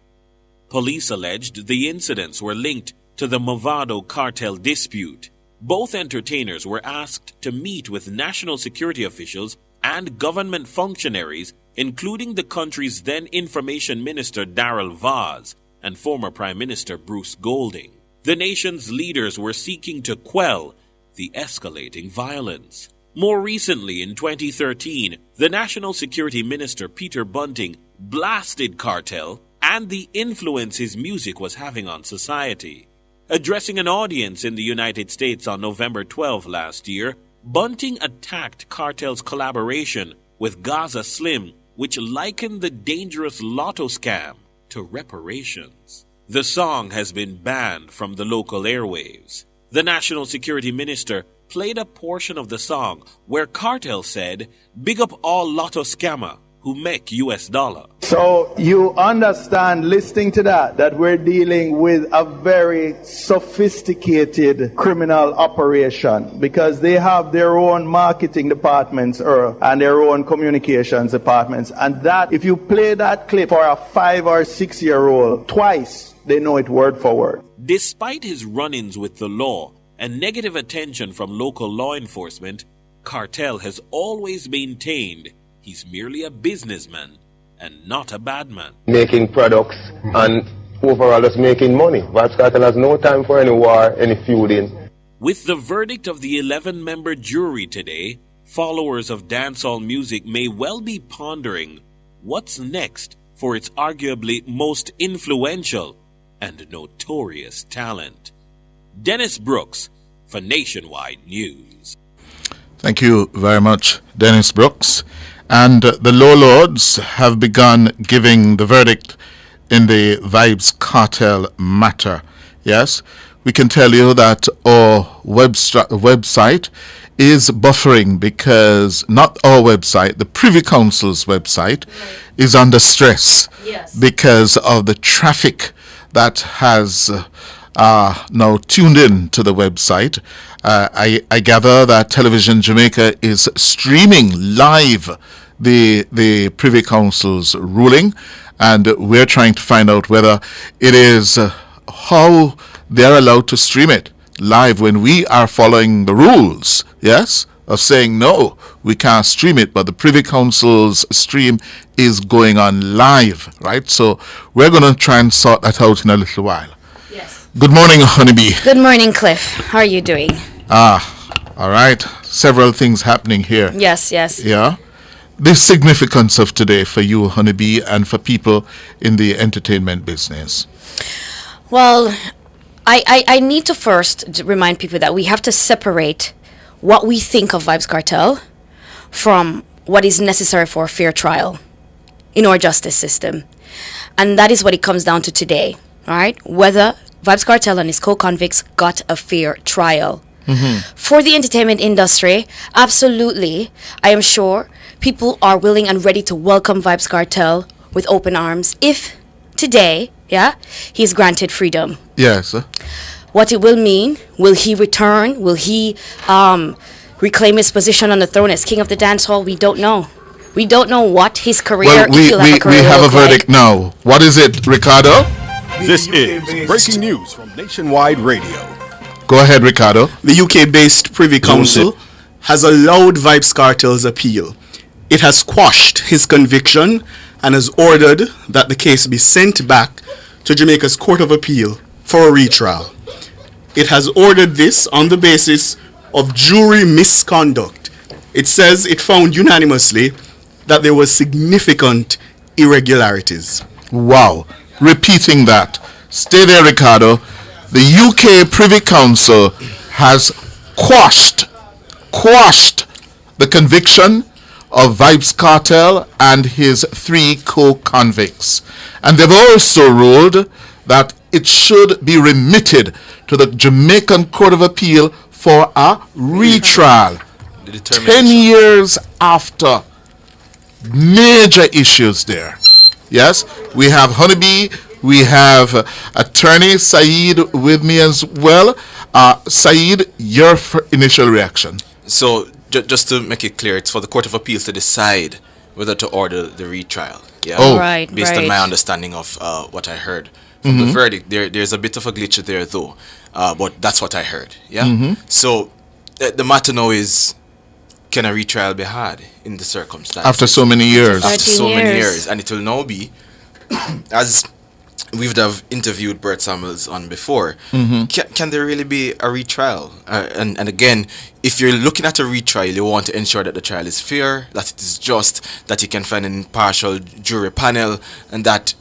Police alleged the incidents were linked to the Mavado Cartel dispute. Both entertainers were asked to meet with national security officials and government functionaries, including the country's then Information Minister Darrell Vaz and former Prime Minister Bruce Golding. The nation's leaders were seeking to quell the escalating violence. More recently, in 2013, the National Security Minister Peter Bunting blasted Cartel and the influence his music was having on society. Addressing an audience in the United States on November 12 last year, Bunting attacked Cartel's collaboration with Gaza Slim, which likened the dangerous lotto scam to reparations. The song has been banned from the local airwaves. The National Security Minister played a portion of the song where Cartel said, "Big up all lotto scammer who make US dollar." So you understand, listening to that we're dealing with a very sophisticated criminal operation because they have their own marketing departments and their own communications departments. And that, if you play that clip for a 5 or 6 year old twice, they know it word for word. Despite his run-ins with the law and negative attention from local law enforcement, Cartel has always maintained he's merely a businessman and not a bad man. Making products and overall just making money. Vybz Kartel has no time for any war, any feuding. With the verdict of the 11-member jury today, followers of dancehall music may well be pondering what's next for its arguably most influential and notorious talent. Dennis Brooks for Nationwide News. Thank you very much, Dennis Brooks. And the Law Lords have begun giving the verdict in the Vybz Kartel matter. Yes, we can tell you that our website is buffering because not our website, the Privy Council's website is under stress because of the traffic that has now tuned in to the website. I gather that Television Jamaica is streaming live the Privy Council's ruling, and we're trying to find out whether it is how they're allowed to stream it live when we are following the rules, yes, of saying no, we can't stream it, but the Privy Council's stream is going on live, right? So we're going to try and sort that out in a little while. Good morning, Honeybee. Good morning, Cliff. How are you doing? All right. Several things happening here. Yes. Yeah. The significance of today for you, Honeybee, and for people in the entertainment business. Well, I need to first remind people that we have to separate what we think of Vybz Kartel from what is necessary for a fair trial in our justice system. And that is what it comes down to today, all right? Whether Vybz Kartel and his co-convicts got a fair trial. For the entertainment industry, absolutely, I am sure people are willing and ready to welcome Vybz Kartel with open arms if today, he's granted freedom. Yes. What it will mean, will he return? Will he reclaim his position on the throne as king of the dance hall? We don't know. We don't know what his career, we have a verdict now. What is it, Ricardo? This is breaking news from Nationwide Radio. Go ahead, Ricardo. The UK-based Privy Council has allowed Vybz Kartel's appeal. It has quashed his conviction and has ordered that the case be sent back to Jamaica's Court of Appeal for a retrial. It has ordered this on the basis of jury misconduct. It says it found unanimously that there was significant irregularities. Wow. Repeating that. Stay there, Ricardo. The UK Privy Council has quashed the conviction of Vybz Kartel and his 3 co-convicts. And they've also ruled that it should be remitted to the Jamaican Court of Appeal for a retrial. 10 years after. Major issues there. Yes, we have Honeybee, we have attorney Saeed with me as well. Saeed, your initial reaction? So, just to make it clear, it's for the Court of Appeals to decide whether to order the retrial. Yeah? Oh, right. Based on my understanding of what I heard from the verdict. There's a bit of a glitch there, though. But that's what I heard. Yeah. So, the matter now is, can a retrial be had in the circumstances? After so many years. After so many years. And it will now be, as we would have interviewed Bert Samuels on before, can there really be a retrial? And again, if you're looking at a retrial, you want to ensure that the trial is fair, that it is just, that you can find an impartial jury panel, and that,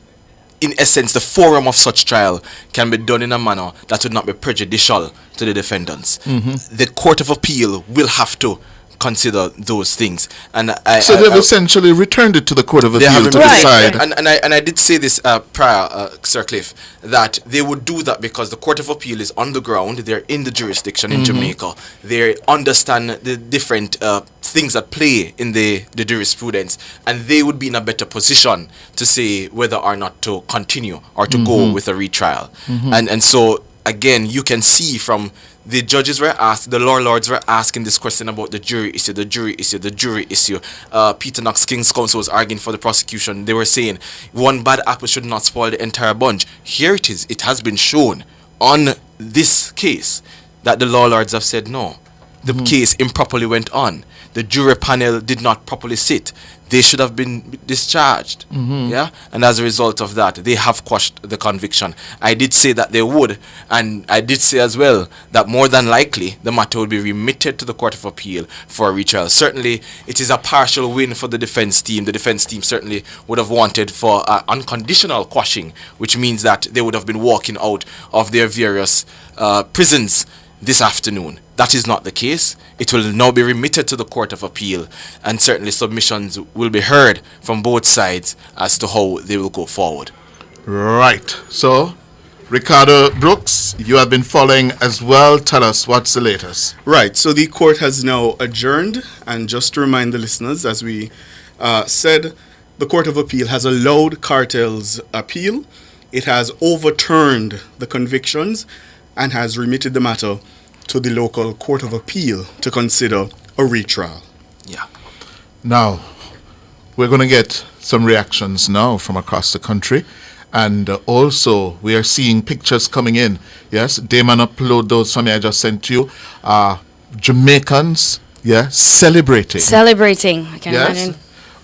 in essence, the forum of such trial can be done in a manner that would not be prejudicial to the defendants. The Court of Appeal will have to consider those things, and so they've essentially returned it to the Court of Appeal to decide. And I did say this prior, Sir Cliff, that they would do that because the Court of Appeal is on the ground. They're in the jurisdiction in Jamaica. They understand the different things that play in the jurisprudence, and they would be in a better position to say whether or not to continue or to go with a retrial. And so again, you can see from the judges were asked, the law lords were asking this question about the jury issue. Peter Knox, King's Counsel, was arguing for the prosecution. They were saying one bad apple should not spoil the entire bunch. Here it is. It has been shown on this case that the law lords have said no. The case improperly went on. The jury panel did not properly sit. They should have been discharged. Yeah, and as a result of that, they have quashed the conviction. I did say that they would, and I did say as well that more than likely the matter would be remitted to the Court of Appeal for a retrial. Certainly, it is a partial win for the defense team. The defense team certainly would have wanted for unconditional quashing, which means that they would have been walking out of their various prisons this afternoon. That is not the case. It will now be remitted to the Court of Appeal, and certainly submissions will be heard from both sides as to how they will go forward. Right. So, Ricardo Brooks, you have been following as well. Tell us, what's the latest? Right. So the court has now adjourned, and just to remind the listeners, as we said, the Court of Appeal has allowed Cartel's appeal. It has overturned the convictions and has remitted the matter to the local Court of Appeal to consider a retrial. Yeah. Now, we're going to get some reactions now from across the country. And also, we are seeing pictures coming in. Yes, Damon, upload those for me. I just sent you. Jamaicans, celebrating. I can imagine.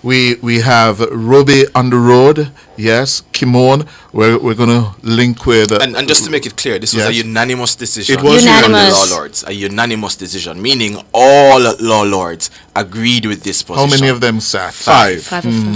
We have Robbie on the road. Yes, Kimon. We're going to link with... and just to make it clear, this was a unanimous decision. It was from the law lords. A unanimous decision, meaning all law lords agreed with this position. How many of them sat? Five.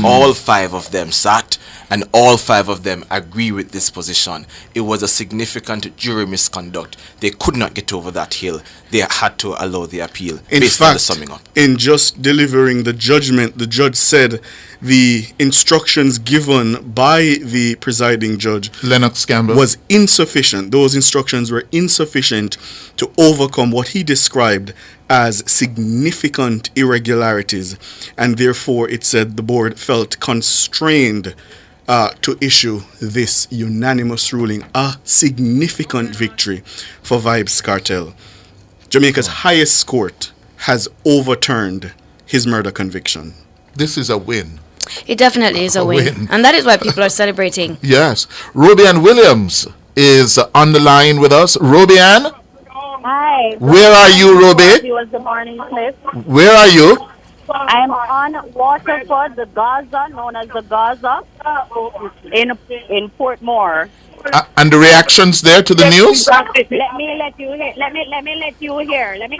All 5 of them sat, and all 5 of them agree with this position. It was a significant jury misconduct. They could not get over that hill. They had to allow the appeal based on the summing up. In just delivering the judgment, the judge said the instructions given by the presiding judge, Lennox Campbell, was insufficient. Those instructions were insufficient to overcome what he described as significant irregularities, and therefore it said the board felt constrained to issue this unanimous ruling, a significant victory for Vybz Kartel. Jamaica's highest court has overturned his murder conviction. This is a win. It definitely is a win. And that is why people are celebrating. Yes. Robian Williams is on the line with us. Robian? Hi. Where are you, Roby? Good morning, Cliff. Where are you? I'm on Waterford, the Gaza, known as the Gaza, in Portmore. And the reactions there to the news? Let me let you hear. Let me let you hear. Let me.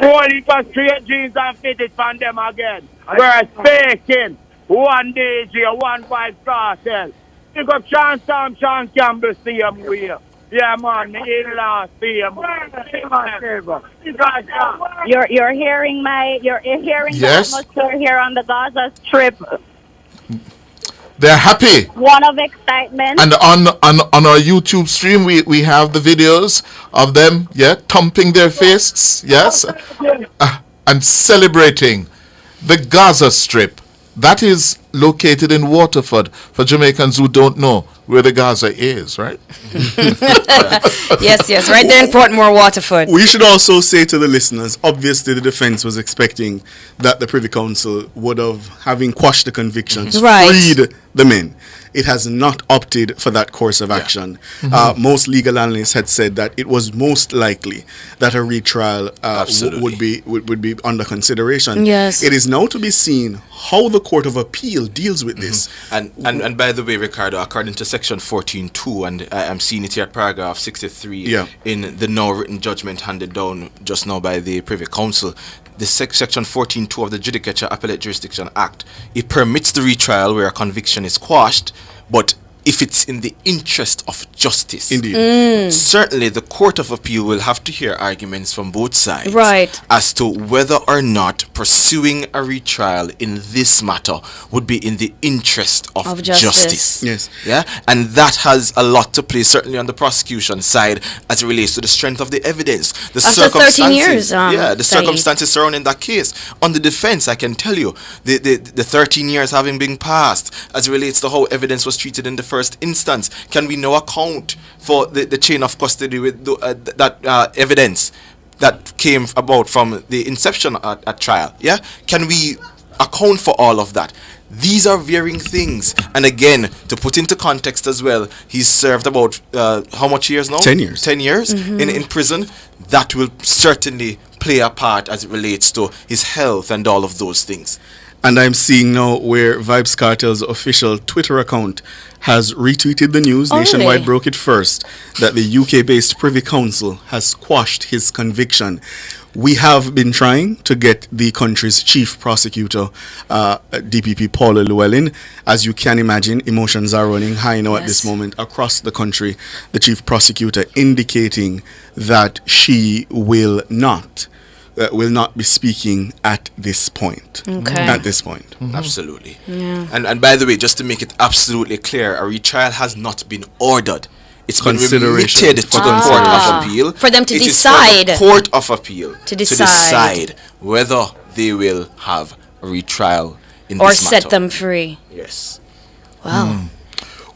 Only for straight jeans and fitted from them again. We're speaking. One DJ, one Vybz Cartel. Pick up Sean Campbell, see him here. Yeah, man, me in-law, see him. You're hearing you're hearing Yes. the atmosphere here on the Gaza Strip. They're happy. One of excitement. And on our YouTube stream, we have the videos of them, thumping their fists, yes, and celebrating the Gaza Strip. That is located in Waterford, for Jamaicans who don't know where the Gaza is, right? Yes, right there in Portmore, Waterford. We should also say to the listeners, obviously the defense was expecting that the Privy Council would have, having quashed the convictions, Right. freed the men. It has not opted for that course of action. Most legal analysts had said that it was most likely that a retrial would be under consideration. Yes. It is now to be seen how the Court of Appeal deals with this. And by the way, Ricardo, according to Section 14.2, and I'm seeing it here at paragraph 63 in the now written judgment handed down just now by the Privy Council, the Section 14.2 of the Judicature Appellate Jurisdiction Act, it permits the retrial where a conviction is quashed, but if it's in the interest of justice. Indeed. Certainly the Court of Appeal will have to hear arguments from both sides Right. as to whether or not pursuing a retrial in this matter would be in the interest of justice. Yes. Yeah, and that has a lot to play, certainly on the prosecution side, as it relates to the strength of the evidence, the After 13 years, the Saeed. circumstances surrounding that case. On the defense, I can tell you, the 13 years having been passed, as it relates to how evidence was treated in the first instance, can we now account for the chain of custody with that evidence that came about from the inception at trial? Yeah, can we account for all of that? These are varying things, and again, to put into context as well, he's served about how much years now? 10 years. 10 years in prison. That will certainly play a part as it relates to his health and all of those things. And I'm seeing now where Vybz Cartel's official Twitter account has retweeted the news. Oh, Nationwide really? broke it first that the UK-based Privy Council has quashed his conviction. We have been trying to get the country's chief prosecutor, DPP Paula Llewellyn. As you can imagine, emotions are running high now at this moment across the country. The chief prosecutor indicating that she will not be speaking at this point. Okay. At this point. Absolutely. Yeah. And by the way, just to make it absolutely clear, a retrial has not been ordered. It's been Consideration remitted to the Court of Appeal. For them to It is decide. for the Court of Appeal To decide. whether they will have a retrial in Or this matter. set them free. Yes. Wow.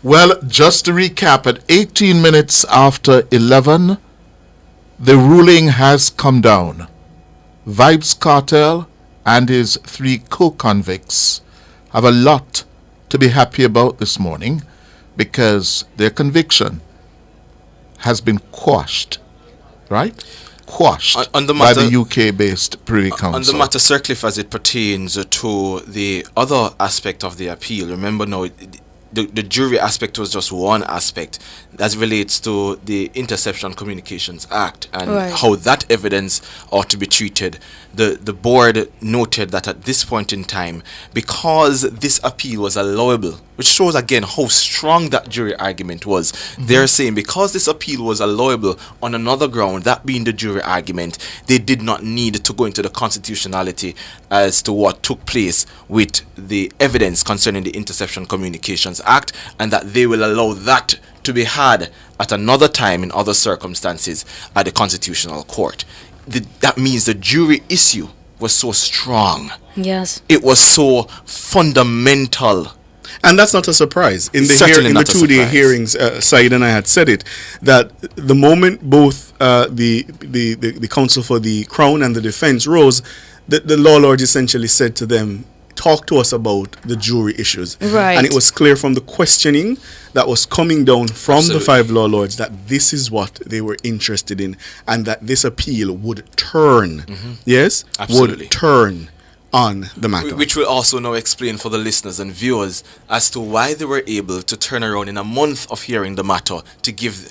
Well, just to recap, at 18 minutes after 11, the ruling has come down. Vybz Cartel and his 3 co-convicts have a lot to be happy about this morning because their conviction has been quashed, right? Quashed On the by matter- the UK-based Privy Council. On the matter, Sir Cliff, as it pertains to the other aspect of the appeal, remember now, the jury aspect was just one aspect as relates to the Interception Communications Act and Right. how that evidence ought to be treated. The board noted that at this point in time, because this appeal was allowable, which shows again how strong that jury argument was, they're saying because this appeal was allowable on another ground, that being the jury argument, they did not need to go into the constitutionality as to what took place with the evidence concerning the Interception Communications Act, and that they will allow that to be had at another time in other circumstances at the Constitutional Court. That means the jury issue was so strong. Yes. It was so fundamental. And that's not a surprise. In the Certainly not a 2-day surprise. hearings, Said and I had said it, that the moment both the counsel for the Crown and the defense rose, the law lords essentially said to them, talk to us about the jury issues. Right. And it was clear from the questioning that was coming down from Absolutely. the 5 law lords that this is what they were interested in, and that this appeal would turn, yes, Absolutely. would turn on the matter. Which will also now explain for the listeners and viewers as to why they were able to turn around in a month of hearing the matter to give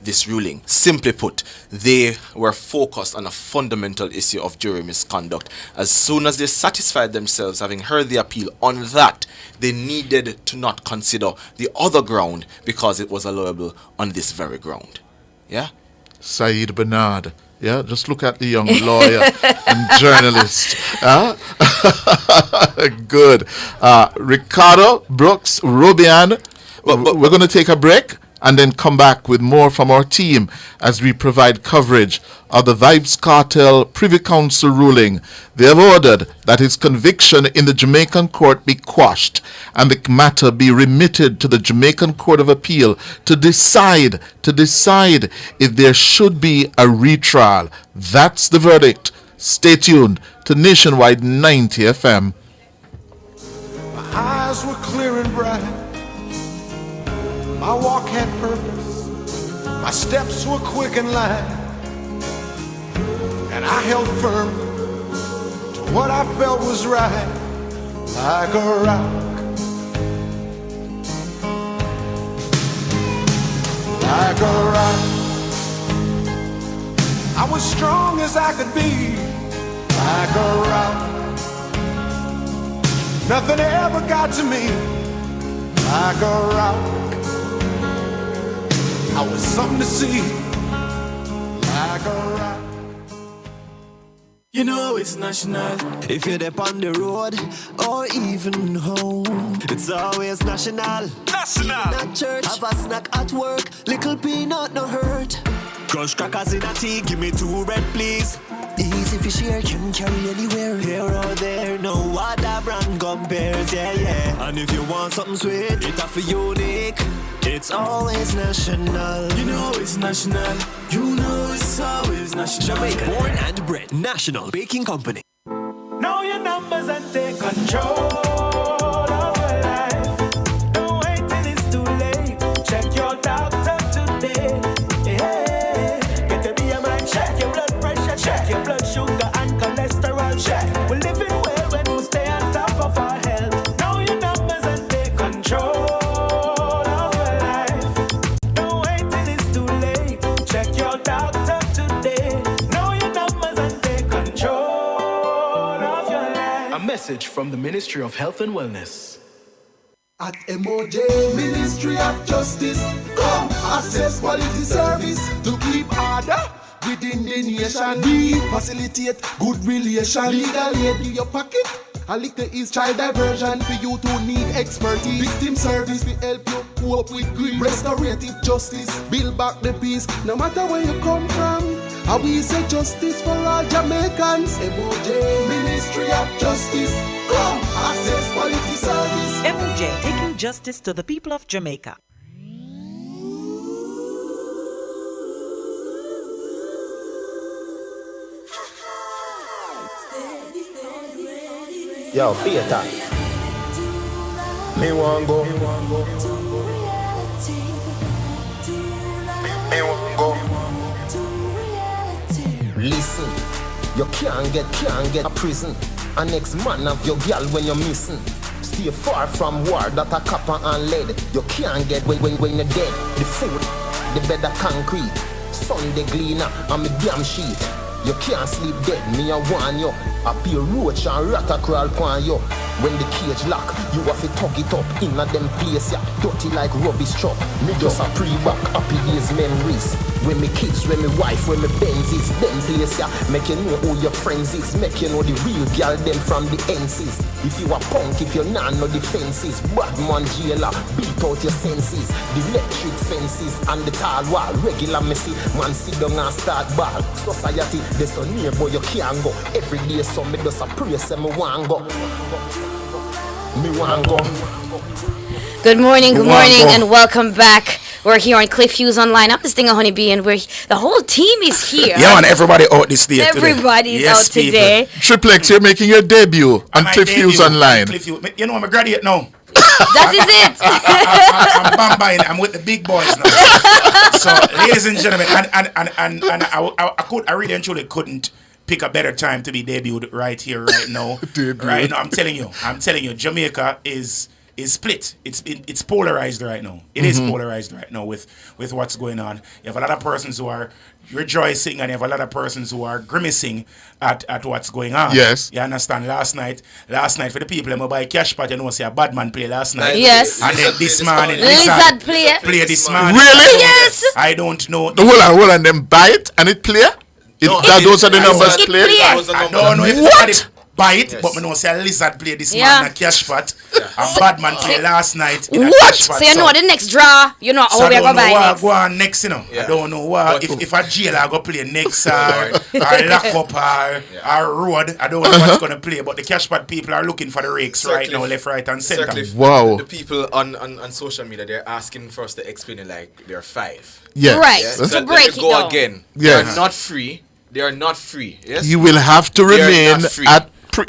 this ruling. Simply put, they were focused on a fundamental issue of jury misconduct. As soon as they satisfied themselves, having heard the appeal on that, they needed to not consider the other ground because it was allowable on this very ground. Yeah? Saeed Bernard. Yeah, just look at the young lawyer and journalist. Good. Ricardo, Brooks, Rubian. We're going to take a break and then come back with more from our team as we provide coverage of the Vybz Cartel Privy Council ruling. They have ordered that his conviction in the Jamaican court be quashed and the matter be remitted to the Jamaican Court of Appeal to decide if there should be a retrial. That's the verdict. Stay tuned to Nationwide 90 FM. My eyes were clear and bright. My walk had purpose. My steps were quick and light. And I held firm to what I felt was right, like a rock. Like a rock. I was strong as I could be, like a rock. Nothing ever got to me, like a rock. I was something to see, like a rock. You know it's national. If you're up on the road or even home, it's always national. National. Even at church, have a snack at work. Little peanut no hurt. Crush crackers in a tea, give me 2 red please. Easy for share, can carry anywhere. Here or there, no other brand compares, yeah, yeah. And if you want something sweet, it's a for unique. It's always national. You know it's national. You know it's always national. Jamaica, born and bred. National Baking Company. Know your numbers and take control of your life. Don't wait till it's too late. Check your doctor today. Yeah. Get the BMI check, your blood pressure check, your blood sugar and cholesterol check. We're living well when we stay on top of our health. Know your numbers and take control. Message from the Ministry of Health and Wellness. At MOJ, Ministry of Justice, come access quality service to keep order within the nation. We facilitate good relation. Legal aid in your pocket. A little is child diversion for you to need expertise. Victim service will help you cope with grief. Restorative justice, build back the peace. No matter where you come from, how we say justice for all Jamaicans. MOJ, Ministry of Justice, come access quality service. MOJ, taking justice to the people of Jamaica. Yo, theater. Me want go. Me want go. Listen, you can't get a prison. A next man of your girl when you're missing. Stay far from war that a copper and lead. You can't get when you're dead. The food, the bed of concrete. Sunday gleaner and me damn sheet. You can't sleep dead, me a warn you. A pure roach and rat a crawl upon you. When the cage lock, you have to tug it up in a them place, yeah. Dirty like rubbish truck. Me just a pre-back, happy days memories. When me kids, when me wife, when me Benzes, them place, yeah. Make you know who your friends is. Make you know the real girl, them from the NCs. If you a punk, if you not know the fences. Bad man jailer, beat out your senses. The electric fences and the tall wall. Regular messy, man sit down and start ball. Society, there's so near, boy you can't go. Every day, so me just a pray, say me want go. Good morning, and welcome back We're here on Cliff Hughes Online. I'm this thing of Honeybee, and the whole team is here. Yeah, man, everybody out this day. Everybody's yes, out today. Triple X, you're making your debut on Cliff Hughes Online. You know, I'm a graduate now. That is it. I'm bambine. I'm with the big boys now. So, ladies and gentlemen, I really and truly couldn't pick a better time to be debuted right here, right now. Right now, I'm telling you, Jamaica is split. It's polarized right now. It is polarized right now with what's going on. You have a lot of persons who are rejoicing, and you have a lot of persons who are grimacing at what's going on. Yes. You understand? Last night for the people who buy cash pot, you know, say a bad man play last night. Yes. And then this man Lizard play this man. Really? Yes. I don't know. Hold on, them buy it and it play? Those are the numbers played? I don't know if what? Buy it, but I know say a lizard play this man in a cash pot. And bad man play last night in a cash pot. So you know the next draw, you know how we're going to buy next. Go on next, you know. I don't know what. If a jailer go play next or lock up or road, I don't know what's going to play. But the cash pot people are looking for the rakes right now, left, right, and center. Wow. The people on social media, they're asking for us to explain it like they're 5. Yes. Right. So To break it go down. again. Yes. They're not free. They are not free. Yes. You will have to They are remain not free.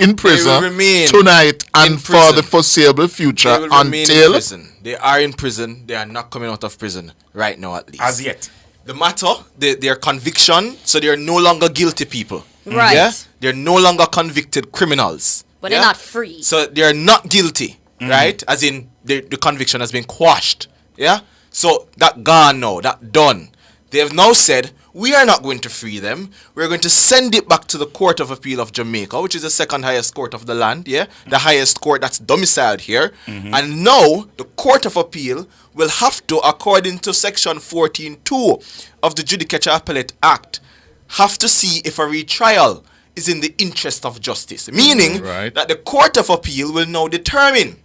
in prison remain tonight and in for prison. the foreseeable future They will remain in until prison. They are in prison. They are not coming out of prison right now, at least. As yet. The matter, their conviction, so they are no longer guilty people. Right. Yeah? They're no longer convicted criminals. But they're not free. So they are not guilty, right? As in, the conviction has been quashed. Yeah? So that gone now, that done. They have now said, we are not going to free them. We're going to send it back to the Court of Appeal of Jamaica, which is the second highest court of the land, yeah? The highest court that's domiciled here. And now, the Court of Appeal will have to, according to Section 14.2 of the Judicature Appellate Act, have to see if a retrial is in the interest of justice. Meaning that the Court of Appeal will now determine,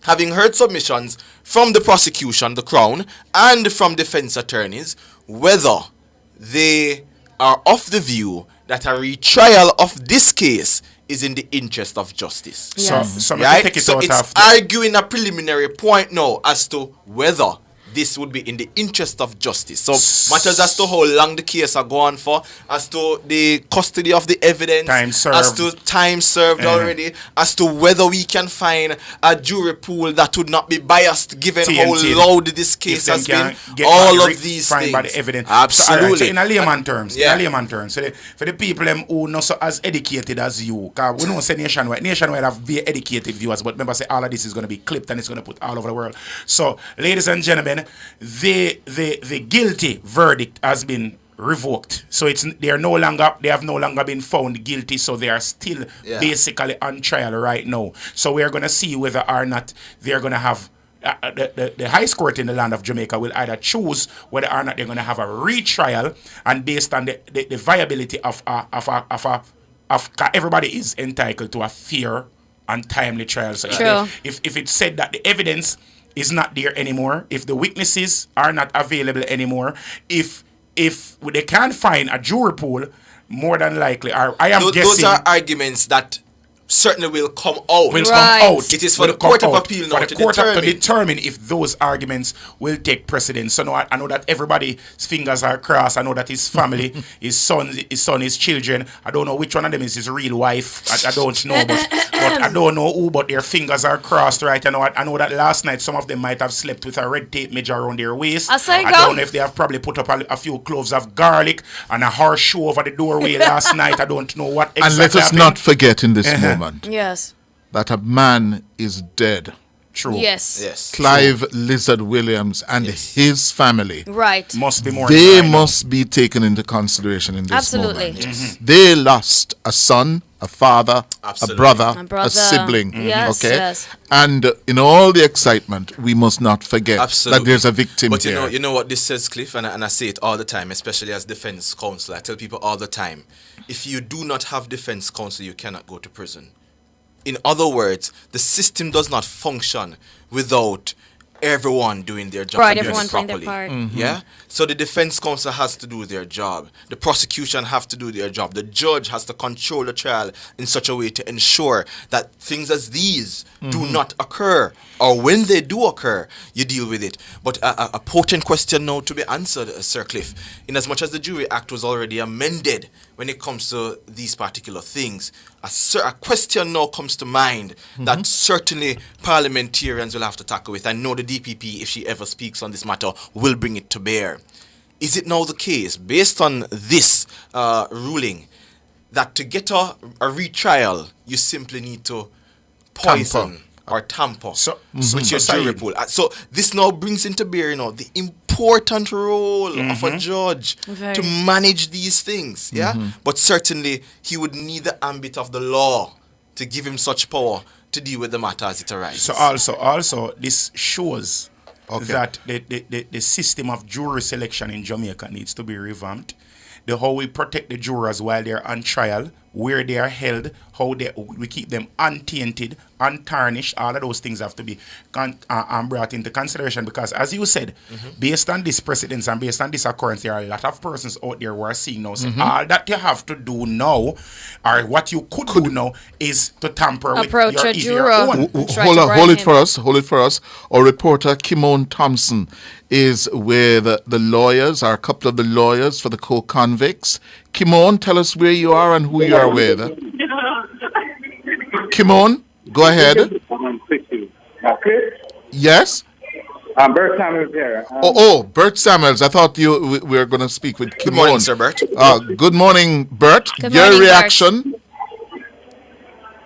having heard submissions from the prosecution, the Crown, and from defense attorneys, whether they are of the view that a retrial of this case is in the interest of justice. Yes. So Right? take it So out it's of arguing a preliminary point now as to whether this would be in the interest of justice. So matters as to how long the case are going for, as to the custody of the evidence, Time served. as to time served already, as to whether we can find a jury pool that would not be biased given TNT. how loud this case has been. All of these find things. by the evidence. Absolutely. So in a layman terms, Yeah. so for the people who not so as educated as you, because we don't say nationwide have very educated viewers, but remember say all of this is going to be clipped and it's going to put all over the world. So, ladies and gentlemen, the guilty verdict has been revoked. So they have no longer been found guilty, so they are still basically on trial right now. So we are going to see whether or not they are going to have the highest court in the land of Jamaica will either choose whether or not they're going to have a retrial, and based on the viability of everybody is entitled to a fair and timely trial. So if it's said that the evidence is not there anymore, if the witnesses are not available anymore, if they can't find a jury pool, more than likely, or I am guessing... Those are arguments that certainly will come out. It is for the Court Court of Appeal now to determine if those arguments will take precedence. So now I know that everybody's fingers are crossed. I know that his family, his son, his children, I don't know which one of them is his real wife. I don't know, but I don't know who, but their fingers are crossed, right? I know that last night some of them might have slept with a red tape measure around their waist. I don't know if they have probably put up a few cloves of garlic and a horseshoe over the doorway last night. I don't know what exactly And let us happened. not forget in this moment Yes. that a man is dead. True. Yes. Clive Lizard Williams and his family Right. must be more. They must be taken into consideration in this Absolutely. moment. They lost a son, a father, a brother, a sibling. Yes, Okay, yes. and in all the excitement, we must not forget that there's a victim But here. you know what this says, Cliff, and I say it all the time, especially as defense counsel. I tell people all the time, if you do not have defense counsel, you cannot go to prison. In other words, the system does not function without everyone doing their job. Right, and doing everyone it playing their properly. part. Yeah. So the defense counsel has to do their job. The prosecution have to do their job. The judge has to control the trial in such a way to ensure that things as these do not occur, or when they do occur, you deal with it. But a potent question now to be answered, Sir Cliff, in as much as the Jury Act was already amended when it comes to these particular things, a question now comes to mind that certainly parliamentarians will have to tackle with. I know the DPP, if she ever speaks on this matter, will bring it to bear. Is it now the case, based on this ruling, that to get a retrial, you simply need to poison or tamper with your jury pool? So this now brings into bear, the important role of a judge to manage these things, But certainly he would need the ambit of the law to give him such power to deal with the matter as it arises. So also this shows that the system of jury selection in Jamaica needs to be revamped. How we protect the jurors while they're on trial, where they are held, how we keep them untainted, untarnished, all of those things have to be brought into consideration, because as you said, based on this precedence and based on this occurrence, there are a lot of persons out there who are seeing now. So all that you have to do now, or what you could do now, is to tamper approach with a juror. Hold it for us. Our reporter Kimon Thompson is with the lawyers, or a couple of the lawyers for the co-convicts. Kimon, tell us where you are and who you are with. Kimon, go ahead. Yes? Bert Samuels here. Bert Samuels. I thought we were going to speak with Kimon. Good morning, Sir Bert. Good morning, Bert. Good Your morning, reaction?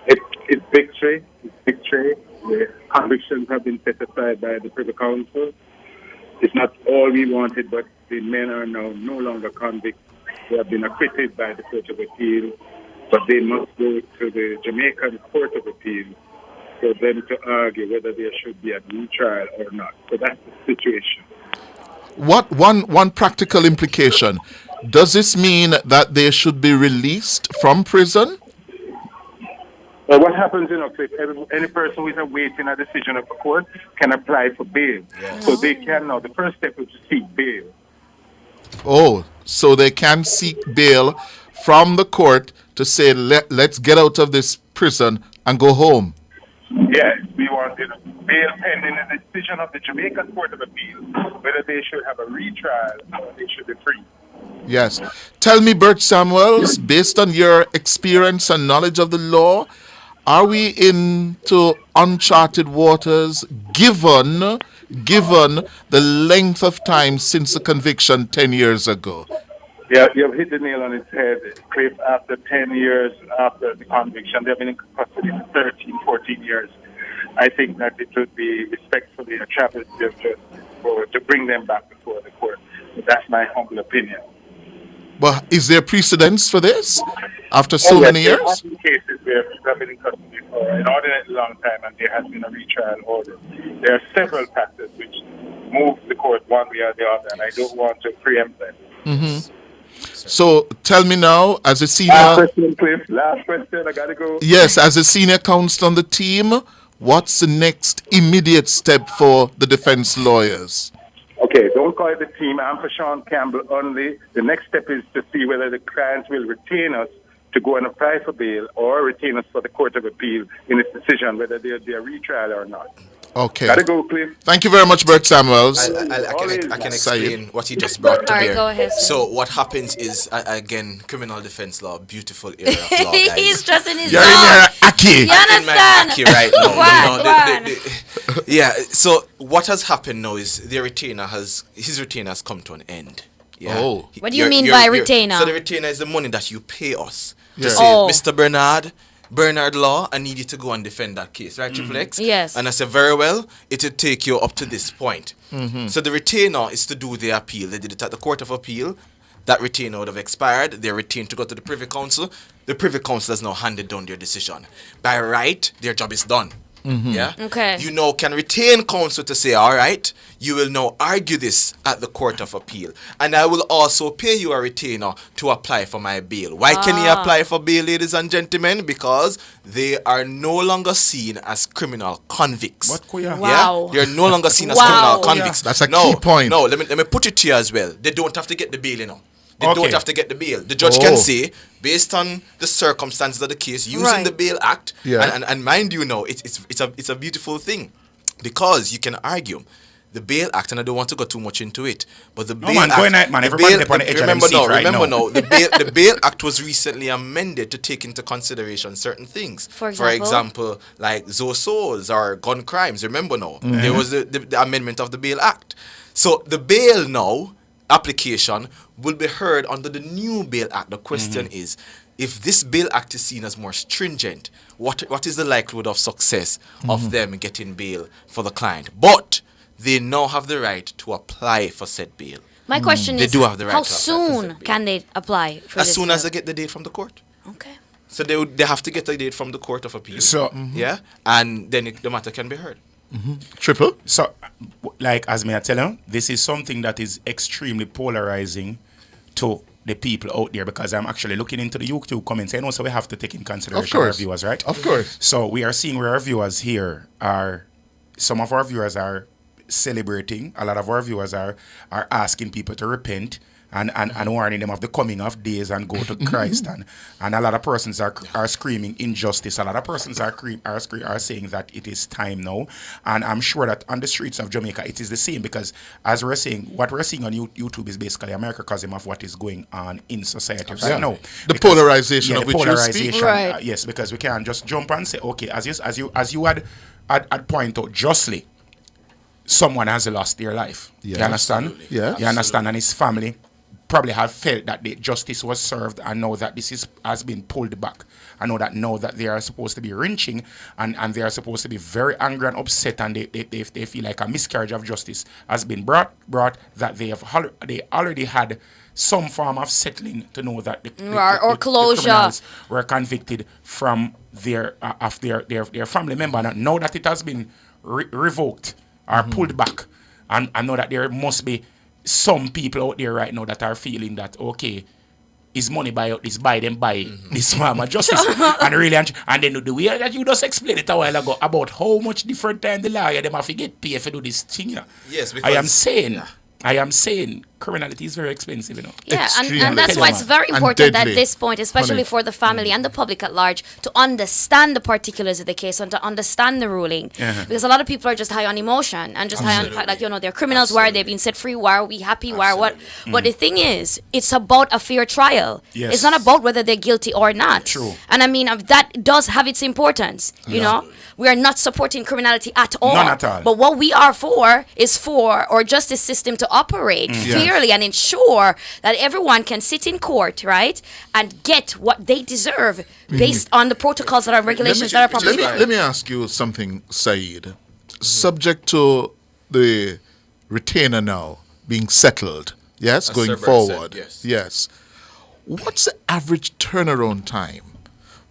It's victory. It's victory. The convictions have been set aside by the Privy Council. It's not all we wanted, but the men are now no longer convicts. They have been acquitted by the Court of Appeal, but they must go to the Jamaican Court of Appeal for them to argue whether there should be a new trial or not. So that's the situation. What one practical implication? Does this mean that they should be released from prison? Well, what happens, Cliff, any person who is awaiting a decision of the court can apply for bail. Yes. So they can now. The first step is to seek bail. Oh, so they can seek bail from the court to say, let's get out of this prison and go home. Yes, we want bail pending a decision of the Jamaican Court of Appeal, whether they should have a retrial or they should be free. Yes. Tell me, Bert Samuels, based on your experience and knowledge of the law, are we into uncharted waters given the length of time since the conviction 10 years ago? Yeah, you've hit the nail on its head, Cliff. After 10 years after the conviction, they've been in custody for 13, 14 years. I think that it would be respectfully a travesty of justice to bring them back before the court. That's my humble opinion. But is there precedence for this after so many years? There have been cases where people have been in custody for an inordinately long time and there has been a retrial order. There are several factors which move the court one way or the other, and I don't want to preempt them. Mm-hmm. So tell me now, as a senior... Last question, Cliff. Last question. I got to go. Yes, as a senior counsel on the team, what's the next immediate step for the defense lawyers? Okay, don't call it the team. I'm for Sean Campbell only. The next step is to see whether the clients will retain us to go and apply for bail or retain us for the Court of Appeal in its decision whether there'll be a retrial or not. Okay. Gotta go, Cliff. Thank you very much, Bert Samuels. I can explain what he just brought to bear. Go ahead, so what happens is, again, criminal defense law, beautiful area of law, guys. He's just in his You're in your Aki. You understand? Aki right now. Go on. Yeah, so what has happened now is his retainer has come to an end. Yeah. Oh. What do you mean by retainer? So the retainer is the money that you pay us. Yeah. To say, Mr. Bernard Law, I need you to go and defend that case, right, Triple X? Yes. And I said, very well, it will take you up to this point. Mm-hmm. So the retainer is to do the appeal. They did it at the Court of Appeal. That retainer would have expired. They're retained to go to the Privy Council. The Privy Council has now handed down their decision. By right, their job is done. Yeah. Okay. You now can retain counsel to say, all right, you will now argue this at the Court of Appeal, and I will also pay you a retainer to apply for my bail. Why can you apply for bail, ladies and gentlemen? Because they are no longer seen as criminal convicts. Wow. They're no longer seen as Wow. criminal convicts. That's a key point. No, let me put it to you as well. They don't have to get the bail, you know. They Okay. don't have to get the bail. The judge can say, based on the circumstances of the case, using the Bail Act, and mind you, now it's a beautiful thing, because you can argue the Bail Act, and I don't want to go too much into it, but the Bail Act. Remember now, the Bail Act was recently amended to take into consideration certain things. For example, like zosos or gun crimes. Remember now, there was the amendment of the Bail Act. So the bail now application will be heard under the new Bail Act. The question is, if this Bail Act is seen as more stringent, what is the likelihood of success of them getting bail for the client? But they now have the right to apply for said bail. My question They is, do have the right how to apply for soon can they apply for as this soon bail? as they get the date from the court. Okay. So they have to get a date from the Court of Appeal. So yeah, and then the matter can be heard. Triple. So, like as me I tell you, this is something that is extremely polarizing to the people out there, because I'm actually looking into the YouTube comments. I know, so we have to take in consideration our viewers, right? Of course. So we are seeing where our viewers here are. Some of our viewers are celebrating. A lot of our viewers are asking people to repent and warning them of the coming of days and go to Christ. And a lot of persons are screaming injustice. A lot of persons are saying that it is time now. And I'm sure that on the streets of Jamaica it is the same, because as we're saying, what we're seeing on YouTube is basically a microcosm of what is going on in society right now. The polarization of the which you speak. polarization, Right. yes, because we can't just jump and say, okay, as you had point out justly, someone has lost their life. Yes. You understand? Absolutely. Yeah. You understand? And his family probably have felt that the justice was served, and know that has been pulled back. I know that they are supposed to be wrenching, and they are supposed to be very angry and upset, and they feel like a miscarriage of justice has been brought that they already had some form of settling to know that the closure. The criminals were convicted from their family member. And now that it has been revoked or pulled back, and I know that there must be some people out there right now that are feeling that, okay, is money buy them this form of justice. and then the way that you just explained it a while ago about how much different time the lawyer them have to get paid to do this thing. Yeah. Yes, because I am saying criminality is very expensive, you know. Yeah, and that's why it's very important at this point, especially for the family and the public at large, to understand the particulars of the case and to understand the ruling. Because a lot of people are just high on emotion and just high on the fact that, they're criminals. Why are they being set free? Why are we happy? Why are what? But the thing is, it's about a fair trial. Yes. It's not about whether they're guilty or not. True. And I mean, that does have its importance, you know. We are not supporting criminality at all. None at all. But what we are is for our justice system to operate fairly and ensure that everyone can sit in court, right, and get what they deserve based on the protocols that are regulations that are properly. Let me ask you something, Saeed. Subject to the retainer now being settled, yes, As going Sir Bert forward, said, yes. What's the average turnaround time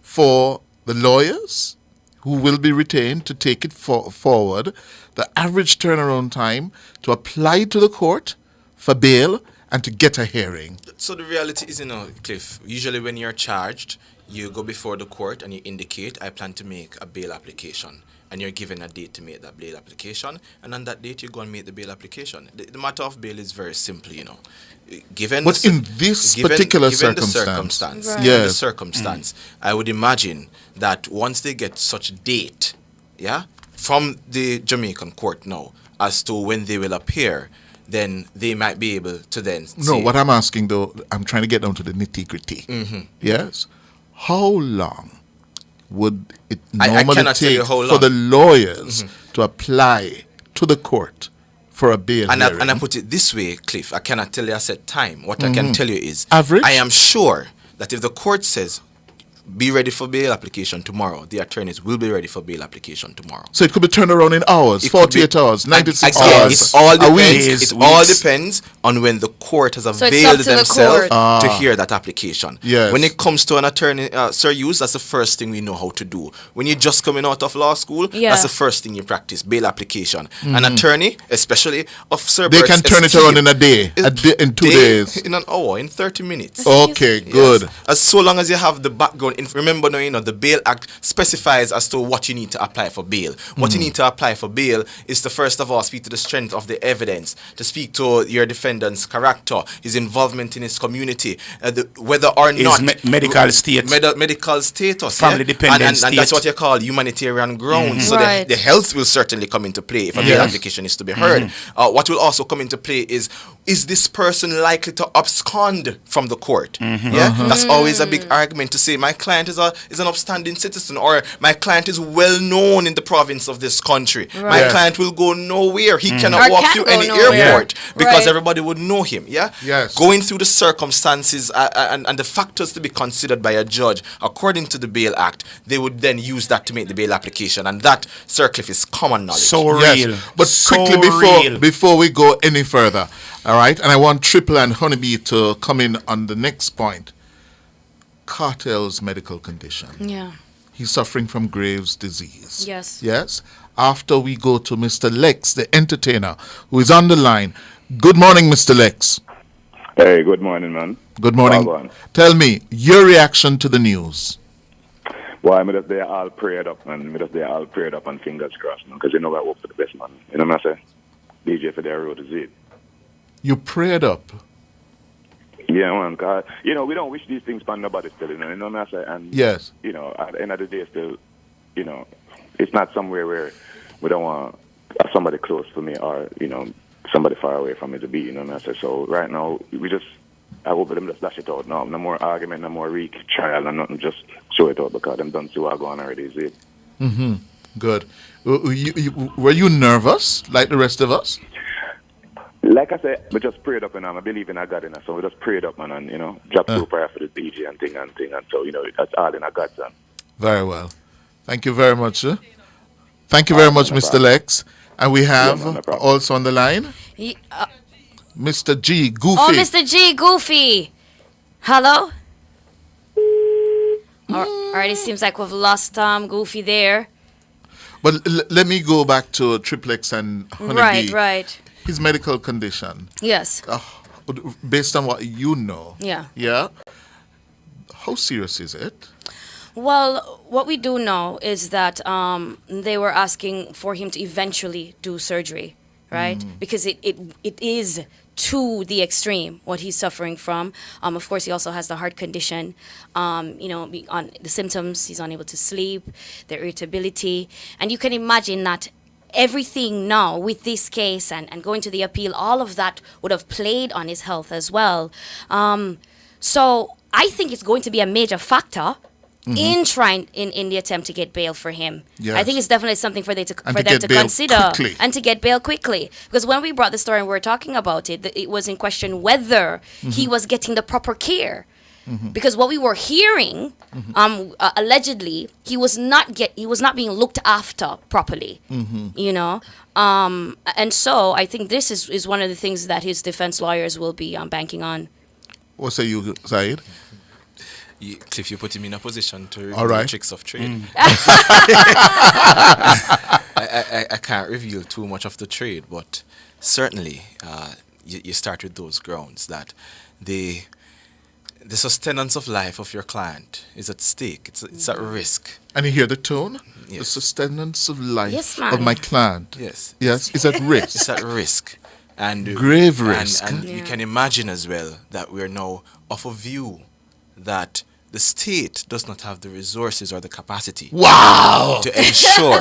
for the lawyers who will be retained to take it forward, the average turnaround time to apply to the court for bail and to get a hearing? So the reality is, Cliff, usually when you're charged, you go before the court and you indicate, I plan to make a bail application. And you're given a date to make that bail application. And on that date, you go and make the bail application. The matter of bail is very simple, Given But in this particular circumstance, Right. Given the circumstance, I would imagine that once they get such a date, from the Jamaican court now, as to when they will appear, then they might be able to then No, what I'm asking though, I'm trying to get down to the nitty-gritty. Yes? How long would it normally cannot tell take you how for long. the lawyers to apply to the court for a bail and hearing? I put it this way, Cliff, I cannot tell you a set time. What I can tell you is, Average? I am sure that if the court says, be ready for bail application tomorrow. The attorneys will be ready for bail application tomorrow. So it could be turned around in hours, It could 48 be- hours, 96 Again, hours, it all a depends. week. It all depends on when the court has So it's availed up to the themselves court. to hear that application. Yes. When it comes to an attorney, Sir Hughes, that's the first thing we know how to do. When you're just coming out of law school, Yeah. that's the first thing you practice, bail application. An Mhm. attorney, especially Officer They Burke's can turn it esteem, around in a day, in 2 days. in an hour, in 30 minutes. Okay, good. As so long as you have the background. Remember now, the Bail Act specifies as to what you need to apply for bail. What you need to apply for bail is to first of all speak to the strength of the evidence, to speak to your defendant's character, his involvement in his community, whether or His not medical state. medical status, Family dependent and state. that's what you call humanitarian grounds. So Right. the health will certainly come into play if a bail Yes. application is to be heard. What will also come into play is this person likely to abscond from the court? Yeah, that's always a big argument to say my client is an upstanding citizen, or my client is well known in the province of this country. My Right. client will go nowhere. He cannot Or walk can't through go any nowhere. airport because Right. everybody would know him. Yeah. Yes. Going through the circumstances and the factors to be considered by a judge according to the Bail Act, they would then use that to make the bail application, and that, Sir Cliff, is common knowledge. So real. Yes, but So quickly real. before we go any further, all right, and I want Triple and Honeybee to come in on the next point. Cartel's medical condition. Yeah. He's suffering from Graves' disease. Yes. Yes. After we go to Mr. Lex, the entertainer, who is on the line. Good morning, Mr. Lex. Hey, good morning, man. Good morning. Well gone. Tell me your reaction to the news. Well, I'm just there all prayed up, man. I'm just there all prayed up and fingers crossed, man. Because you know I hope for the best, man. You know what I say? DJ for their road is it. You prayed up. Yeah, man. Cause, we don't wish these things on nobody still, you know what I say? And, Yes. At the end of the day, still, it's not somewhere where we don't want somebody close to me or, somebody far away from me to be, you know what I say? So right now, I hope them just dash it out now. No more argument, no more trial, and nothing. Just show it out because them done see what going already, is it? Mm-hmm. Good. Were you nervous like the rest of us? Like I said, we just prayed up and I believe in our God, so we just prayed up and drop two prayer for the DJ and thing, and so that's all in our God's hand. Very well. Thank you very much, sir. Thank you very much, Mr. Lex. And we have also on the line Mr. G, Goofy. Oh, Mr. G, Goofy. Hello? Alright, it seems like we've lost Goofy there. But let me go back to Triplex and Honeybee. Right. His medical condition. Yes. Based on what you know. Yeah. Yeah. How serious is it? Well, what we do know is that they were asking for him to eventually do surgery, right? Because it is to the extreme what he's suffering from. Of course, he also has the heart condition. On the symptoms, he's unable to sleep, the irritability, and you can imagine that everything now with this case and going to the appeal, all of that would have played on his health as well. So I think it's going to be a major factor in trying in the attempt to get bail for him. Yes. I think it's definitely something for them to get bail consider quickly. and to get bail quickly. Because when we brought the story and we were talking about it, it was in question whether he was getting the proper care. Because what we were hearing, allegedly, he was not being looked after properly. And so I think this is one of the things that his defense lawyers will be banking on. What say you, Said? Cliff, you put him in a position to All reveal right. the tricks of trade. I can't reveal too much of the trade, but certainly you start with those grounds that the sustenance of life of your client is at stake. It's at risk. And you hear the tone? Yes. The sustenance of life Yes, of my client. Yes. Yes, it's at risk. It's at risk. And Grave risk. And you can imagine as well that we're now of a view that the state does not have the resources or the capacity to ensure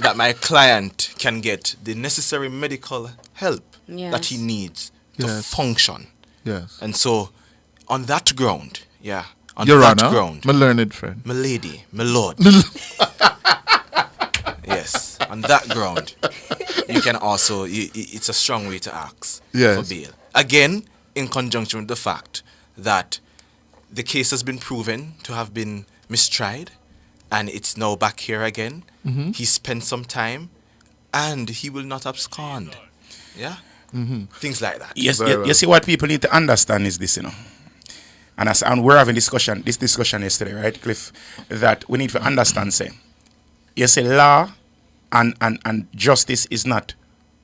that my client can get the necessary medical help that he needs to function. Yes. And so, on that ground, on Your that Honor, ground, my learned friend. my lady, my lord, yes, on that ground, you can also, it's a strong way to ask for bail. Again, in conjunction with the fact that the case has been proven to have been mistried, and it's now back here again. Mhm. He spent some time, and he will not abscond. Yeah, things like that. Yes, you see what people need to understand is this, and we're having this discussion yesterday, right, Cliff, that we need to understand, say, you say law and justice is not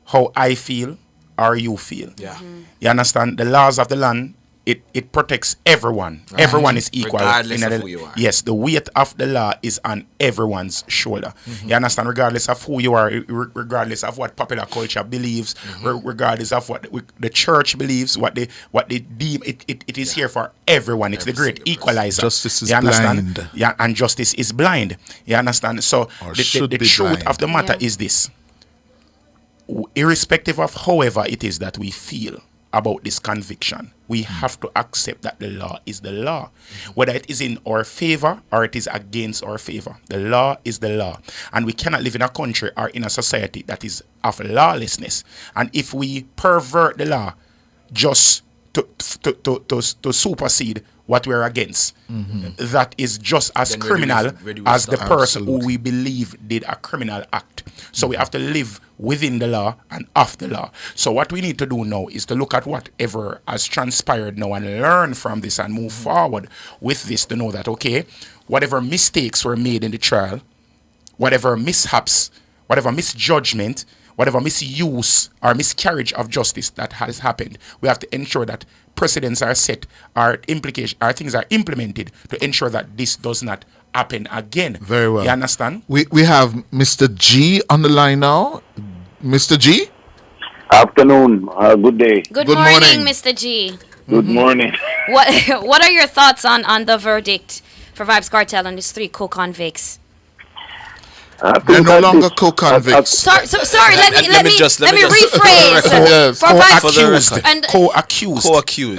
how I feel or you feel. Yeah. You understand? The laws of the land, it protects everyone. Right. Everyone is equal. Regardless in of the- who you are. Yes, the weight of the law is on everyone's shoulder. You understand? Regardless of who you are, regardless of what popular culture believes, regardless of what the church believes, what they deem, it is here for everyone. It's the great equalizer. Justice is you understand? blind. Yeah, and justice is blind. You understand? So Or the should be truth blind. of the matter is this: irrespective of however it is that we feel about this conviction, we have to accept that the law is the law. Whether it is in our favor or it is against our favor, the law is the law. And we cannot live in a country or in a society that is of lawlessness. And if we pervert the law just to supersede what we're against, that is just as Then criminal where do we as the start? person who we believe did a criminal act. So we have to live within the law and of the law. So what we need to do now is to look at whatever has transpired now and learn from this and move forward with this to know that, okay, whatever mistakes were made in the trial, whatever mishaps, whatever misjudgment, whatever misuse or miscarriage of justice that has happened, we have to ensure that precedents are set, or things are implemented to ensure that this does not happen again. Very well. You understand? We have Mr. G on the line now. Mr. G? Afternoon. Good day. Good morning, Mr. G. Good morning. What are your thoughts on the verdict for Vybz Kartel and his 3 co-convicts? They're no longer co-convicts. Sorry, let me rephrase. Yes. For Vybz and Co-accused.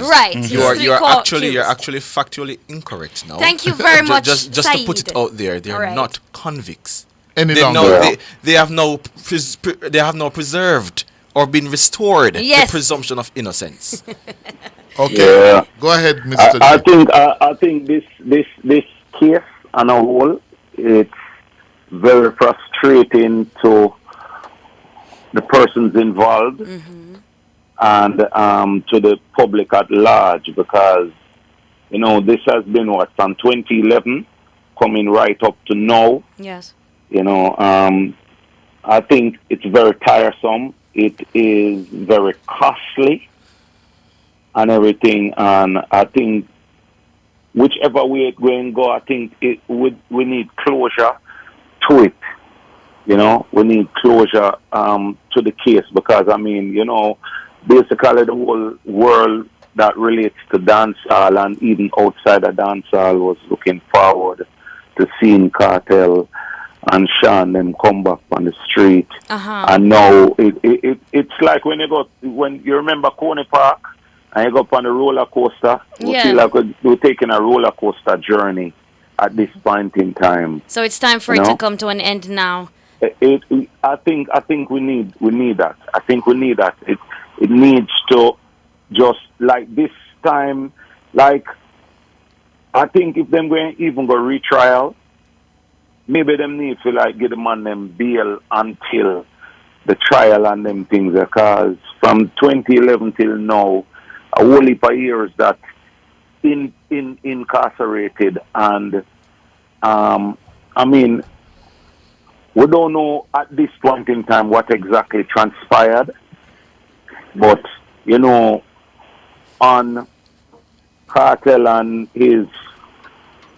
Right. You're actually factually incorrect now. Thank you very much, Just to put it Saeed. out there, they're Alright. not convicts. Any They longer. have now preserved or been restored Yes. the presumption of innocence. Okay. Yeah. Go ahead, Mr. I think this case on a whole, it's very frustrating to the persons involved and to the public at large, because this has been from 2011 coming right up to now. Yes. I think it's very tiresome. It is very costly and everything, and I think whichever way it's going to go, I think we need closure to it. We need closure to the case, because basically the whole world that relates to dancehall and even outside of dancehall was looking forward to seeing Cartel and Sean them come back on the street. And now it's like when you remember Coney Park and you go up on the roller coaster, we feel like we're taking a roller coaster journey at this point in time. So it's time for it to come to an end now. I think we need that. I think we need that. It needs to just like this time. Like I think if them going even go retrial, maybe them need to give the man them bail until the trial and them things, because from 2011 till now, a whole heap of years that incarcerated, and we don't know at this point in time what exactly transpired, but on Cartel and his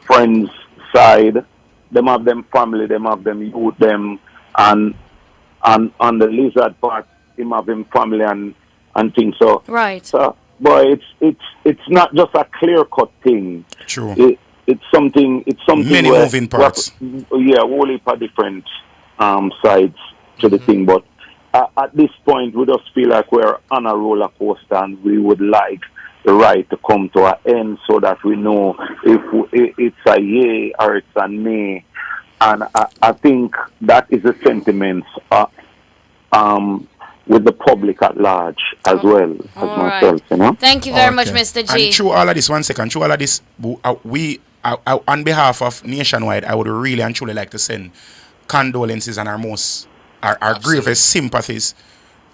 friends' side, them have them family, them have them youth, them, and on the lizard part, him have him family and things. So right. So, but it's not just a clear cut thing. True. It's something. Many moving parts. Whole heap of different sides to the thing. But at this point, we just feel like we're on a roller coaster, and we would like the ride to come to an end so that we know if it's a yay or it's a nay. And I think that is the sentiments with the public at large as well as myself. Thank you very much, Mr. G. And through all of this, one second, through all of this, on behalf of Nationwide, I would really and truly like to send condolences and our gravest sympathies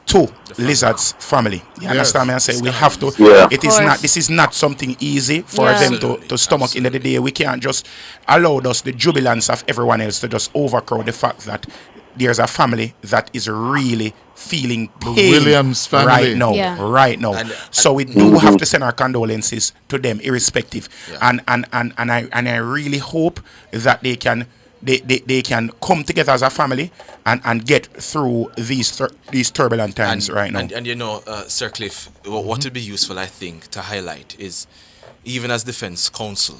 to Lizard's family. You understand me? I say we have to. Yeah. This is not something easy for them to stomach in the day. We can't just allow the jubilance of everyone else to just overcrowd the fact that there's a family that is really feeling pain Williams family right now. So we do have to send our condolences to them, irrespective. And I really hope that they can come together as a family and get through these turbulent times right now. And you know, Sir Cliff, what would be useful, I think, to highlight is, even as Defense Counsel,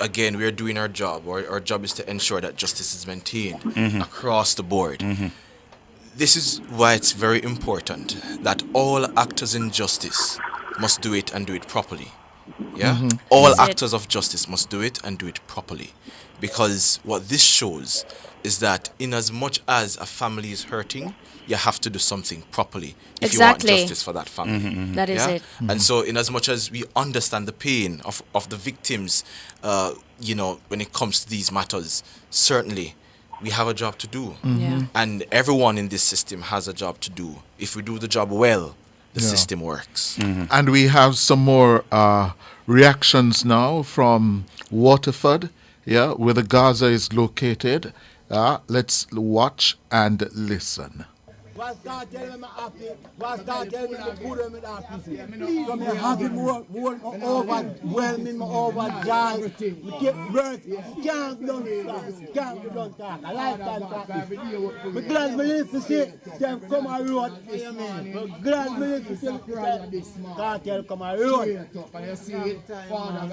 again, we are doing our job. Our job is to ensure that justice is maintained across the board. This is why it's very important that all actors in justice must do it and do it properly. Yeah? All actors of justice must do it and do it properly. Because what this shows is that in as much as a family is hurting, you have to do something properly if you want justice for that family. That is it. And so in as much as we understand the pain of the victims, you know, when it comes to these matters, certainly we have a job to do. And everyone in this system has a job to do. If we do the job well, the system works. And we have some more reactions now from Waterford, where the Gaza is located. Let's watch and listen. Was Cartel when I happy? Was Cartel when I good when I happy? So me happy more overwhelming, more overjoyed. We keep working. Can't be done fast. Can't be done talk. I like that talk. We glad me live to see them come a road. We glad me live to see Cartel come a road. And you see it, Father.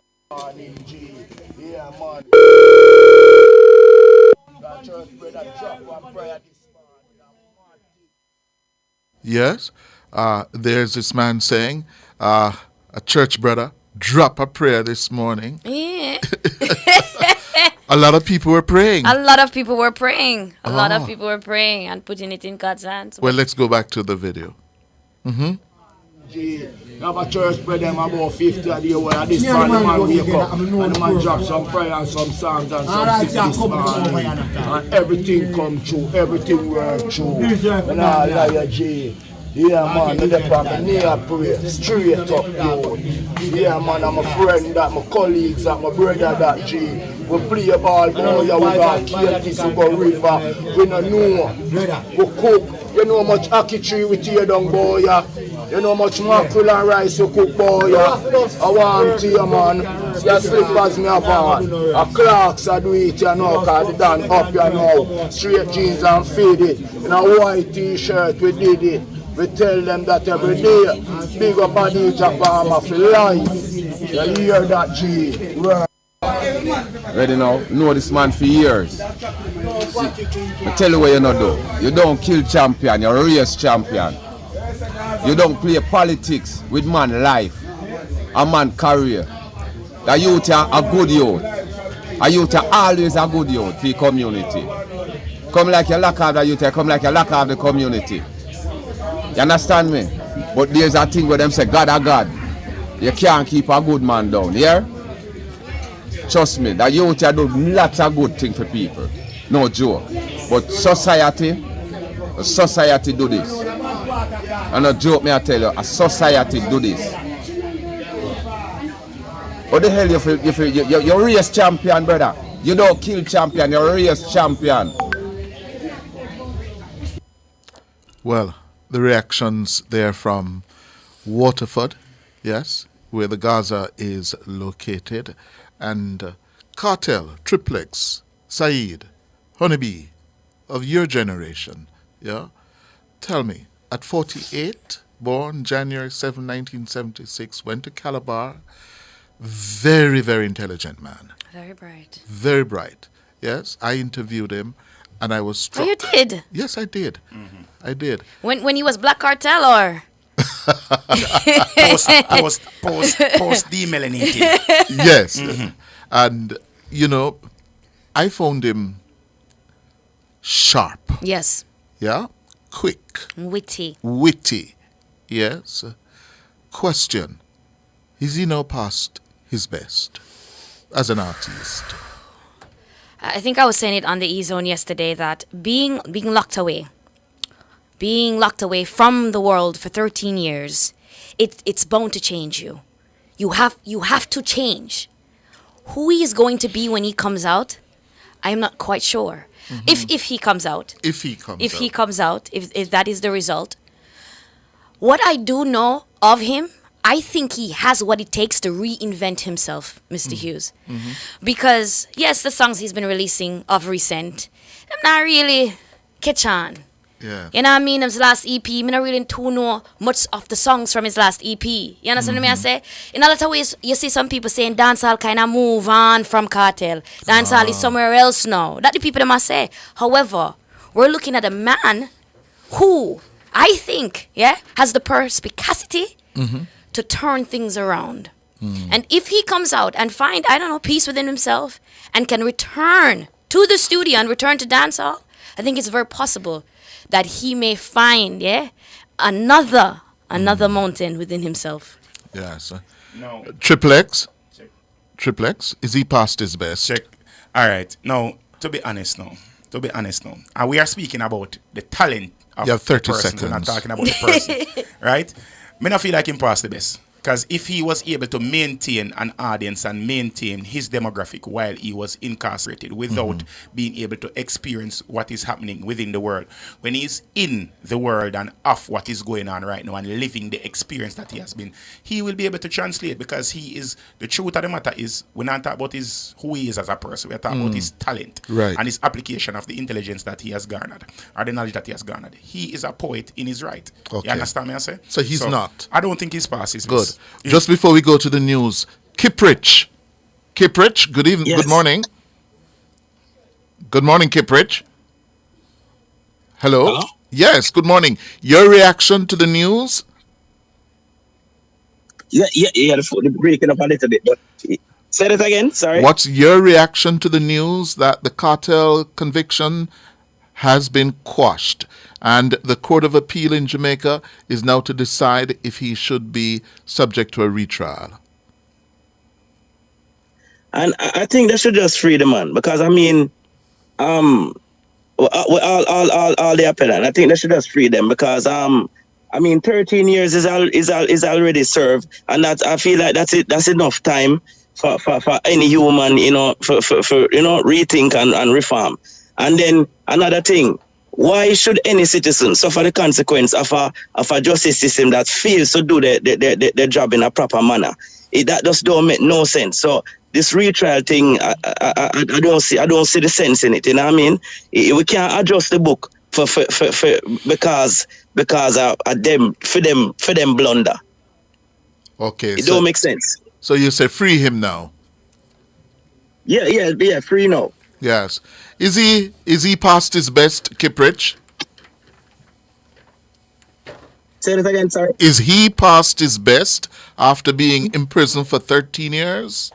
Yeah, man. That church brother drop one prayer. Yes, there's this man saying, a church brother, drop a prayer this morning. Yeah. A lot of people were praying. A lot of people were praying. A lot of people were praying and putting it in God's hands. Well, let's go back to the video. Have a church brother, them about 50 a day where this man, the man wake up and the man drop some prayer and some songs and some six this morning. And everything come true, everything work true. And I lie G. Yeah man, me dey on my knee I pray, straight up yo. Yeah man, I'm a friend that, my colleagues that, my brother that G. We play a ball, boy, we go kill this, we go river. We no know, we cook. You know how much ackee tree we tear down, boy. You know how much mackerel and rice you cook, boy. I want to you, man. Your slippers me have on. A Clarks I do it, you know, cause they done up, you know. Straight jeans and faded. In a white t-shirt, we did it. We tell them that every day. Big up on the Japan for life. You hear that, G? Ready now? Know this man for years. I tell you what you not do. You don't kill champion, you're a race champion. You don't play politics with man life, a man career. The youth are a good youth. A youth are always a good youth for the community. Come like you lack of the youth, come like you lack of the community. You understand me? But there's a thing where them say God a God. You can't keep a good man down, yeah? Trust me, the youth are doing lots of good things for people. No joke. But society do this. And no joke me I tell you, a society do this. What the hell you're a race champion, brother. You don't kill champion, you're a race champion. Well, the reactions there from Waterford, yes, where the Gaza is located, and Cartel, Triplex, Saeed, Honeybee, of your generation, yeah? Tell me, at 48, born January 7, 1976, went to Calabar, very, very intelligent man. Very bright. Very bright, yes. I interviewed him, and I was struck. Oh, you did? Yes, I did. I did. When he was Black Cartel or? post demyelinated. Yes. And, you know, I found him sharp. Yes. Yeah? Quick. Witty. Yes. Question. Is he now past his best? as an artist? I think I was saying it on the E-Zone yesterday that being locked away from the world for 13 years, it's bound to change you. You have to change. Who he is going to be when he comes out, I'm not quite sure. Mm-hmm. If he comes out. If he comes out. If that is the result. What I do know of him, I think he has what it takes to reinvent himself, Mr. Hughes. Mm-hmm. Because, yes, the songs he's been releasing of recent, I'm not really catch on. Yeah. You know what I mean? His last EP, I don't really too know much of the songs from his last EP. You understand what I say? In a lot of ways, you see some people saying dancehall kind of move on from Cartel. Dancehall is somewhere else now. That the people that must say. However, we're looking at a man who I think, has the perspicacity to turn things around. And if he comes out and find, peace within himself and can return to the studio and return to dancehall, I think it's very possible that he may find, another mountain within himself. Yes. No. Triple X? Is he past his best? Check. All right. Now, to be honest now, and we are speaking about the talent of You have 30 the person. seconds. We're not talking about the person, right? Me not feel like him past the best. Because if he was able to maintain an audience and maintain his demographic while he was incarcerated without being able to experience what is happening within the world, when he's in the world and off what is going on right now and living the experience that he has been, he will be able to translate, because he is, the truth of the matter is, we're not talking about who he is as a person, we're talking about his talent and his application of the intelligence that he has garnered, or the knowledge that he has garnered. He is a poet in his right. Okay. You understand me I say? So he's not. I don't think he's past his Good. best. Just before we go to the news, Kiprich, good evening, good morning. Good morning, Kiprich. Hello? Yes, good morning. Your reaction to the news? The breaking up a little bit, but say it again, sorry. What's your reaction to the news that the Cartel conviction has been quashed and the Court of Appeal in Jamaica is now to decide if he should be subject to a retrial? And I think they should just free the man, because all the appellant, I think they should just free them, because 13 years is already served, and that I feel like that's enough time for any human, for rethink and reform. And then another thing, why should any citizen suffer the consequence of a justice system that fails to do their job in a proper manner? That just don't make no sense. So this retrial thing, I don't see the sense in it. You know what I mean? We can't adjust the book because of them blunder. Okay. It don't make sense. So you say free him now? Yeah, free now. Yes. Is he past his best, Kiprich? Say that again, sorry. Is he past his best after being in prison for 13 years?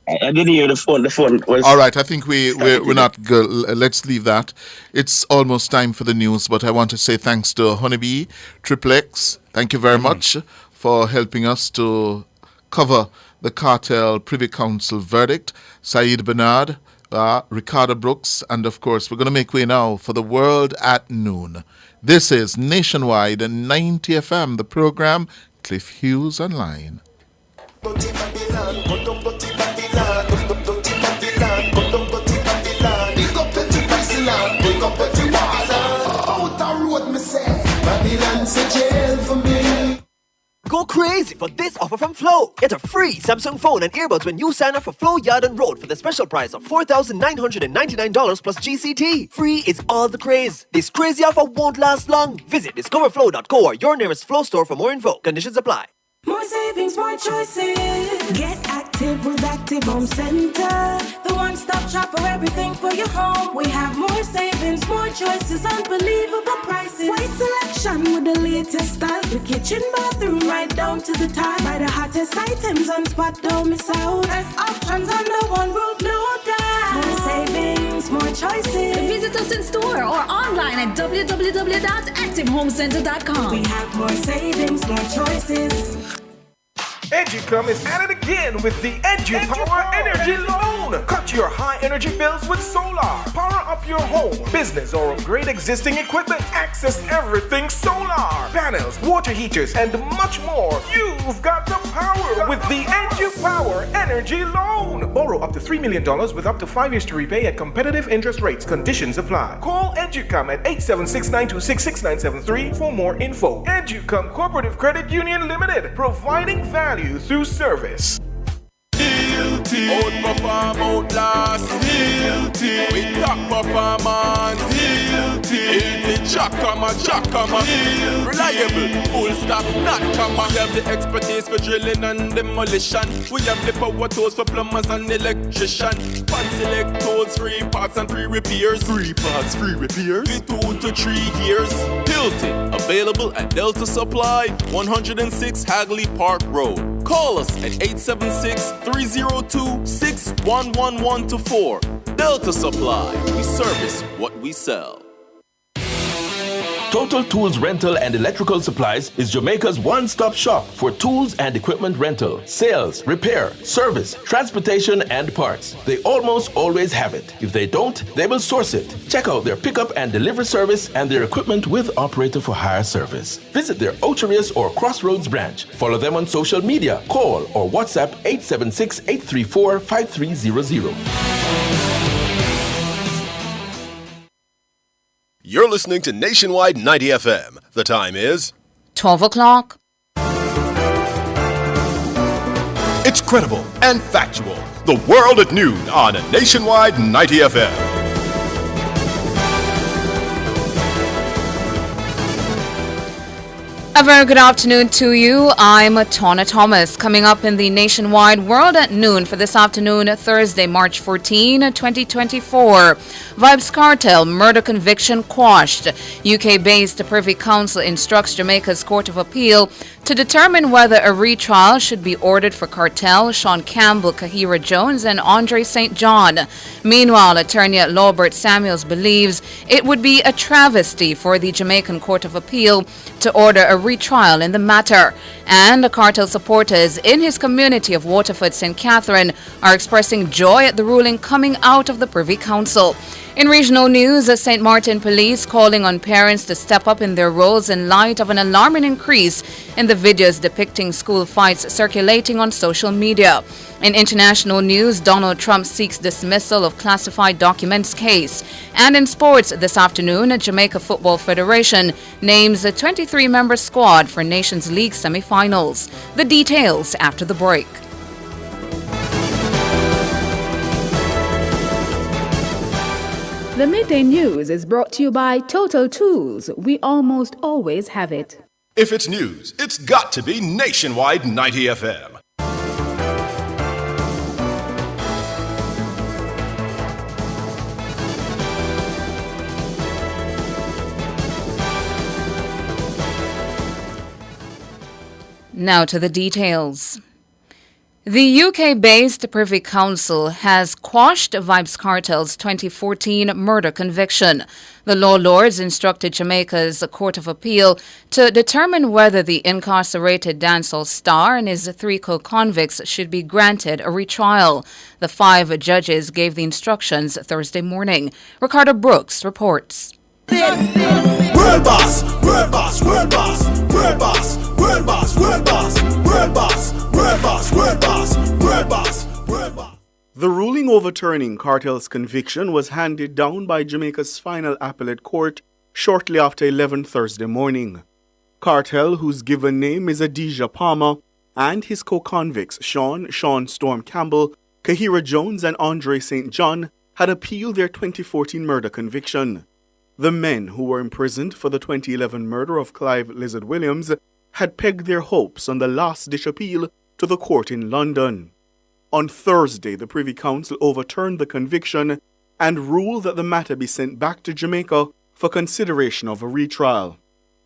I didn't hear the phone. The phone was... All right, I think we're not good. Let's leave that. It's almost time for the news, but I want to say thanks to Honeybee, Triple X. Thank you very much for helping us to cover the Cartel Privy Council verdict. Saeed Bernard, Ricardo Brooks, and of course, we're going to make way now for the World at Noon. This is Nationwide and 90 FM, the program Cliff Hughes Online. Go crazy for this offer from Flow. Get a free Samsung phone and earbuds when you sign up for Flow Yard and Road for the special price of $4,999 plus GCT. Free is all the craze. This crazy offer won't last long. Visit discoverflow.co or your nearest Flow store for more info. Conditions apply. More savings, more choices. Get active with Active Home Center. The one-stop shop for everything for your home. We have more savings, more choices, unbelievable prices. Wide selection with the latest style. The kitchen, bathroom, right down to the tile. Buy the hottest items on spot, don't miss out. Best options under one roof, no doubt. More savings, more choices. Visit us in store or online at www.activehomecenter.com. We have more savings, more choices. EduCom is at it again with the EduPower Energy Loan. Cut your high energy bills with solar. Power up your home, business, or upgrade existing equipment. Access everything solar. Panels, water heaters, and much more. You've got the power with the EduPower Energy Loan. Borrow up to $3 million with up to 5 years to repay at competitive interest rates. Conditions apply. Call EduCom at 876-926-6973 for more info. EduCom Cooperative Credit Union Limited, providing value through service. Outperform, outlast. We top performance. Chakama. Reliable, full stop, not comma. We have the expertise for drilling and demolition. We have the power tools for plumbers and electricians. Fancy select tools, free parts and free repairs. 3 parts, free repairs. 2 to 3 years. Hilton, available at Delta Supply, 106 Hagley Park Road. Call us at 876-302-6111-4. Delta Supply. We service what we sell. Total Tools Rental and Electrical Supplies is Jamaica's one-stop shop for tools and equipment rental, sales, repair, service, transportation, and parts. They almost always have it. If they don't, they will source it. Check out their pickup and delivery service and their equipment with operator for hire service. Visit their Ocherius or Crossroads branch. Follow them on social media. Call or WhatsApp 876-834-5300. You're listening to Nationwide 90 FM. The time is 12 o'clock. It's credible and factual. The World at Noon on Nationwide 90 FM. A very good afternoon to you. I'm Tawna Thomas. Coming up in the Nationwide World at Noon for this afternoon, Thursday, March 14, 2024. Vybz Kartel murder conviction quashed. UK-based Privy Council instructs Jamaica's Court of Appeal to determine whether a retrial should be ordered for Cartel, Sean Campbell, Kahira Jones, and Andre St. John. Meanwhile, attorney at law Bert Samuels believes it would be a travesty for the Jamaican Court of Appeal to order a retrial in the matter. And Cartel supporters in his community of Waterford St. Catherine are expressing joy at the ruling coming out of the Privy Council. In regional news, St. Martin Police calling on parents to step up in their roles in light of an alarming increase in the videos depicting school fights circulating on social media. In international news, Donald Trump seeks dismissal of classified documents case. And in sports this afternoon, Jamaica Football Federation names a 23-member squad for Nations League semi-finals. The details after the break. The Midday News is brought to you by Total Tools. We almost always have it. If it's news, it's got to be Nationwide 90 FM. Now to the details. The UK-based Privy Council has quashed Vybz Kartel's 2014 murder conviction. The law lords instructed Jamaica's Court of Appeal to determine whether the incarcerated dancehall star and his 3 co-convicts should be granted a retrial. The 5 judges gave the instructions Thursday morning. Ricardo Brooks reports. World boss, world boss, world boss, world boss, world boss, world boss, world boss, world boss, world boss, world boss, world boss. The ruling overturning Cartel's conviction was handed down by Jamaica's final appellate court shortly after 11 Thursday morning. Cartel, whose given name is Adijah Palmer, and his co-convicts Sean Storm Campbell, Kahira Jones, and Andre St. John had appealed their 2014 murder conviction. The men who were imprisoned for the 2011 murder of Clive Lizard Williams had pegged their hopes on the last-ditch appeal to the court in London. On Thursday, the Privy Council overturned the conviction and ruled that the matter be sent back to Jamaica for consideration of a retrial.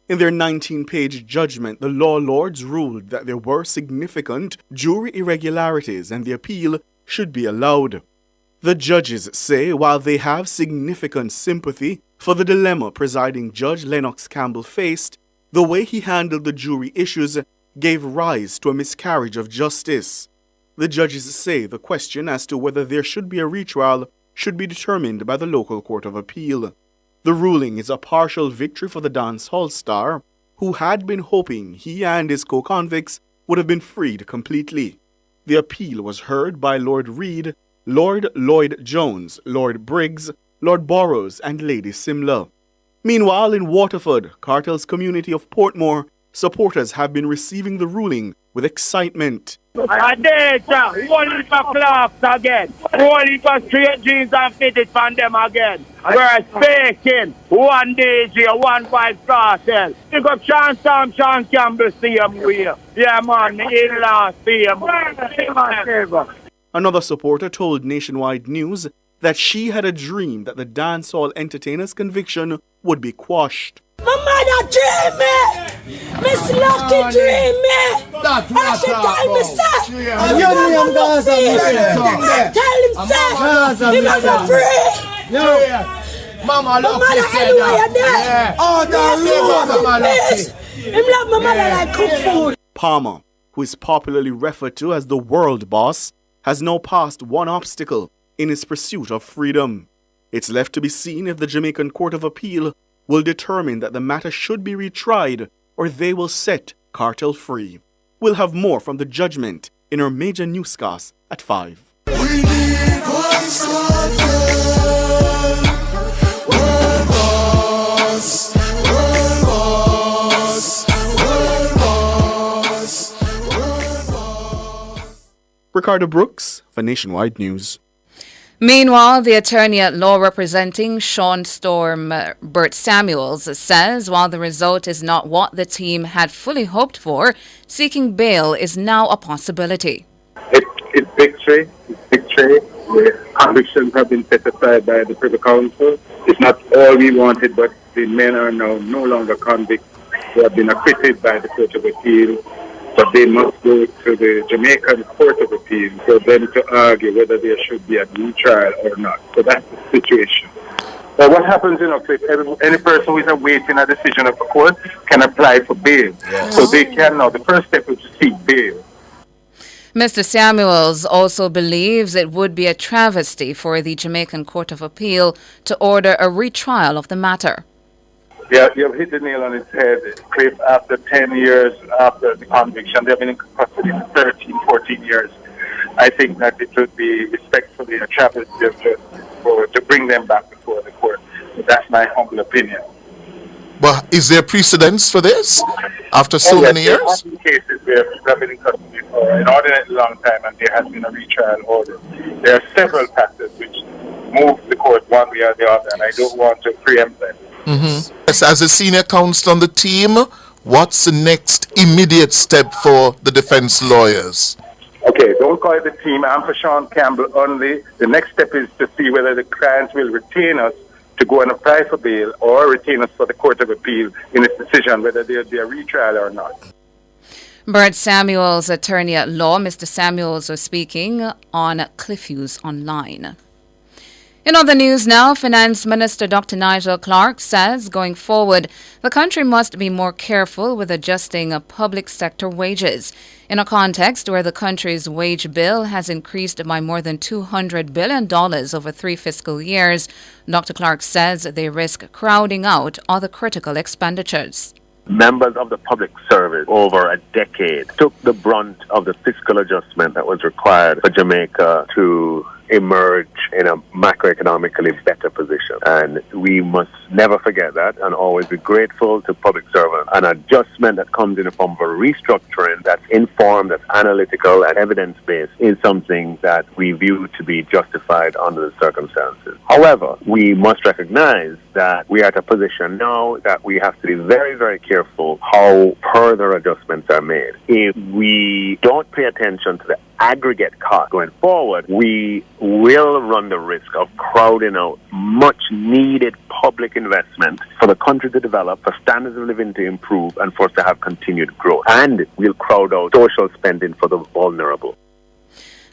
In their 19-page judgment, the law lords ruled that there were significant jury irregularities and the appeal should be allowed. The judges say while they have significant sympathy for the dilemma presiding Judge Lennox Campbell faced, the way he handled the jury issues gave rise to a miscarriage of justice. The judges say the question as to whether there should be a retrial should be determined by the local court of appeal. The ruling is a partial victory for the dancehall star, who had been hoping he and his co-convicts would have been freed completely. The appeal was heard by Lord Reed, Lord Lloyd Jones, Lord Briggs, Lord Burrows, and Lady Simla. Meanwhile, in Waterford, Cartel's community of Portmore, supporters have been receiving the ruling with excitement. I dare you, one heap of clocks again, one heap of straight jeans and fitted from them again. We're faking, one DJ, one Vybz Kartel. Pick up Sean Sam, Sean Campbell, see him here. Yeah man, me in-law, see him. Another supporter told Nationwide News that she had a dream that the dancehall entertainer's conviction would be quashed. My mother dream me! Miss Lucky dream me! And she tell me, sir, tell him, sir, he not free! Mama Lucky said that. Oh, the Mama Lucky. Him love my mother like cook food. Palmer, who is popularly referred to as the world boss, has now passed one obstacle in his pursuit of freedom. It's left to be seen if the Jamaican Court of Appeal will determine that the matter should be retried or they will set Cartel free. We'll have more from the judgment in our major newscast at 5. We need Vybz Kartel. World boss, world boss, world boss, world boss. Ricardo Brooks for Nationwide News. Meanwhile, the attorney at law representing Sean Storm, Bert Samuels, says while the result is not what the team had fully hoped for, seeking bail is now a possibility. It's victory. The convictions have been set aside by the Privy Council. It's not all we wanted, but the men are now no longer convicts. They have been acquitted by the Court of Appeal, but they must go to the Jamaican Court of Appeal for them to argue whether there should be a retrial or not. So that's the situation. But what happens, Cliff, any person who is awaiting a decision of the court can apply for bail. Yes. So they can now. The first step is to seek bail. Mr. Samuels also believes it would be a travesty for the Jamaican Court of Appeal to order a retrial of the matter. Yeah, you have hit the nail on its head, Cliff. After 10 years after the conviction, they have been in custody for 13, 14 years. I think that it would be respectfully a travesty to bring them back before the court. That's my humble opinion. But is there precedence for this after so many years? There have been cases where people have been in custody for an inordinately long time and there has been a retrial order. There are several factors which move the court one way or the other, and I don't want to preempt them. Mm-hmm. Yes, as a senior counsel on the team, what's the next immediate step for the defense lawyers? Okay, don't call it the team. I'm for Sean Campbell only. The next step is to see whether the clients will retain us to go and apply for bail or retain us for the Court of Appeal in its decision whether there'll be a retrial or not. Bert Samuels, attorney at law. Mr. Samuels was speaking on Cliff Hughes Online. In other news now, Finance Minister Dr. Nigel Clarke says going forward, the country must be more careful with adjusting public sector wages. In a context where the country's wage bill has increased by more than $200 billion over 3 fiscal years, Dr. Clarke says they risk crowding out other critical expenditures. Members of the public service over a decade took the brunt of the fiscal adjustment that was required for Jamaica to emerge in a macroeconomically better position. And we must never forget that and always be grateful to public servants. An adjustment that comes in the form of a restructuring that's informed, that's analytical and evidence-based is something that we view to be justified under the circumstances. However, we must recognize that we are at a position now that we have to be very, very careful how further adjustments are made. If we don't pay attention to the aggregate cost going forward, we will run the risk of crowding out much needed public investment for the country to develop, for standards of living to improve, and for us to have continued growth. And we'll crowd out social spending for the vulnerable.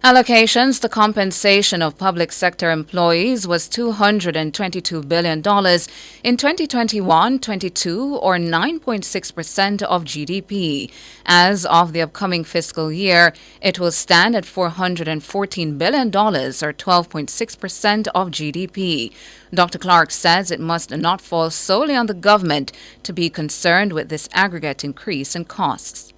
Allocations to compensation of public sector employees was $222 billion in 2021-22, or 9.6% of GDP. As of the upcoming fiscal year, it will stand at $414 billion, or 12.6% of GDP. Dr. Clark says it must not fall solely on the government to be concerned with this aggregate increase in costs.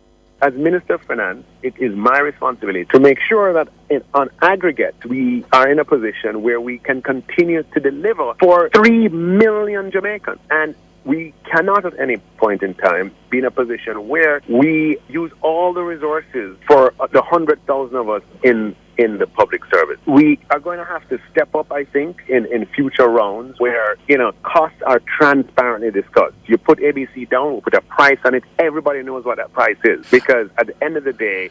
As Minister of Finance, it is my responsibility to make sure that on aggregate, we are in a position where we can continue to deliver for 3 million Jamaicans. And we cannot at any point in time be in a position where we use all the resources for the 100,000 of us in the public service. We are going to have to step up, I think, in future rounds where, costs are transparently discussed. You put ABC down, we put a price on it, everybody knows what that price is. Because at the end of the day,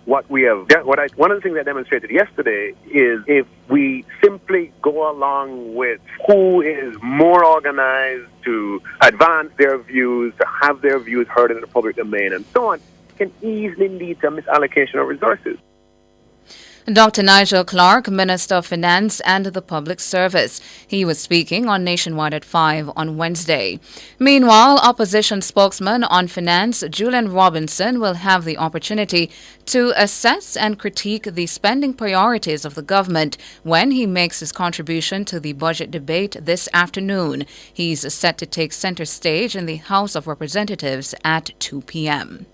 what we have done, one of the things I demonstrated yesterday is if we simply go along with who is more organized to advance their views, to have their views heard in the public domain and so on, can easily lead to misallocation of resources. Dr. Nigel Clark, Minister of Finance and the Public Service. He was speaking on Nationwide at 5 on Wednesday. Meanwhile, opposition spokesman on finance, Julian Robinson, will have the opportunity to assess and critique the spending priorities of the government when he makes his contribution to the budget debate this afternoon. He's set to take center stage in the House of Representatives at 2 p.m.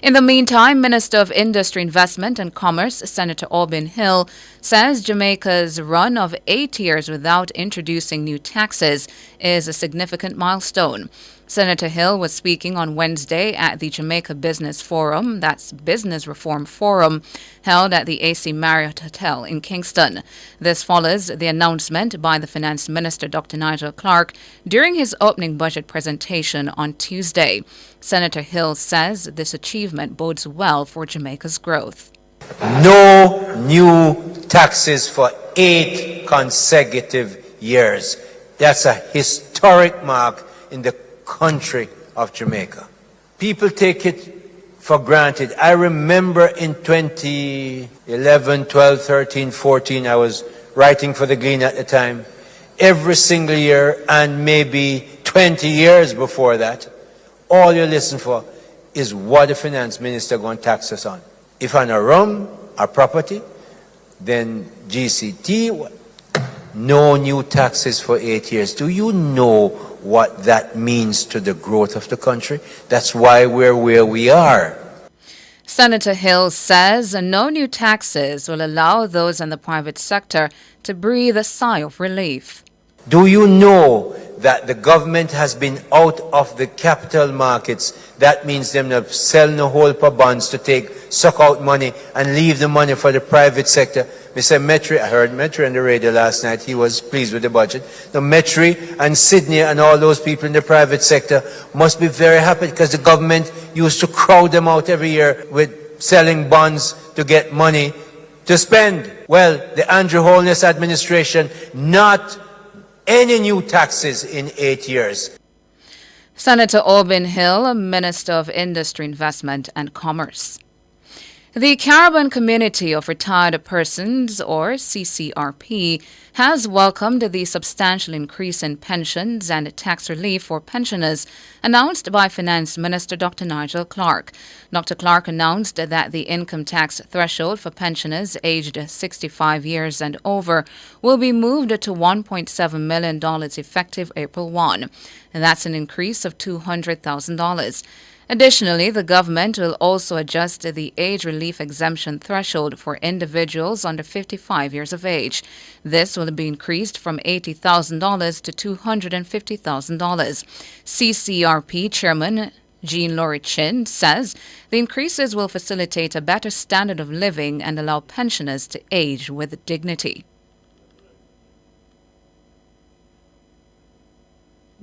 In the meantime, Minister of Industry, Investment and Commerce, Senator Albin Hill, says Jamaica's run of 8 years without introducing new taxes is a significant milestone. Senator Hill was speaking on Wednesday at the Jamaica Business Forum, that's Business Reform Forum, held at the AC Marriott Hotel in Kingston. This follows the announcement by the Finance Minister, Dr. Nigel Clark, during his opening budget presentation on Tuesday. Senator Hill says this achievement bodes well for Jamaica's growth. No new taxes for 8 consecutive years. That's a historic mark in the country of Jamaica. People take it for granted. I remember in 2011, 12, 13, 14, I was writing for the Gleaner at the time. Every single year, and maybe 20 years before that, all you listen for is what the finance minister going to tax us on. If on a rum, a property, then GCT, no new taxes for 8 years. Do you know what that means to the growth of the country? That's why we're where we are. Senator Hill says no new taxes will allow those in the private sector to breathe a sigh of relief. Do you know that the government has been out of the capital markets? That means them to sell no whole per bonds to suck out money and leave the money for the private sector. Mr. Metri, I heard Metri on the radio last night, he was pleased with the budget. The Metri and Sydney and all those people in the private sector must be very happy because the government used to crowd them out every year with selling bonds to get money to spend. Well, the Andrew Holness administration, not any new taxes in 8 years. Senator Albin Hill, Minister of Industry, Investment and Commerce. The Caribbean Community of Retired Persons, or CCRP, has welcomed the substantial increase in pensions and tax relief for pensioners announced by Finance Minister Dr. Nigel Clark. Dr. Clark announced that the income tax threshold for pensioners aged 65 years and over will be moved to $1.7 million effective April 1. And that's an increase of $200,000. Additionally, the government will also adjust the age relief exemption threshold for individuals under 55 years of age. This will be increased from $80,000 to $250,000. CCRP Chairman Jean-Laurie Chin says the increases will facilitate a better standard of living and allow pensioners to age with dignity.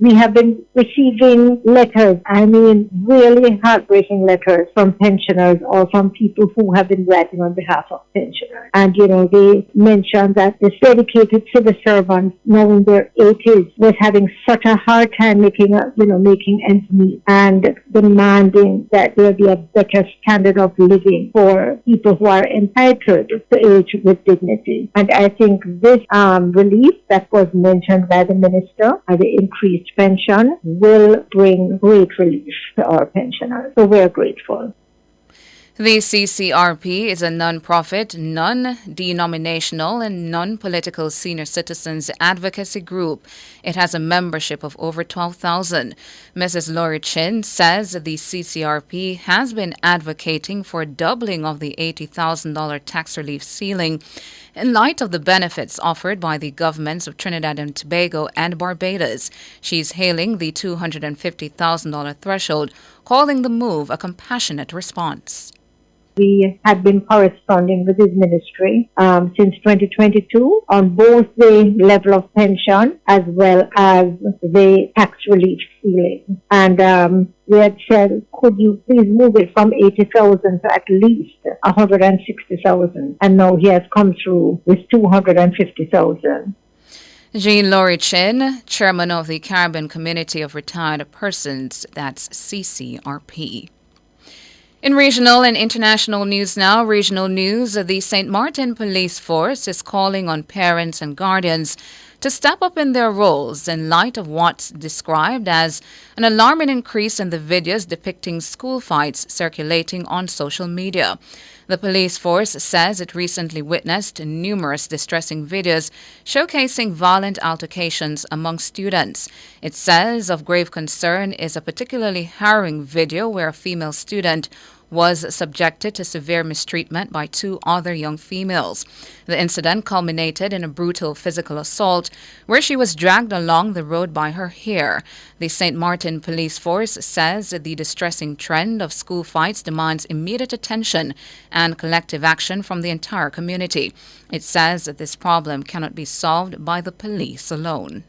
We have been receiving letters, I mean really heartbreaking letters from pensioners or from people who have been writing on behalf of pensioners. And, they mentioned that this dedicated civil servants, now in their 80s, was having such a hard time making ends meet and demanding that there be a better standard of living for people who are entitled to age with dignity. And I think this relief that was mentioned by the minister, the increased pension, will bring great relief to our pensioners. So we're grateful. The CCRP is a non-profit, non-denominational and non-political senior citizens advocacy group. It has a membership of over 12,000. Mrs. Lori Chin says the CCRP has been advocating for a doubling of the $80,000 tax relief ceiling in light of the benefits offered by the governments of Trinidad and Tobago and Barbados. She's hailing the $250,000 threshold, calling the move a compassionate response. We had been corresponding with his ministry since 2022 on both the level of pension as well as the tax relief ceiling. And we had said, could you please move it from 80,000 to at least 160,000? And now he has come through with 250,000. Jean Laurie Chin, chairman of the Caribbean Community of Retired Persons, that's CCRP. In regional and international news now, regional news, the St. Martin Police Force is calling on parents and guardians to step up in their roles in light of what's described as an alarming increase in the videos depicting school fights circulating on social media. The police force says it recently witnessed numerous distressing videos showcasing violent altercations among students. It says of grave concern is a particularly harrowing video where a female student was subjected to severe mistreatment by two other young females. The incident culminated in a brutal physical assault where she was dragged along the road by her hair. The St. Martin Police Force says the distressing trend of school fights demands immediate attention and collective action from the entire community. It says that this problem cannot be solved by the police alone.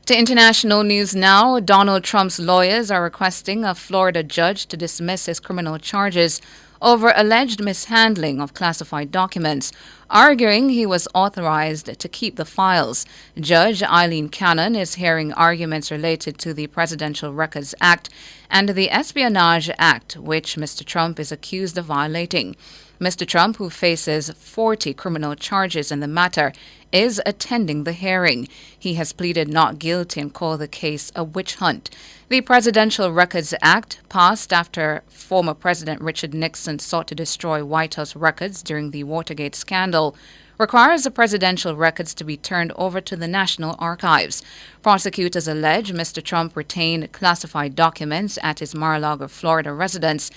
To international news now, Donald Trump's lawyers are requesting a Florida judge to dismiss his criminal charges over alleged mishandling of classified documents, arguing he was authorized to keep the files. Judge Eileen Cannon is hearing arguments related to the Presidential Records Act and the Espionage Act, which Mr. Trump is accused of violating. Mr. Trump, who faces 40 criminal charges in the matter, is attending the hearing. He has pleaded not guilty and called the case a witch hunt. The Presidential Records Act, passed after former President Richard Nixon sought to destroy White House records during the Watergate scandal, requires the presidential records to be turned over to the National Archives. Prosecutors allege Mr. Trump retained classified documents at his Mar-a-Lago, Florida residence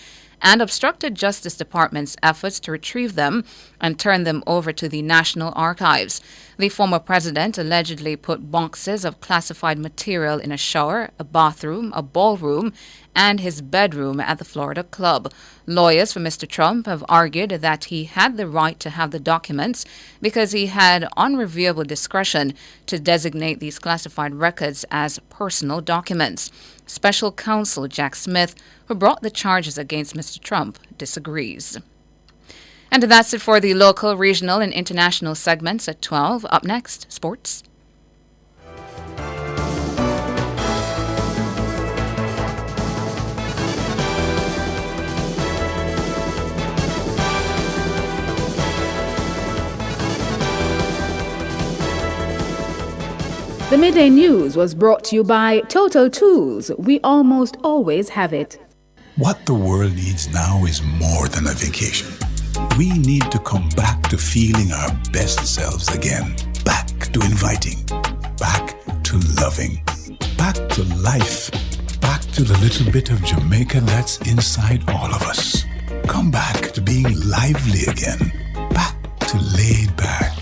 and obstructed Justice Department's efforts to retrieve them and turn them over to the National Archives. The former president allegedly put boxes of classified material in a shower, a bathroom, a ballroom, and his bedroom at the Florida club. Lawyers for Mr. Trump have argued that he had the right to have the documents because he had unreviewable discretion to designate these classified records as personal documents. Special counsel Jack Smith, who brought the charges against Mr. Trump, disagrees. And that's it for the local, regional, and international segments at 12. Up next, sports. The Midday News was brought to you by Total Tools. We almost always have it. What the world needs now is more than a vacation. We need to come back to feeling our best selves again. Back to inviting. Back to loving. Back to life. Back to the little bit of Jamaica that's inside all of us. Come back to being lively again. Back to laid back.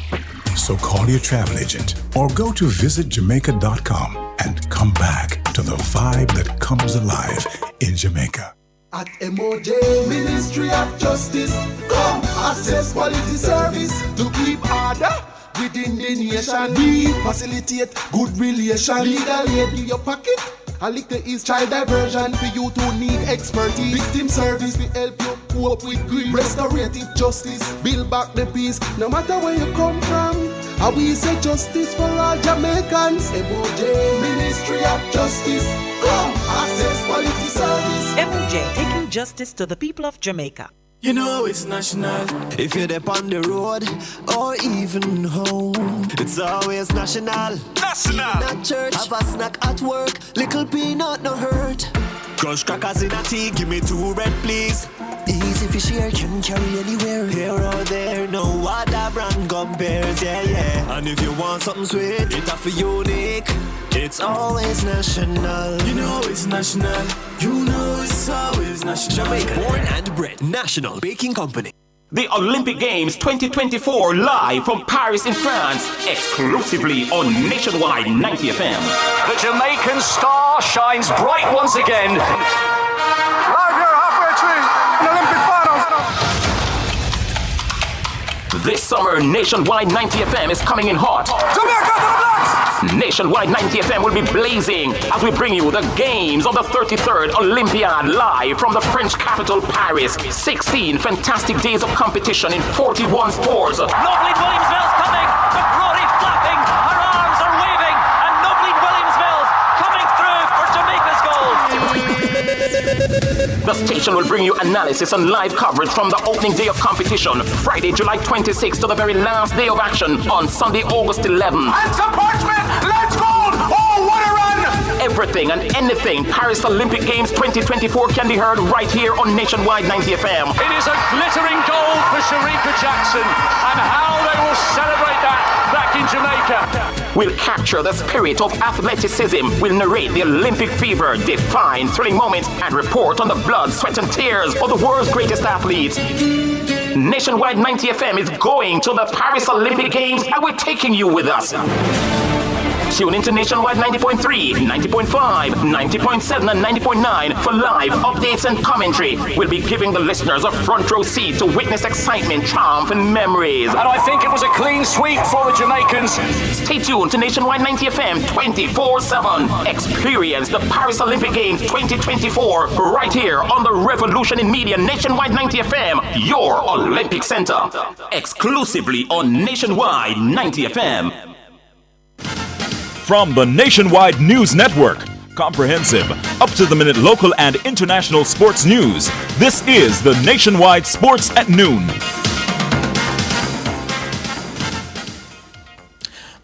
So call your travel agent or go to visitjamaica.com and come back to the vibe that comes alive in Jamaica. At MOJ, Ministry of Justice, come access quality service to keep order within the nation. We facilitate good relation. Legal aid in your pocket. A little is child diversion for you to need expertise. Victim service to help you cope with grief. Restorative justice, build back the peace. No matter where you come from, how we say justice for all Jamaicans. MOJ, Ministry of Justice. Come, access quality service. MOJ, taking justice to the people of Jamaica. You know it's national. If you're there on the road or even home, it's always national. National. Even at church, have a snack at work, little peanut no hurt. Crush crackers in a tea, give me 2 red please. Easy fish here, can carry anywhere. Here or there, no other brand compares, yeah, yeah. And if you want something sweet, it's a for unique. It's always national. You know it's national. You know it's always national. Jamaica, born and bred, National Baking Company. The Olympic Games 2024 live from Paris in France, exclusively on Nationwide 90 FM. The Jamaican star shines bright once again. Live here halfway through the Olympic finals. This summer, Nationwide 90 FM is coming in hot. Jamaica to the blacks! Nationwide 90 FM will be blazing as we bring you the games of the 33rd Olympiad live from the French capital, Paris. 16 fantastic days of competition in 41 sports. Noblin Williams-Mills coming, McCrory flapping, her arms are waving, and Noblin Williams-Mills coming through for Jamaica's goal. The station will bring you analysis and live coverage from the opening day of competition, Friday, July 26th to the very last day of action on Sunday, August 11th. And some parchment, let's go! Oh, what a run! Everything and anything Paris Olympic Games 2024 can be heard right here on Nationwide 90 FM. It is a glittering goal for Sharika Jackson, and how they will celebrate that back in Jamaica. We'll capture the spirit of athleticism. We'll narrate the Olympic fever, define thrilling moments, and report on the blood, sweat, and tears of the world's greatest athletes. Nationwide 90 FM is going to the Paris Olympic Games, and we're taking you with us. Tune into Nationwide 90.3, 90.5, 90.7, and 90.9 for live updates and commentary. We'll be giving the listeners a front row seat to witness excitement, triumph, and memories. And I think it was a clean sweep for the Jamaicans. Stay tuned to Nationwide 90 FM 24/7. Experience the Paris Olympic Games 2024 right here on the Revolution in Media Nationwide 90 FM, your Olympic Center. Exclusively on Nationwide 90 FM. From the Nationwide News Network, comprehensive, up-to-the-minute local and international sports news, this is the Nationwide Sports at Noon.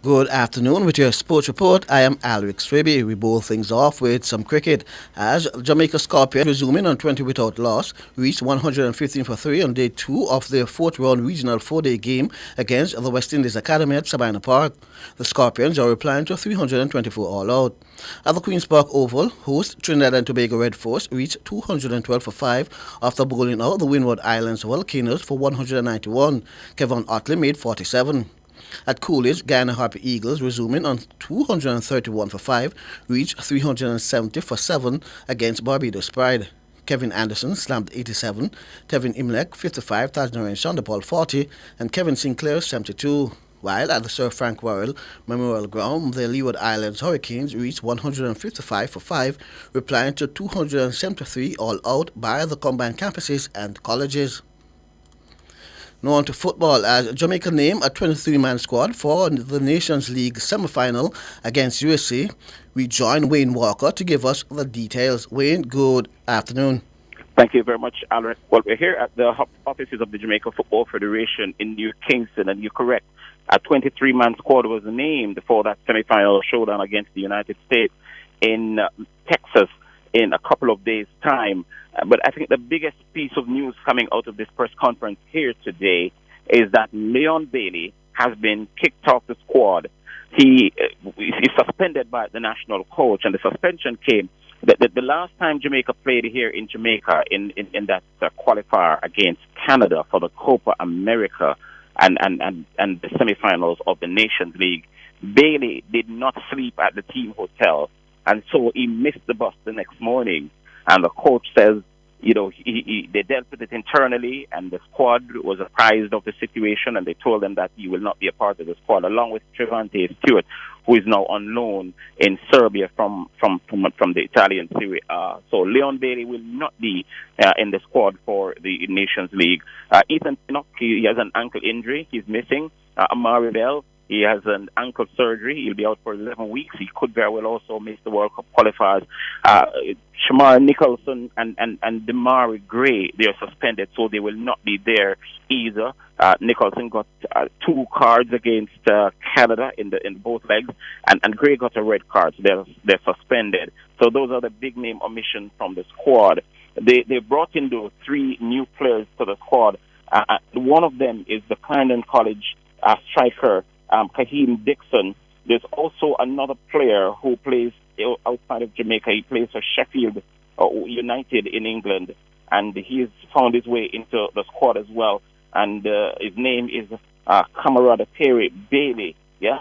Good afternoon. With your sports report, I am Alric Swaby. We bowl things off with some cricket as Jamaica Scorpions, resuming on 20 without loss, reached 115 for 3 on day 2 of their 4th round regional 4-day game against the West Indies Academy at Sabina Park. The Scorpions are replying to 324 all out. At the Queen's Park Oval, host Trinidad and Tobago Red Force reached 212 for 5 after bowling out the Windward Islands Volcanoes for 191. Kevin Otley made 47. At Coolidge, Guyana Harper Eagles, resuming on 231 for 5, reached 370 for 7 against Barbados Pride. Kevin Anderson slammed 87, Tevin Imlek 55, Tajner and Shondapal 40, and Kevin Sinclair 72. While at the Sir Frank Worrell Memorial Ground, the Leeward Islands Hurricanes reached 155 for 5, replying to 273 all out by the combined campuses and colleges. Now on to football, as Jamaica named a 23-man squad for the Nations League semi-final against USA. We join Wayne Walker to give us the details. Wayne, good afternoon. Thank you very much, Alan. Well, we're here at the offices of the Jamaica Football Federation in New Kingston, and you're correct. A 23-man squad was named for that semi-final showdown against the United States in Texas in a couple of days' time. But I think the biggest piece of news coming out of this press conference here today is that Leon Bailey has been kicked off the squad. He is suspended by the national coach, and the suspension came the last time Jamaica played here in Jamaica in that qualifier against Canada for the Copa America and the semifinals of the Nations League. Bailey did not sleep at the team hotel, and so he missed the bus the next morning. And the coach says they dealt with it internally, and the squad was apprised of the situation, and they told them that he will not be a part of the squad, along with Trevante Stewart, who is now on loan in Serbia from the Italian Serie A. So Leon Bailey will not be in the squad for the Nations League. Ethan Pinnock, he has an ankle injury. He's missing. Amari Bell, he has an ankle surgery. He'll be out for 11 weeks. He could very well also miss the World Cup qualifiers. Shamar Nicholson and Damari Gray, they are suspended, so they will not be there either. Nicholson got 2 cards against Canada in both legs, and Gray got a red card, so they're suspended. So those are the big name omissions from the squad. They brought in those 3 new players to the squad. One of them is the Clarendon College striker, Kahim Dixon. There's also another player who plays outside of Jamaica. He plays for Sheffield United in England, and he's found his way into the squad as well. And his name is Camarada Terry Bailey,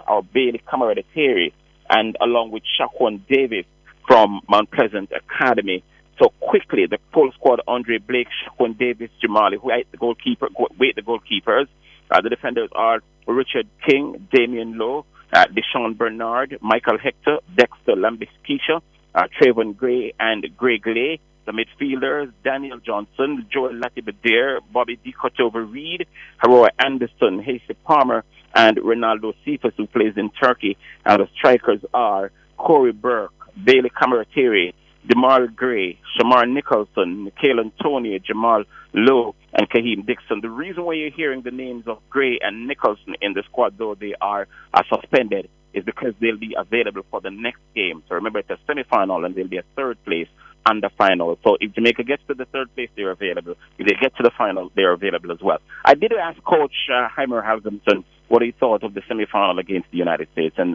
or Bailey Camarada Terry, and along with Shaquan Davis from Mount Pleasant Academy. So quickly, the full squad: Andre Blake, Shaquan Davis, Jamali, who the goalkeepers. The defenders are Richard King, Damian Lowe, Deshaun Bernard, Michael Hector, Dexter Lambiskisha, Trayvon Gray, and Greg Lay. The midfielders: Daniel Johnson, Joel Latibadair, Bobby Dikotover-Reed, Haroa Anderson, Hasey Palmer, and Ronaldo Cephas, who plays in Turkey. And the strikers are Corey Burke, Bailey Camarateri, Jamal Gray, Shamar Nicholson, Kalen Tony, Jamal Lowe, and Kahim Dixon. The reason why you're hearing the names of Gray and Nicholson in the squad, though they are suspended, is because they'll be available for the next game. So remember, it's a semi-final, and they'll be a third place and the final. So if Jamaica gets to the third place, they're available. If they get to the final, they're available as well. I did ask Coach Heimer Halgamson what he thought of the semi-final against the United States, and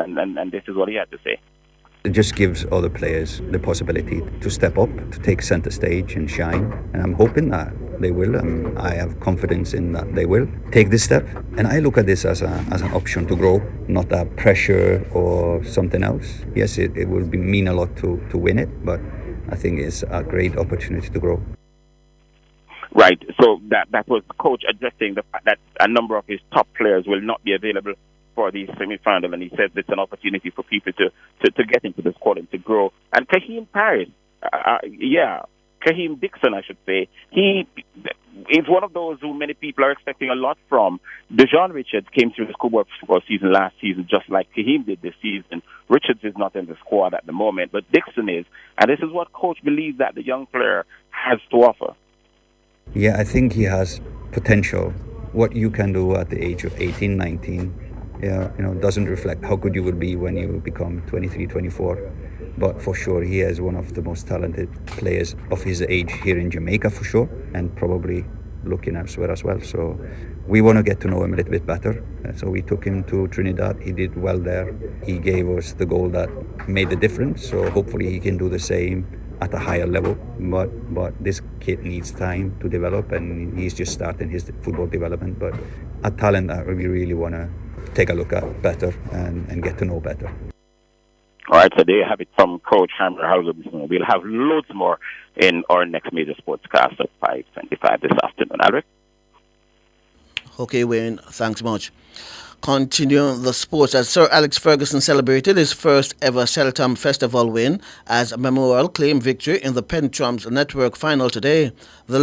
this is what he had to say. It just gives other players the possibility to step up, to take center stage and shine. And I'm hoping that they will. I have confidence in that they will take this step. And I look at this as an option to grow, not a pressure or something else. Yes, it will mean a lot to win it, but I think it's a great opportunity to grow. Right. So that was the coach addressing the fact that a number of his top players will not be available for the semi-final, and he says it's an opportunity for people to get into the squad and to grow. And Kahim Paris, Kahim Dixon, I should say, he is one of those who many people are expecting a lot from. Dejon Richards came through the schoolboy football season last season, just like Kahim did this season. Richards is not in the squad at the moment, but Dixon is, and this is what coach believes that the young player has to offer. Yeah, I think he has potential. What you can do at the age of 18, 19, doesn't reflect how good you will be when you become 23, 24. But for sure, he is one of the most talented players of his age here in Jamaica, for sure, and probably looking elsewhere as well. So we want to get to know him a little bit better. So we took him to Trinidad. He did well there. He gave us the goal that made the difference. So hopefully he can do the same at a higher level. But this kid needs time to develop, and he's just starting his football development. But a talent that we really want to take a look at better and get to know better. All right, so there you have it from Coach Heimer Halgamson. We'll have loads more in our next major sportscast at 5:25 this afternoon. Alric? Okay, Wayne, thanks much. Continuing the sports, as Sir Alex Ferguson celebrated his first ever Cheltenham Festival win as a memorial claimed victory in the Pentrams Network final today. The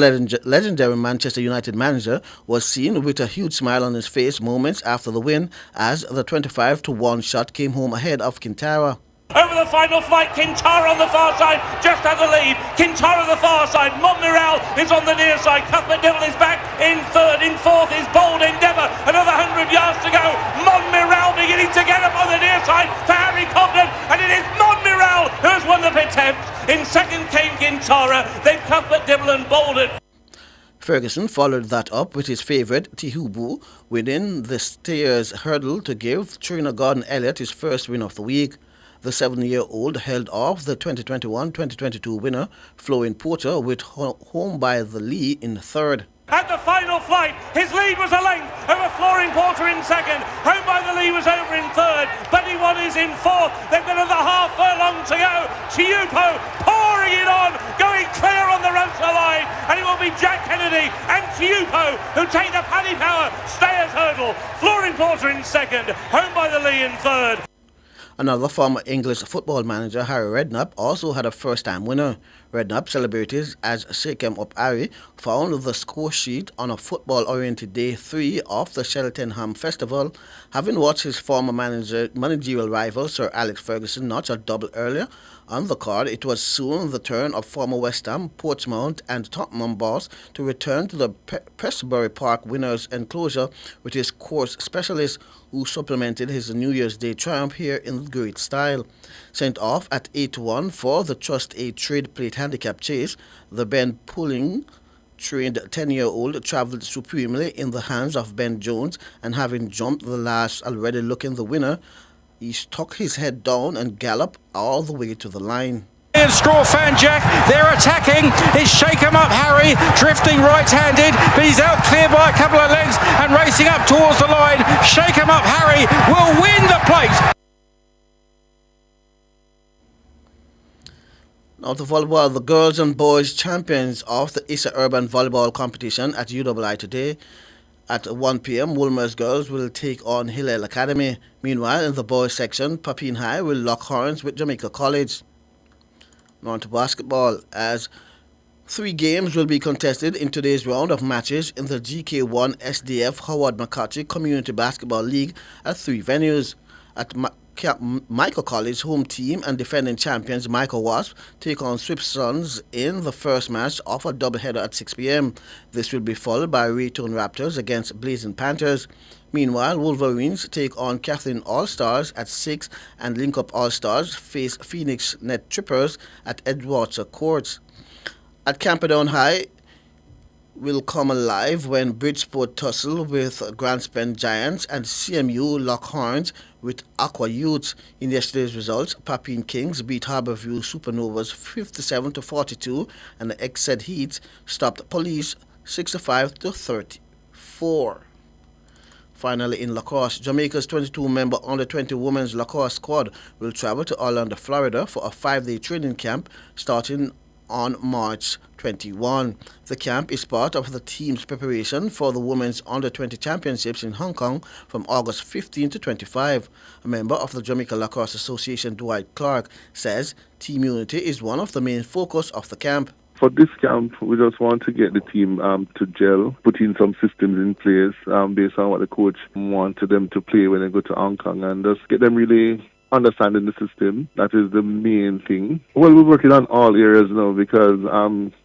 legendary Manchester United manager was seen with a huge smile on his face moments after the win as the 25-1 shot came home ahead of Kintara. Over the final flight, Kintara on the far side, just had the lead. Kintara on the far side, Montmiral is on the near side. Cuthbert Dibble is back in third, in fourth is Bold Endeavour. Another 100 yards to go. Montmiral beginning to get up on the near side for Harry Cobden, and it is Montmiral who has won the attempt. In second came Kintara, then Cuthbert Dibble and Bolden. Ferguson followed that up with his favourite, Tihubu, winning the stairs hurdle to give Trina Gordon-Elliott his first win of the week. The 7-year-old held off the 2021-2022 winner, Florian Porter, with home by the Lee in third. At the final flight, his lead was a length over Florian Porter in second. Home by the Lee was over in third. Buddy One is in fourth. They've got another half furlong to go. Chiupo pouring it on. going clear on the Rosa line, and it will be Jack Kennedy and Tiupo who take the Paddy Power Stayers hurdle. Flooring Porter in second, home by the Lee in third. Another former English football manager, Harry Redknapp, also had a first-time winner. Redknapp celebrated as Shake 'em Up Harry found the score sheet on a football-oriented day 3 of the Cheltenham Festival, having watched his former managerial rival Sir Alex Ferguson notch a double earlier. On the card, it was soon the turn of former West Ham, Portsmouth and Tottenham boss to return to the Prestbury Park winners' enclosure with his course specialist, who supplemented his New Year's Day triumph here in great style. Sent off at 8-1 for the Trust A Trade Plate Handicap Chase, the Ben Pulling trained 10-year-old travelled supremely in the hands of Ben Jones, and having jumped the last already looking the winner, he stuck his head down and galloped all the way to the line. And Straw Fan Jack, they're attacking. It's Shake 'em Up Harry, drifting right-handed, but he's out clear by a couple of lengths and racing up towards the line. Shake 'em Up Harry will win the plate. Now to volleyball, the girls and boys champions of the Issa Urban Volleyball Competition at UII today. At 1 p.m., Woolmer's girls will take on Hillel Academy. Meanwhile, in the boys section, Papine High will lock horns with Jamaica College. Now on to basketball, as 3 games will be contested in today's round of matches in the GK1 SDF Howard McCarthy Community Basketball League at 3 venues. At Michael College, home team and defending champions Michael Wasp take on Swift Suns in the first match of a doubleheader at 6 p.m. This will be followed by Raytown Raptors against Blazing Panthers. Meanwhile, Wolverines take on Kathleen All-Stars at 6 and Link Up All-Stars face Phoenix Net Trippers at Edgewater Courts. At Camperdown High will come alive when Bridgeport tussle with Grand Spend Giants and CMU lock horns with Aqua Youths. In yesterday's results, Papine Kings beat Harborview Supernovas 57-42, and the Exed Heat stopped Police 65-34. Finally, in lacrosse, Jamaica's 22-member under-20 women's lacrosse squad will travel to Orlando, Florida for a 5-day training camp starting on March 21. The camp is part of the team's preparation for the Women's Under-20 Championships in Hong Kong from August 15 to 25. A member of the Jamaica Lacrosse Association, Dwight Clark, says team unity is one of the main focus of the camp. For this camp, we just want to get the team to gel, put in some systems in place based on what the coach wanted them to play when they go to Hong Kong, and just get them really understanding the system. That is the main thing. Well, we're working on all areas now because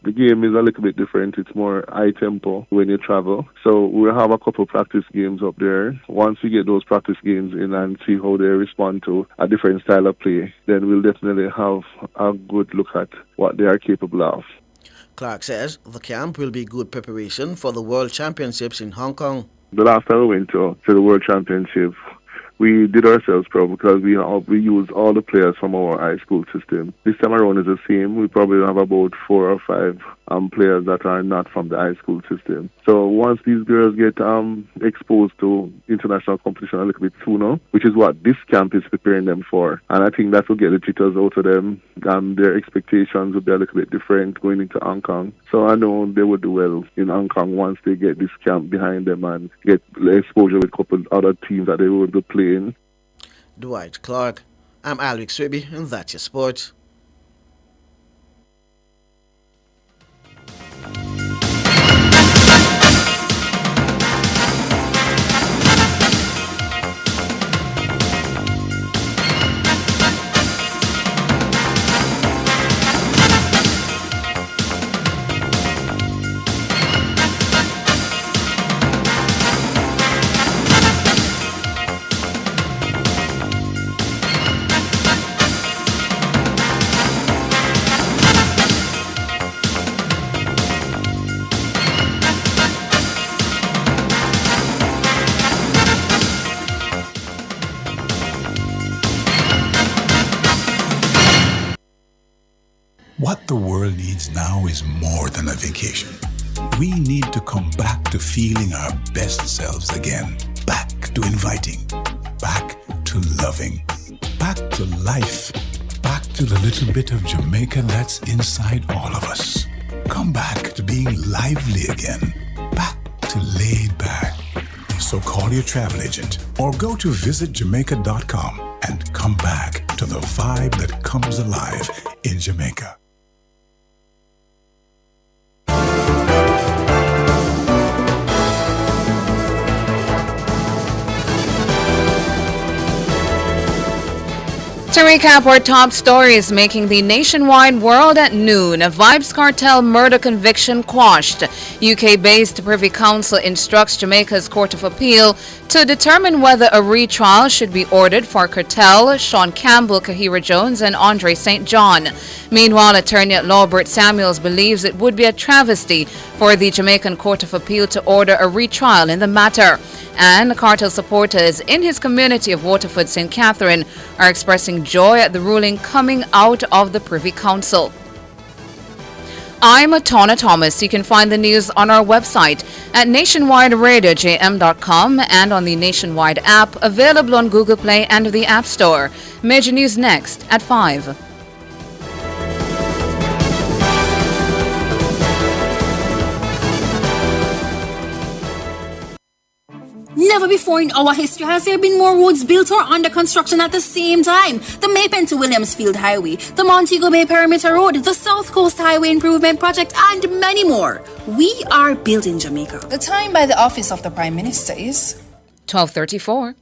the game is a little bit different. It's more high tempo when you travel. So we'll have a couple practice games up there. Once we get those practice games in and see how they respond to a different style of play, then we'll definitely have a good look at what they are capable of. Clark says the camp will be good preparation for the World Championships in Hong Kong. The last time we went to the World Championship, we did ourselves proud because we used all the players from our high school system. This time around is the same. We probably have about 4 or 5 players that are not from the high school system. So once these girls get exposed to international competition a little bit sooner, which is what this camp is preparing them for, and I think that will get the jitters out of them. Their expectations will be a little bit different going into Hong Kong. So I know they will do well in Hong Kong once they get this camp behind them and get exposure with a couple other teams that they will be playing. Dwight Clark, I'm Alex Swiby, and that's your sport. What the world needs now is more than a vacation. We need to come back to feeling our best selves again. Back to inviting. Back to loving. Back to life. Back to the little bit of Jamaica that's inside all of us. Come back to being lively again. Back to laid back. So call your travel agent or go to visitjamaica.com and come back to the vibe that comes alive in Jamaica. To recap our top stories making the nationwide world at noon, a Vybz Cartel murder conviction quashed. UK-based Privy Council instructs Jamaica's Court of Appeal to determine whether a retrial should be ordered for Cartel, Sean Campbell, Kahira Jones, and Andre St. John. Meanwhile, attorney at law Bert Samuels believes it would be a travesty for the Jamaican Court of Appeal to order a retrial in the matter. And Cartel supporters in his community of Waterford St. Catherine are expressing joy at the ruling coming out of the Privy Council. I'm Tona Thomas. You can find the news on our website at nationwideradiojm.com and on the Nationwide app available on Google Play and the App Store. Major news next at 5. Never before in our history has there been more roads built or under construction at the same time. The Maypen to Williamsfield Highway, the Montego Bay Perimeter Road, the South Coast Highway Improvement Project, and many more. We are building Jamaica. The time by the Office of the Prime Minister is 12:34.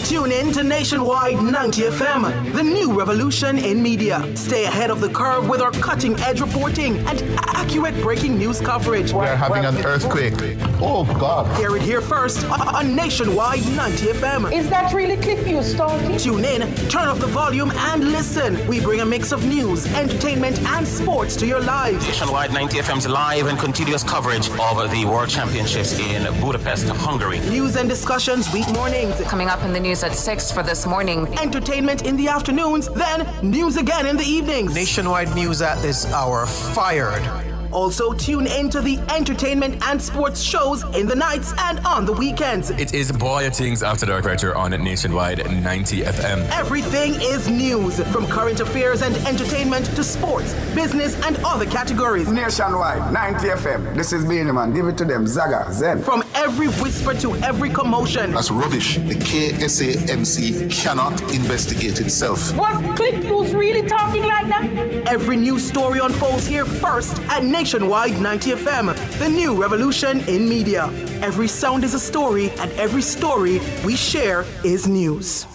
Tune in to Nationwide 90 FM, the new revolution in media. Stay ahead of the curve with our cutting-edge reporting and accurate breaking news coverage. We're having an earthquake. Oh, God. Hear it here first on Nationwide 90 FM. Is that really Cliff News, Stonky? Tune in, turn up the volume, and listen. We bring a mix of news, entertainment, and sports to your lives. Nationwide 90 FM's live and continuous coverage of the World Championships in Budapest, Hungary. News and discussions week mornings. Coming up in the news at 6 for this morning. Entertainment in the afternoons, then news again in the evenings. Nationwide news at this hour, fired. Also, tune into the entertainment and sports shows in the nights and on the weekends. It is Boy Things After Dark right here on Nationwide 90 FM. Everything is news, from current affairs and entertainment to sports, business, and other categories. Nationwide 90 FM. This is Beanie Man. Give it to them. Zaga, Zen. From every whisper to every commotion. That's rubbish. The KSAMC cannot investigate itself. Was Click News really talking like that? Every news story unfolds here first at Nationwide 90 FM, the new revolution in media. Every sound is a story, and every story we share is news.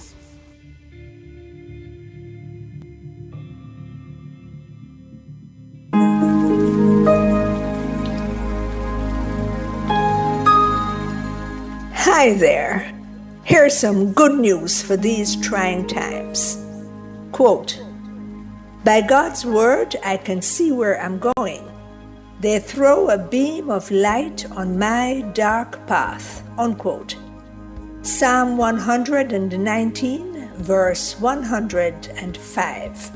Hi there. Here's some good news for these trying times. Quote, "By God's word, I can see where I'm going. They throw a beam of light on my dark path." Unquote. Psalm 119, verse 105.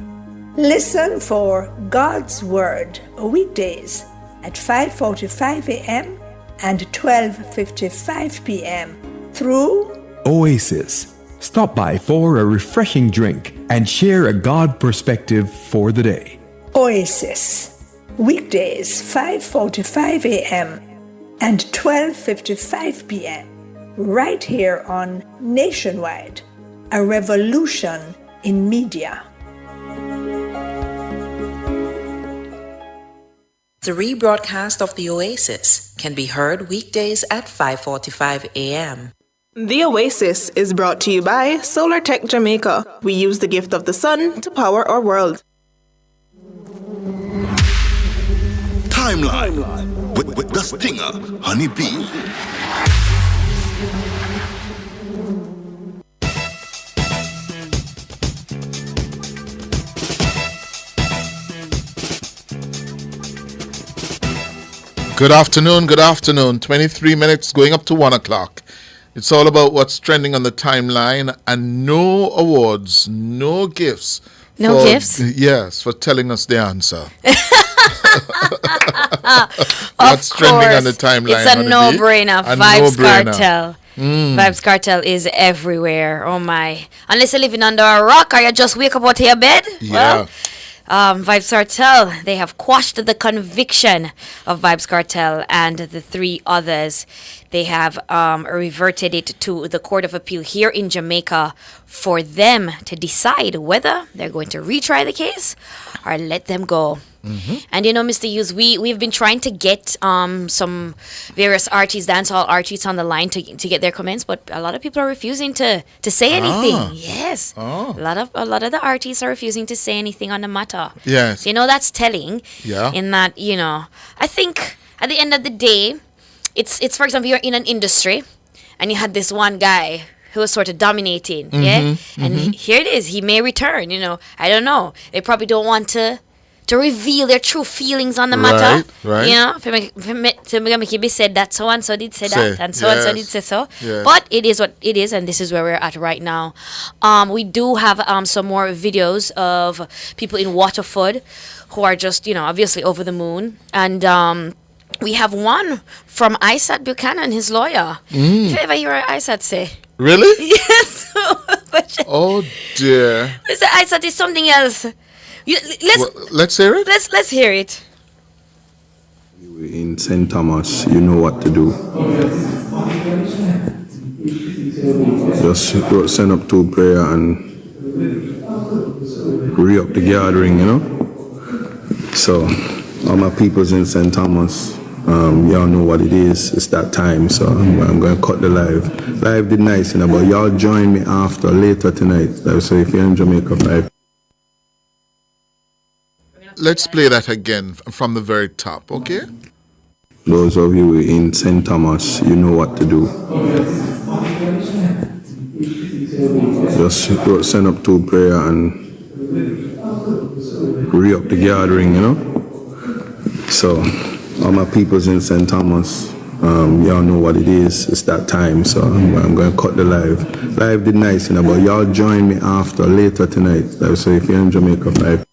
Listen for God's Word weekdays at 5:45 a.m. and 12:55 p.m. through Oasis. Stop by for a refreshing drink and share a God perspective for the day. Oasis. Weekdays 5:45 a.m. and 12:55 p.m. right here on Nationwide, a revolution in media. The rebroadcast of the Oasis can be heard weekdays at 5:45 a.m. The Oasis is brought to you by Solar Tech Jamaica. We use the gift of the sun to power our world. Timeline with the stinger, Honey Bee. Good afternoon. 23 minutes going up to 1 o'clock. It's all about what's trending on the timeline, and no awards, no gifts. No gifts? Yes, for telling us the answer. What's trending on the timeline? It's a no-brainer. Vybz Cartel. Vybz Cartel is everywhere. Oh my. Unless you're living under a rock or you just wake up out of your bed. Yeah. Well, Vybz Cartel, they have quashed the conviction of Vybz Cartel and the 3 others. They have reverted it to the Court of Appeal here in Jamaica for them to decide whether they're going to retry the case or let them go. And Mr. Hughes, we've been trying to get some various artists, dancehall artists on the line to get their comments, but a lot of people are refusing to say anything. Yes. A lot of the artists are refusing to say anything on the matter. Yes. So, that's telling. Yeah. In that, I think at the end of the day, it's for example, you're in an industry and you had this one guy who was sort of dominating, and here it is, he may return, I don't know. They probably don't want to reveal their true feelings on the matter. Right. To make it be said that so and so did say that, and so and so did say so. Yes. But it is what it is, and this is where we're at right now. We do have some more videos of people in Waterford who are just, obviously over the moon. And we have one from Isaac Buchanan, his lawyer. If you ever hear Isaac say. Really? Yes. Oh, dear. Isaac is something else. Let's hear it. Let's hear it. In St. Thomas, you know what to do. Just send up to prayer and re-up the gathering, So, all my peoples in St. Thomas, y'all know what it is. It's that time, so I'm going to cut the live. Live did nice, but y'all join me later tonight. So if you're in Jamaica, 5. Let's play that again from the very top, okay? Those of you in St. Thomas, you know what to do. Just send up to prayer and re-up the gathering, So, all my peoples in St. Thomas, y'all know what it is. It's that time, so I'm going to cut the live. Live did nice, but y'all join me later tonight. So if you're in Jamaica, 5.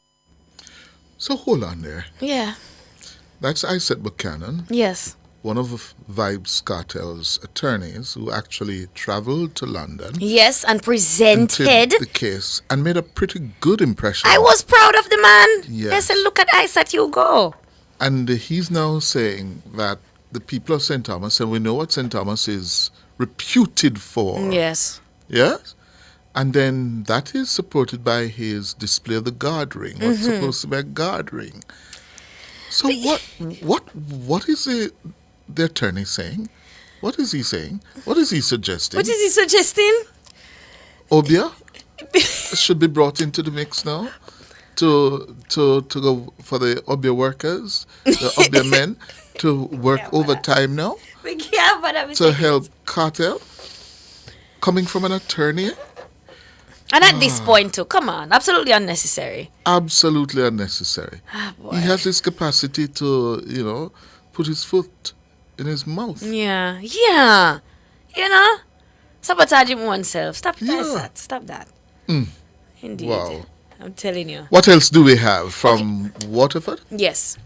So hold on there. Yeah. That's Isaac Buchanan. Yes. One of Vybz Cartel's attorneys who actually traveled to London. Yes, and presented the case and made a pretty good impression. I was proud of the man. Yes. I said, look at Isaac, you go. And he's now saying that the people of St. Thomas, and we know what St. Thomas is reputed for. Yes. Yes? And then that is supported by his display of the guard ring. What's supposed to be a guard ring. So what is the attorney saying? What is he saying? What is he suggesting? What is he suggesting? Obia should be brought into the mix now to go for the Obia workers, the Obia men, to work overtime now to help Cartel. Coming from an attorney. And at this point too, come on, absolutely unnecessary. Absolutely unnecessary. He has this capacity to, put his foot in his mouth. Yeah. Sabotaging oneself. Stop that. Stop that. Indeed. Wow. I'm telling you. What else do we have from Waterford? Yes.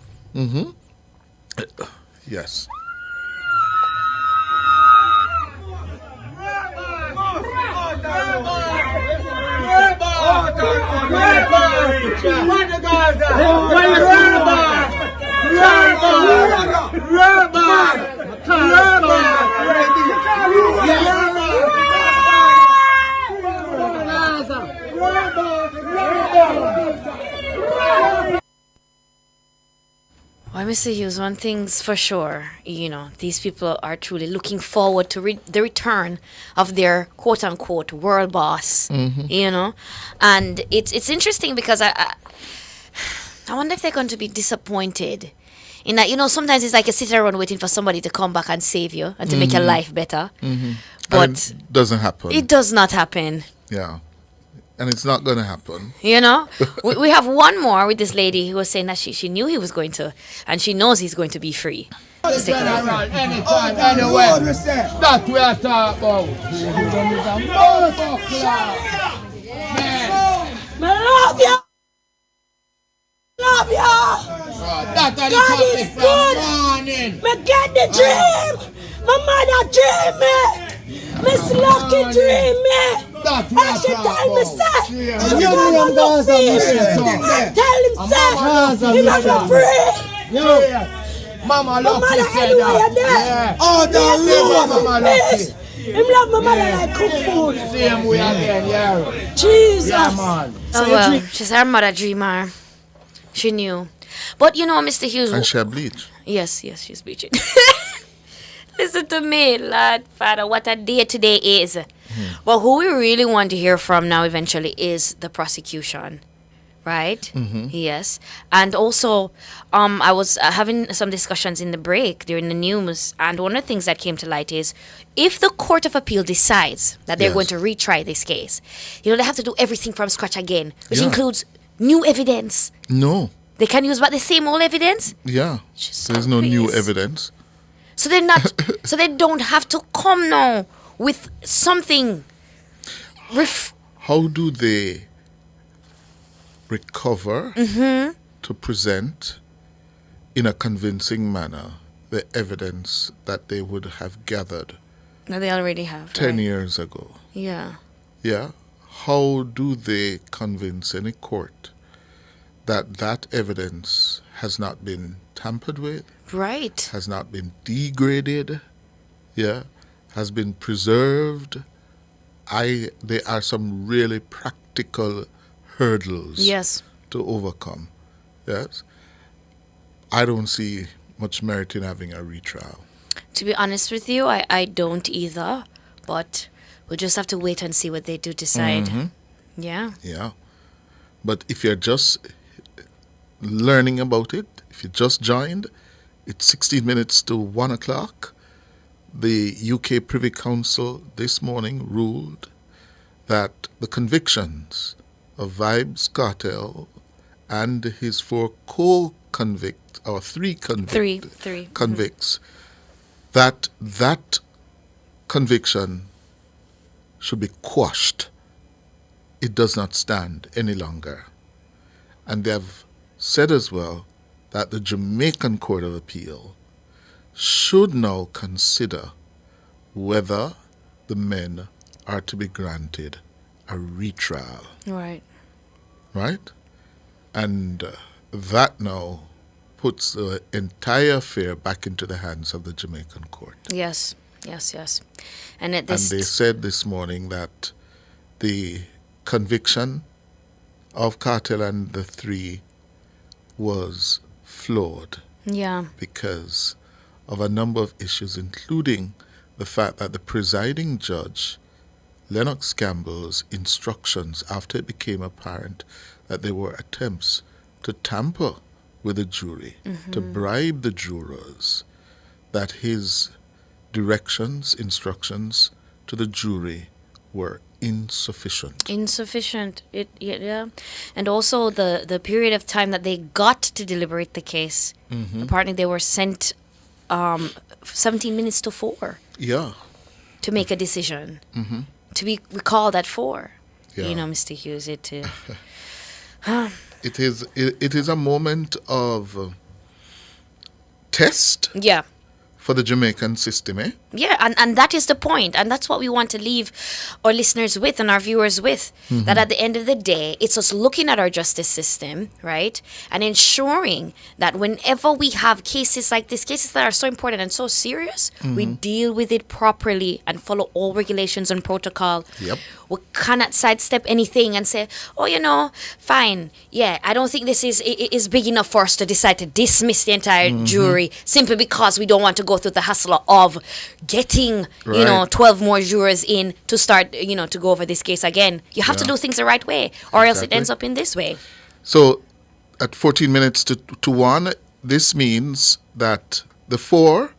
Yes. Well, Mr. Hughes, one thing's for sure, these people are truly looking forward to the return of their quote-unquote world boss, and it's interesting because I wonder if they're going to be disappointed in that, sometimes it's like you sit around waiting for somebody to come back and save you and to make your life better, but and it doesn't happen. It does not happen. Yeah. And it's not going to happen. We have one more with this lady who was saying that she knew he was going to, and she knows he's going to be free. Anytime, anywhere. That we are talking about. Love you. Love you. God is good. Me get the dream. My mother dream me. Miss Lucky Dream, yeah. And she tell me, say, she don't no feel. Tell him, say, he not no free. Mama Lucky said that. Yeah. Oh, the Mama Lucky. Him love my mother like cook food. Same way again, yeah. Jesus. Yeah, man. Oh, well, she's her mother dreamer. She knew. But you know, Mr. Hughes. And she bleach. Yes, she's bleaching. Listen to me, Lord Father, what a day today is. Well, who we really want to hear from now eventually is the prosecution. Right? Yes. And also, I was having some discussions in the break during the news, and one of the things that came to light is if the Court of Appeal decides that they're going to retry this case, they have to do everything from scratch again, which includes new evidence. No. They can use but the same old evidence? Yeah. There's no new evidence. So they're not. So they don't have to come now with something. How do they recover to present in a convincing manner the evidence that they would have gathered? No, they already have. 10 years ago. Yeah. Yeah. How do they convince any court that that evidence has not been tampered with? Right. Has not been degraded? Yeah. Has been preserved? There are some really practical hurdles to overcome. Yes. I don't see much merit in having a retrial. To be honest with you, I don't either. But we'll just have to wait and see what they do decide. Yeah. Yeah. But if you're just learning about it, if you just joined, it's 16 minutes to 1 o'clock. The UK Privy Council this morning ruled that the convictions of Vybz Cartel and his three convicts, that conviction should be quashed. It does not stand any longer. And they have said as well that the Jamaican Court of Appeal should now consider whether the men are to be granted a retrial. Right. Right? And that now puts the entire affair back into the hands of the Jamaican court. Yes. And they said this morning that the conviction of Cartel and the three was flawed. Yeah. Because of a number of issues, including the fact that the presiding judge, Lennox Campbell's instructions after it became apparent that there were attempts to tamper with the jury, to bribe the jurors, that his instructions to the jury were insufficient. And also the period of time that they got to deliberate the case. Apparently they were sent 17 minutes to 4. Yeah. To make a decision. To be recalled at 4. Yeah. Mr. Hughes, it is a moment of test. Yeah. For the Jamaican system, eh? Yeah, and that is the point. And that's what we want to leave our listeners with and our viewers with. That at the end of the day, it's us looking at our justice system, right? And ensuring that whenever we have cases like this, cases that are so important and so serious, we deal with it properly and follow all regulations and protocol. Yep. We cannot sidestep anything and say, oh, fine. Yeah, I don't think this is big enough for us to decide to dismiss the entire jury simply because we don't want to go through the hassle of getting, 12 more jurors in to start, to go over this case again. You have to do things the right way, or else it ends up in this way. So, at 14 minutes to 1, this means that the 4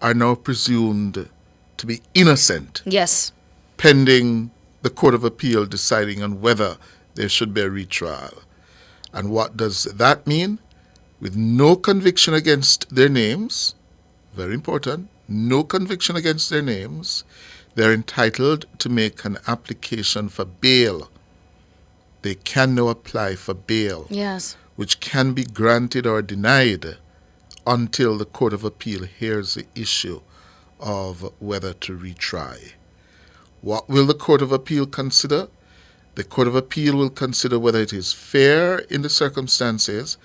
are now presumed to be innocent. Yes. Pending the Court of Appeal deciding on whether there should be a retrial. And what does that mean? With no conviction against their names, very important, no conviction against their names, they're entitled to make an application for bail. They can now apply for bail. Yes. Which can be granted or denied until the Court of Appeal hears the issue of whether to retry. What will the Court of Appeal consider? The Court of Appeal will consider whether it is fair in the circumstances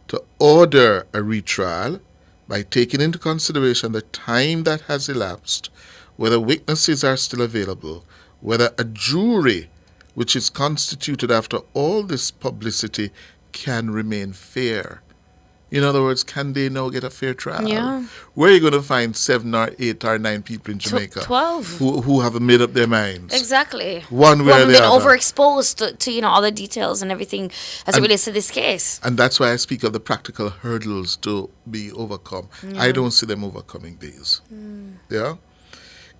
to order a retrial by taking into consideration the time that has elapsed, whether witnesses are still available, whether a jury, which is constituted after all this publicity, can remain fair. In other words, can they now get a fair trial? Yeah. Where are you going to find 7 or 8 or 9 people in Jamaica 12 who have made up their minds? Exactly. One way or the been other. overexposed to all the details and everything as it relates to this case. And that's why I speak of the practical hurdles to be overcome. Yeah. I don't see them overcoming these. Yeah.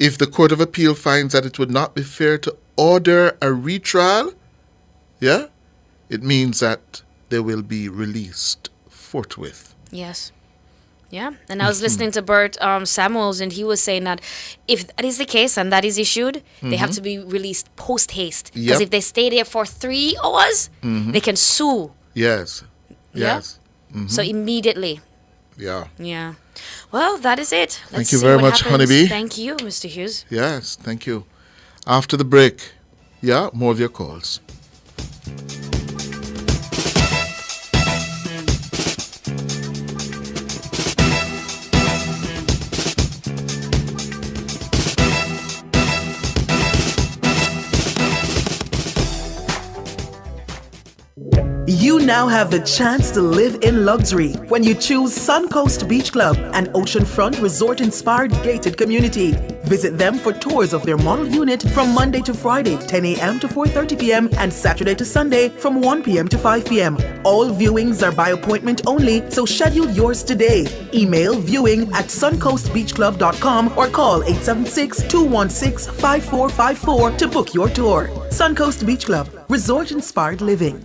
If the Court of Appeal finds that it would not be fair to order a retrial, yeah, it means that they will be released forthwith. Yes. Yeah. And I was listening to Bert Samuels, and he was saying that if that is the case and that is issued, they have to be released post haste. Because if they stay there for 3 hours, they can sue. Yes. Yes. So immediately. Yeah. Yeah. Well, that is it. Thank you very much, Honeybee. Thank you, Mr. Hughes. Yes, thank you. After the break, more of your calls. You now have the chance to live in luxury when you choose Suncoast Beach Club, an oceanfront resort-inspired gated community. Visit them for tours of their model unit from Monday to Friday, 10 a.m. to 4:30 p.m. and Saturday to Sunday from 1 p.m. to 5 p.m. All viewings are by appointment only, so schedule yours today. Email viewing@suncoastbeachclub.com or call 876-216-5454 to book your tour. Suncoast Beach Club, resort-inspired living.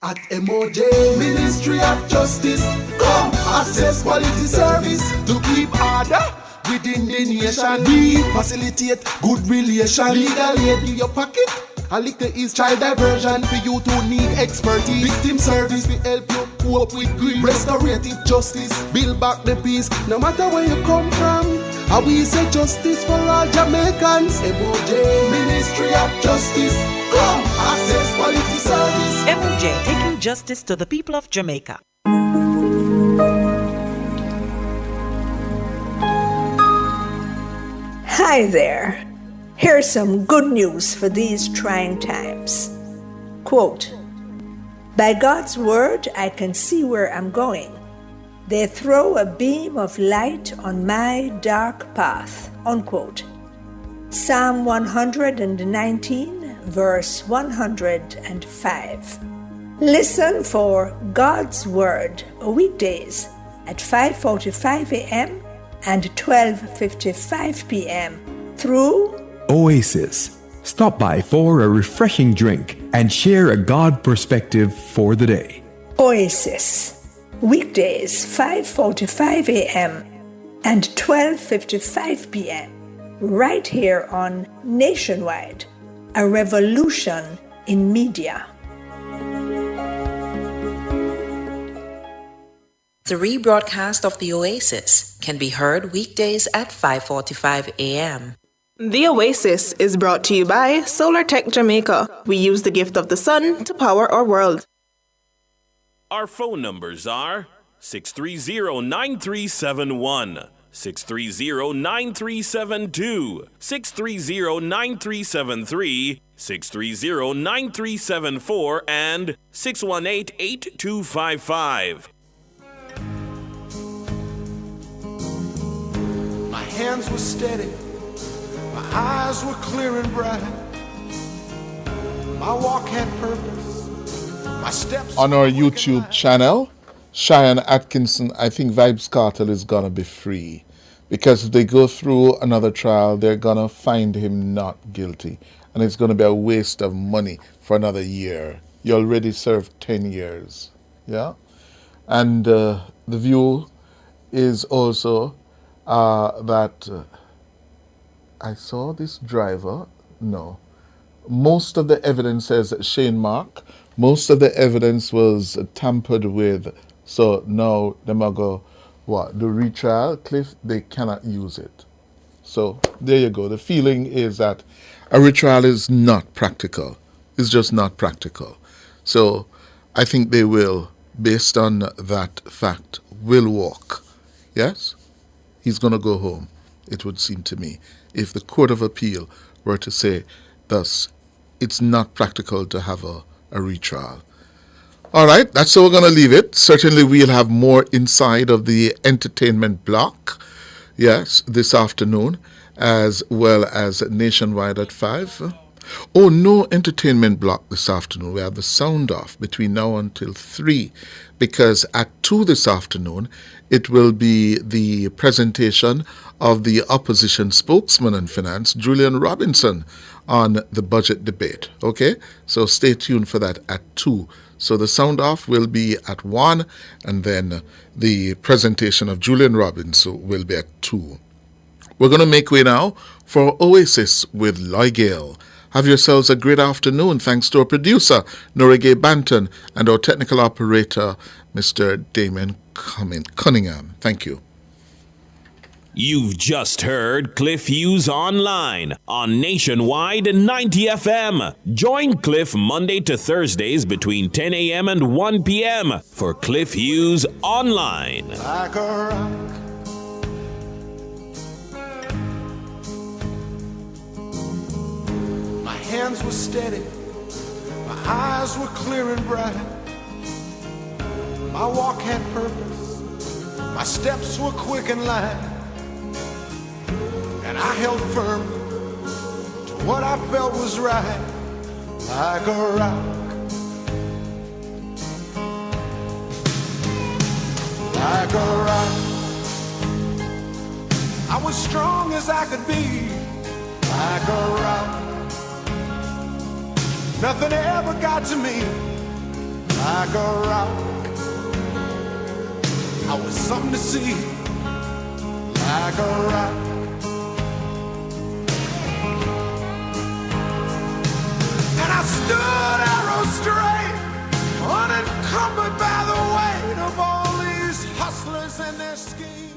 At MOJ Ministry of Justice, come access quality service to keep order within the nation. We facilitate good relation. Legal aid in your pocket. A little is child diversion for you to need expertise. Victim service will help you cope with grief. Restorative justice, build back the peace. No matter where you come from, how we say justice for all Jamaicans. MOJ Ministry of Justice, come access quality service. MOJ, taking justice to the people of Jamaica. Hi there. Here's some good news for these trying times. Quote, by God's word, I can see where I'm going. They throw a beam of light on my dark path. Unquote. Psalm 119, verse 105. Listen for God's word weekdays at 5:45 a.m. and 12:55 p.m. through Oasis. Stop by for a refreshing drink and share a God perspective for the day. Oasis. Weekdays 5:45 a.m. and 12:55 p.m. right here on Nationwide, a revolution in media. The rebroadcast of the Oasis can be heard weekdays at 5:45 a.m. The Oasis is brought to you by Solar Tech Jamaica. We use the gift of the sun to power our world. Our phone numbers are 630-9371, 630-9372, 630-9373, 630-9374, and 618-8255. My hands were steady, my eyes were clear and bright. My walk had purpose, my steps. On our YouTube channel, Cheyenne Atkinson, I think Vybz Kartel is going to be free. Because if they go through another trial, they're going to find him not guilty. And it's going to be a waste of money for another year. You already served 10 years. Yeah? And the view is also that I saw this driver. No. Most of the evidence says Shane Mark. Most of the evidence was tampered with. So now them are go, what? The retrial, Cliff, they cannot use it. So there you go. The feeling is that a retrial is not practical. It's just not practical. So I think they will, based on that fact, will walk. Yes? He's going to go home, it would seem to me, if the Court of Appeal were to say, thus, it's not practical to have a retrial. All right, that's how we're going to leave it. Certainly we'll have more inside of the entertainment block, yes, this afternoon, as well as Nationwide at 5. Oh, no entertainment block this afternoon. We have the sound off between now until 3, because at 2 this afternoon, it will be the presentation of the opposition spokesman on finance, Julian Robinson, on the budget debate. Okay, so stay tuned for that at 2. So the sound off will be at 1, and then the presentation of Julian Robinson will be at 2. We're going to make way now for Oasis with Loy Gale. Have yourselves a great afternoon. Thanks to our producer, Norige Banton, and our technical operator, Mr. Damon Cunningham. Thank you. You've just heard Cliff Hughes Online on Nationwide 90 FM. Join Cliff Monday to Thursdays between 10 a.m. and 1 p.m. for Cliff Hughes Online. Like a rock. My hands were steady, my eyes were clear and bright. My walk had purpose, my steps were quick and light. And I held firm to what I felt was right, like a rock. Like a rock. I was strong as I could be, like a rock. Nothing ever got to me, like a rock. I was something to see, like a rock. And I stood arrow straight, unencumbered by the weight of all these hustlers and their schemes.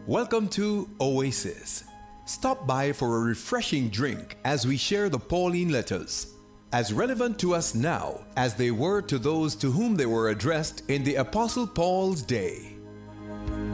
Welcome to Oasis. Stop by for a refreshing drink as we share the Pauline letters, as relevant to us now as they were to those to whom they were addressed in the Apostle Paul's day.